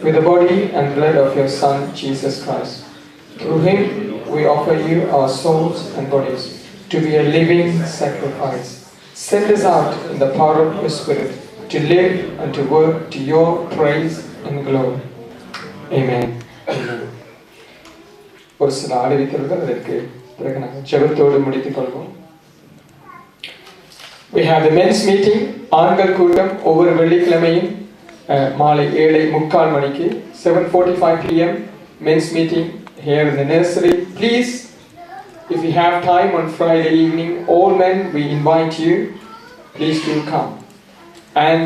with the body and blood of your Son, Jesus Christ. Through him, we offer you our souls and bodies to be a living sacrifice. Send us out in the power of your Spirit to live and to work to your praise and glory. Amen. Amen. ஒரு சில அறிவித்தல்கள் அதற்கு பிறகு நாங்கள் ஜெபத்தோடு முடித்துக் கொள்வோம். We have the men's meeting, ஆண்கள் கூட்டம் ஒவ்வொரு வெள்ளிக்கிழமையும் மாலை 7:45 மணிக்கு 7:45 p.m. men's meeting here in the nursery. Please, if you have time on Friday evening, all men, we invite you. Please do come. And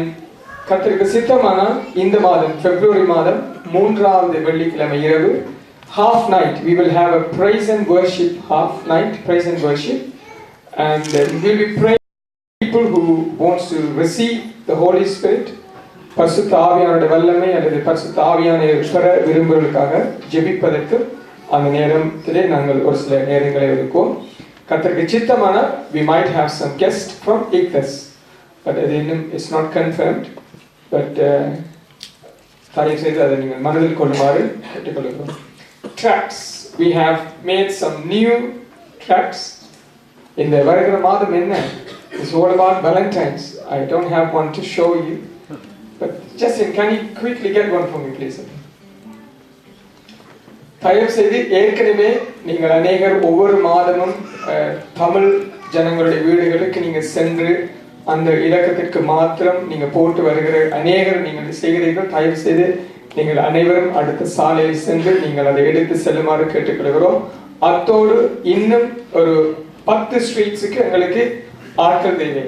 கர்த்தருக்கு சித்தமானால் இந்த மாதம் பிப்ரவரி மாதம் 3வது வெள்ளிக்கிழமை இரவு half night we will have a praise and worship half night praise and worship, and we will be praying people who wants to receive the Holy Spirit, பரிசுத்த ஆவியானவருடைய வல்லமை அல்லது பரிசுத்த ஆவியானவரை பெற விரும்புவதற்காக ஜெபிப்பதற்கு அந்த நேரத்திலே நாங்கள் ஒரு சில நேரங்களை ஒதுக்குவோம். கர்த்தருக்கு சித்தமானால் we might have some guests from Igthus, but it's not confirmed, but தயவு செய்து அதை நீங்கள் மனதில் கொள்ளுமாறு கேட்டுக்கொள்கிறோம். Tracts, we have made some new tracts. இந்த வருகிற மாதம் என்ன? It's all about Valentine's. I don't have one to show you, but Justin, can you quickly get one for me, please? தயவு செய்து ஏற்கனவே நீங்கள் அநேகர் ஒவ்வொரு மாதமும் தமிழ் ஜனங்களுடைய வீடுகளுக்கு நீங்கள் சென்று அந்த இலக்கத்திற்கு மாத்திரம் நீங்கள் போட்டு வருகிற அநேகர் நீங்கள் செய்கிறீர்கள். தயவு செய்து நீங்கள் அனைவரும் அடுத்த சாலையில் சென்று நீங்கள் அதை எடுத்து செல்லுமாறு கேட்டுக்கொள்கிறோம். அத்தோடு இன்னும் ஒரு 10 ஸ்ட்ரீட்ஸுக்கு எங்களுக்கு ஆட்கள் தேவை.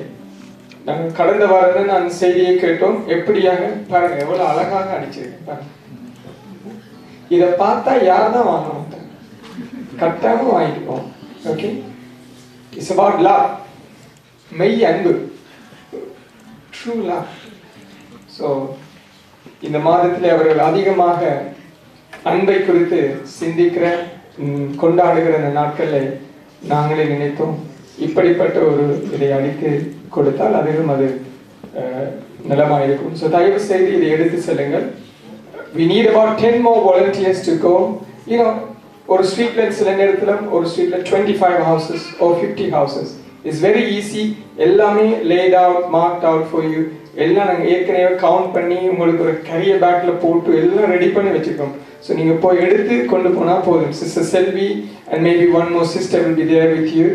நாங்கள் கடந்த வாரம் நான் செய்தியை கேட்டோம். எப்படியாக பாருங்க, எவ்வளவு அழகாக அடிச்சிருக்கேன் பாருங்க. இதை பார்த்தா யார் தான் வாங்க மாட்டாங்க, கட்டாம வாங்கிக்குவோம். ஓகே, இட்ஸ் அபவுட் லவ், மெய் அன்பு, ட்ரூ லவ். ஸோ இந்த மாதத்தில் அவர்கள் அதிகமாக அன்பை குறித்து சிந்திக்கிற கொண்டாடுகிற இந்த நாட்களில் நாங்களே நினைத்தோம், இப்படிப்பட்ட ஒரு இதை அளித்து கொடுத்தால் அதிலும் அது நலமாக இருக்கும். ஸோ தயவு செய்து இதை எடுத்து செல்லுங்கள். We need about 10 more volunteers to go. You know, ஒரு ஸ்ட்ரீட்ல சில நேரத்தில் ஒரு ஸ்ட்ரீட்ல 25 houses or 50 houses. It's very easy. எல்லாமே laid out, marked out for you. எல்லாம் நாங்கள் ஏற்கனவே கவுண்ட் பண்ணி உங்களுக்கு ஒரு கேரியர் பேக்ல போட்டு எல்லாம் ரெடி பண்ணி வச்சிருக்கோம். ஸோ நீங்கள் போய் எடுத்து கொண்டு போனால் போதும். Sister Selvi and maybe one more sister will be there with you.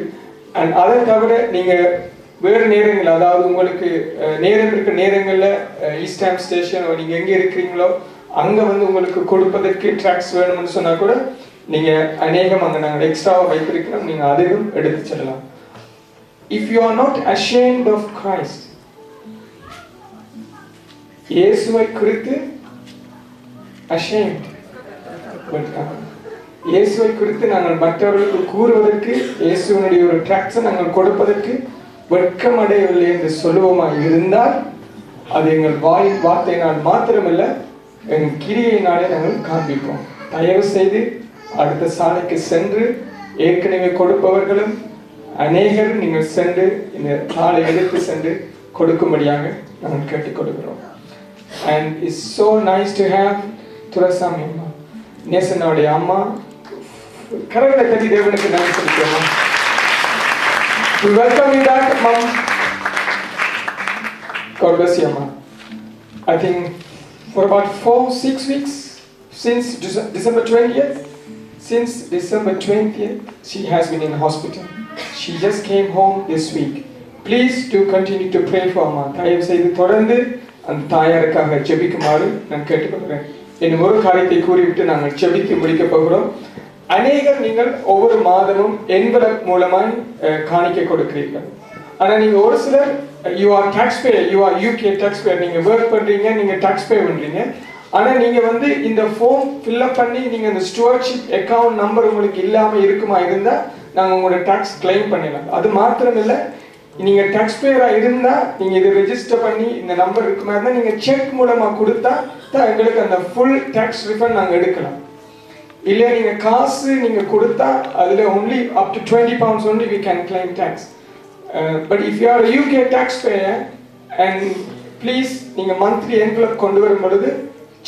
And அதை தவிர நீங்கள் வேறு நேரங்கள், அதாவது உங்களுக்கு நேரம் இருக்க நேரங்களில் ஈஸ்டாம் ஸ்டேஷன் நீங்கள் எங்கே இருக்கிறீங்களோ அங்கே வந்து உங்களுக்கு கொடுப்பதற்கு ட்ராக்ஸ் வேணும்னு சொன்னால் கூட நீங்கள் அநேகம் அங்கே நாங்கள் எக்ஸ்ட்ராவாக வைத்திருக்கிறோம், நீங்கள் அதையும் எடுத்து செல்லலாம். If you are not ashamed of Christ, இயேசுவை குறித்து ashamed, இயேசுவை குறித்து நாங்கள் மற்றவர்களுக்கு கூறுவதற்கு, இயேசுவனுடைய ஒரு ட்ராக்ஸை நாங்கள் கொடுப்பதற்கு வெட்கம் அடையவில்லை என்று சொல்லுவோமா இருந்தால் அது எங்கள் வார்த்தையினால் மாத்திரமல்ல, எங்கள் கிரியையினாலே நாங்கள் காண்பிப்போம். தயவு செய்து அடுத்த சாலைக்கு சென்று ஏற்கனவே கொடுப்பவர்களும் அநேகர் நீங்கள் சென்று இந்த தாளை எடுத்து சென்று கொடுக்கும்படியாக நாங்கள் கேட்டுக் கொடுக்கிறோம். And it's so nice to have Duraisamy அம்மா, நேசனுடைய அம்மா, கரங்களை தட்டி தேவனுக்கு நன்றி சொல்லிக்கிறோம். We welcome you back, Mom. God bless you, Amma. I think for about 4-6 weeks since December 20th, she has been in hospital. She just came home this week. Please do continue to pray for Amma. தயவு செய்து தொடர்ந்து அந்த தாயாருக்காக ஜெபிக்குமாறு நான் கேட்டுக்கொள்கிறேன். இன்னும் ஒரு காரியத்தை கூறிவிட்டு நாங்கள் ஜெபித்து முடிக்கப் போகிறோம். அநேகர் நீங்கள் ஒவ்வொரு மாதமும் என்வலப் மூலமாய் காணிக்கை கொடுக்கிறீர்கள். ஆனால் நீங்கள் ஒரு சிலர் you are tax payer, you are UK tax payer, நீங்கள் ஒர்க் பண்ணுறீங்க, நீங்கள் டாக்ஸ் பே பண்ணுறீங்க. ஆனால் நீங்கள் வந்து இந்த ஃபார்ம் ஃபில்அப் பண்ணி நீங்கள் இந்த ஸ்டுவர்ட்ஷிப் அக்கௌண்ட் நம்பர் உங்களுக்கு இல்லாமல் இருக்குமா இருந்தால் நாங்கள் உங்களோட டாக்ஸ் கிளைம் பண்ணிடலாம். அது மாத்திரம் இல்லை, நீங்கள் டாக்ஸ் பேயராக இருந்தால் நீங்கள் இதை ரெஜிஸ்டர் பண்ணி இந்த நம்பர் இருக்குமா இருந்தால் நீங்கள் செக் மூலமாக கொடுத்தா தான் எங்களுக்கு அந்த ஃபுல் டாக்ஸ் ரிஃபண்ட் நாங்கள் எடுக்கலாம். இல்லை நீங்கள் காசு நீங்கள் கொடுத்தா அதில் only up to 20 pounds only we can claim tax. But if you are a UK taxpayer and please நீங்கள் மந்த்லி என்வலப் கொண்டு வரும் பொழுது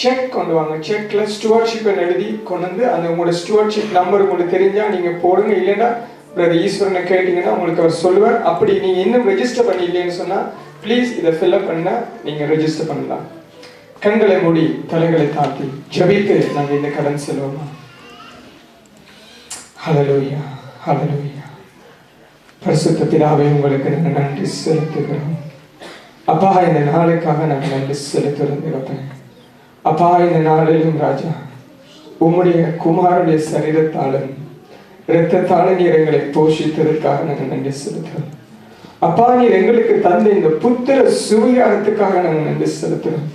செக் கொண்டு வாங்க. செக்ல ஸ்டுவர்ட்ஷிப் எழுதி கொண்டு வந்து அந்த உங்களோட ஸ்டுவர்ட்ஷிப் நம்பர் உங்களுக்கு தெரிஞ்சால் நீங்கள் போடுங்க. இல்லைன்னா பிரதர் ஈஸ்வரனை கேட்டீங்கன்னா உங்களுக்கு அவர் சொல்லுவார். அப்படி நீங்கள் இன்னும் ரெஜிஸ்டர் பண்ணி இல்லைன்னு சொன்னால் ப்ளீஸ் இதை ஃபில்அப் பண்ணால் நீங்கள் ரெஜிஸ்டர் பண்ணலாம். கண்களை மூடி தலைகளை தாழ்த்தி ஜெபித்து நாங்கள் இந்த கடன் செல்வோமா? ஹல்லேலூயா, ஹல்லேலூயா. பரிசுத்த பிதாவே, உங்களுக்கு நாங்கள் நன்றி செலுத்துகிறோம். அப்பா, இந்த நாளுக்காக நாங்கள் நன்றி செலுத்துகிறோம். அப்பா, இந்த நாளிலும் ராஜா உம்முடைய குமாரனுடைய சரீரத்தாலும் இரத்தத்தாலும் நீர் எங்களை போஷித்ததற்காக நாங்கள் நன்றி செலுத்துகிறோம். அப்பா, நீர் எங்களுக்கு தந்த இந்த புத்திர சுவிகாரத்துக்காக நாங்கள் நன்றி செலுத்துகிறோம்.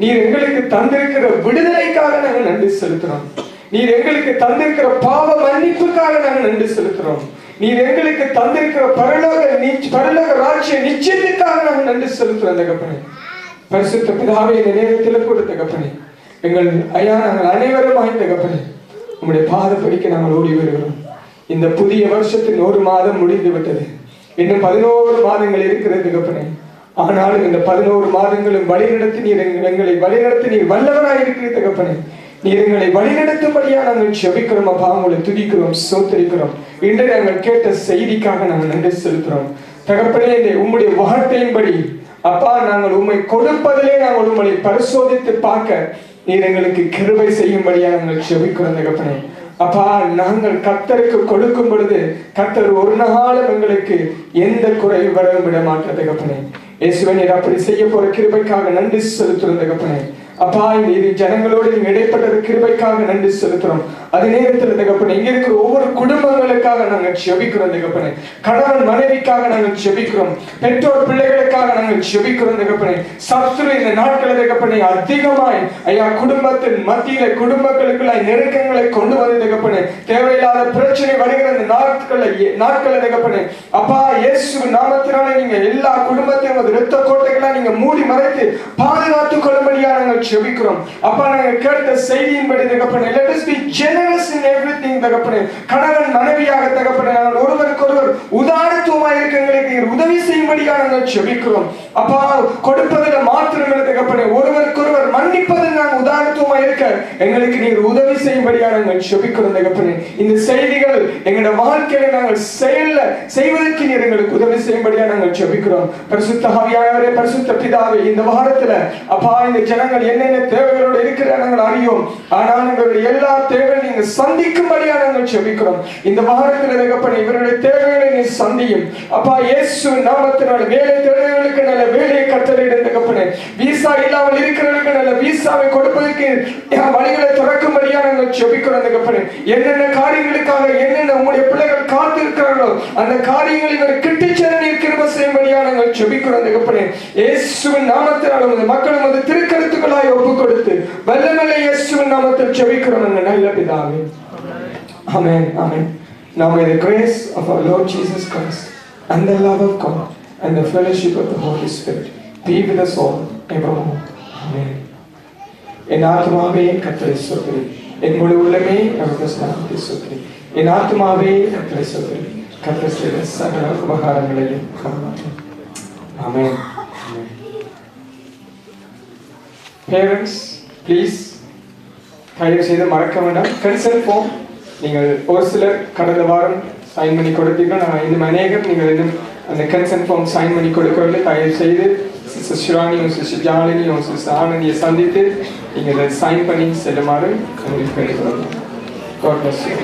நீர் எங்களுக்கு தந்திருக்கிற விடுதலைக்காக நாங்கள் நன்றி செலுத்துகிறோம். நீர் எங்களுக்கு தந்திருக்கிற பாவ மன்னிப்புக்காக நாங்கள் நன்றி செலுத்துகிறோம். நீர் எங்களுக்கு தந்திருக்கிற பரலோக ராஜ்ய நிச்சயத்துக்காக நாங்கள் நன்றி செலுத்துகிறோம். தகப்பனே, பரிசுத்த பிதாவே, இந்த நேரத்தில் கூட தகப்பனே, எங்கள் ஐயா நாங்கள் அனைவரும் தகப்பனே உங்களுடைய பாதப்படிக்க நாங்கள் ஓடி வருகிறோம். இந்த புதிய வருஷத்தின் 1 மாதம் முடிந்து விட்டது. இன்னும் 11 மாதங்கள் இருக்கிறது தகப்பனே. ஆனாலும் இந்த 11 மாதங்களும் வழிநடத்தி நீர் எங்களை வழிநடத்தி நீர் வல்லவராய் இருக்கிற தகப்பனே. நீர் எங்களை வழிநடத்தும்படியா நாங்கள் ஜெபிக்கிறோம். அப்பா, உங்களை துதிக்கிறோம், சோத்தரிக்கிறோம். இன்று நாங்கள் கேட்ட செய்திக்காக நாங்கள் நன்றி செலுத்துகிறோம். தகப்பனே, உம்முடைய வார்த்தையின்படி அப்பா நாங்கள் உம்மை கொடுப்பதிலே நாங்கள் உங்களை பரிசோதித்து பார்க்க நீர் எங்களுக்கு கிருபை செய்யும்படியா நாங்கள் ஜெபிக்கிறோம் தகப்பனே. அப்பா, நாங்கள் கர்த்தருக்கு கொடுக்கும் பொழுது கர்த்தர் ஒரு நாளும் எங்களுக்கு எந்த குறையும் வர விட மாட்டார் தகப்பனே. இயேசுவே, நீர் அப்படி செய்ய போற கிருபைக்காக நன்றி செலுத்துறோம் தகப்பனே. அப்பா, இது ஜனங்களோடு நீங்க இடைப்பட்டது கிருபைக்காக நன்றி செலுத்துறோம். அதே நேரத்தில் தகப்பனே இங்க இருக்கிற ஒவ்வொரு குடும்பங்களுக்காக நாங்கள் ஜெபிக்கிறோம் தகப்பனே. கணவன் மனைவிக்காக நாங்கள் ஜெபிக்கிறோம். பெற்றோர் பிள்ளைகளுக்காக நாங்கள் ஜெபிக்கிறோம் தகப்பனே. சத்துரு இந்த நாட்களை தகப்பனே அதிகமாய் ஐயா குடும்பத்தின் மத்தியில குடும்பங்களுக்குள்ள நெருக்கங்களை கொண்டு வந்து தகப்பனே தேவையில்லாத பிரச்சனை வருகிற இந்த நாட்களை தகப்பனே அப்பா இயேசு நாமத்தினாலே நீங்க எல்லா குடும்பத்தையும் ஒரு இரத்த கோட்டைகளா நீங்க மூடி மறைத்து பாதுகாத்துக் கொள்ளும்படியா நாங்கள் ஜெபிக்கிறோம். அப்பா நாங்கள் கேட்ட செய்தியின்படி தகப்பனே let us be generous in everything தகப்பனே. கணவன் மனைவியாக தகப்பனே நாங்கள் ஒருவருக்கொருவர் உதாரணத்துவமாக இருக்க எங்களுக்கு உதவி செய்யும்படியா நாங்கள் ஜெபிக்கிறோம். அப்பா கொடுப்பதில் மாத்திரமில்லை தகப்பனே ஒருவருக்கொருவர் மன்னிப்பதில் நாங்கள் உதாரணத்துவமாக இருக்க எங்களுக்கு நீர் உதவி செய்யும்படியா நாங்கள் ஜெபிக்கிறோம் தகப்பனே. இந்த செய்திகள் எங்களுடைய வாழ்க்கையில நாங்கள் செய்வதற்கு நீர் எங்களுக்கு உதவி செய்யும்படியா நாங்கள் ஜெபிக்கிறோம். பரிசுத்த ஆவியானவரே, பரிசுத்த பிதாவே, இந்த வாரத்துல அப்பா இந்த ஜனங்கள் என்னென்ன தேவைகளோடு இருக்கிற நாங்கள் அறியோம். ஆனால் எங்களுடைய எல்லா தேவையை நீங்க சந்திக்கும்படியா நாங்கள் ஜெபிக்கிறோம். இந்த வாரத்துல தகப்பனே இவருடைய தேவைகளை நீ சந்தியும். அப்பா இயேசு நாமத்தினால் வேலை தேவைகளுக்கு நல்ல வேலையை கட்டளையிடும் தகப்பனே. வீசா இல்லாமல் இருக்கிறவர்களுக்கு நல்ல வீசாவை கொடுப்பதற்கு வழிகளை திறக்கும்படியா நாங்கள் ஜெபிக்கிறோம் தகப்பனே. என்னென்ன காரியங்களுக்காக என்னென்ன உங்களுடைய பிள்ளைகள் காத்திருக்கிறார்களோ அந்த காரியங்களை இவர் கிட்டிச்செல்ல நீர் கிருபை செய்யும்படியா நாங்கள் ஜெபிக்கிறோம் தகப்பனே. இயேசுவின் நாமத்தினால் உமது மக்கள் உமது திருக்கருத்துக்களாய் ஒப்புக் கொடுத்து வல்லமையுள்ள இயேசுவின் நாமத்தில் ஜெபிக்கிறோம் எங்கள் நல்ல பிதாவே. ஆமென். ஆமென். Now may the grace of our Lord Jesus Christ and the love of God and the fellowship of the Holy Spirit be with us all evermore. Amen. என் ஆத்மாவே கர்த்தரை ஸ்தோத்திரி, என் முழு உள்ளமே அவருடைய நாமத்தை ஸ்தோத்திரி. என் ஆத்மாவே கர்த்தரை ஸ்தோத்திரி, கர்த்தர் செய்த சகல உபகாரங்களையும் மறவாதே. Amen. Parents, please தயவு செய்து மறக்க வேண்டாம். கன்சென்ட் ஃபார்ம் நீங்கள் ஒரு சிலர் கடந்த வாரம் சைன் பண்ணி கொடுத்தீர்கள். நான் இன்னும் அநேகர் நீங்கள் இன்னும் அந்த கன்சென்ட் ஃபார்ம் சைன் பண்ணி கொடுக்கவில்லை. தயவு செய்து சிஸ்டர் ஷிரானியும் சிஸ்டர் ஜாலினியும் சிஸ்டர் ஆனந்தியை சந்தித்து நீங்கள் சைன் பண்ணி செல்லுமாறு உங்களுக்கு கேட்டுக்கொள்கிறேன். God bless you.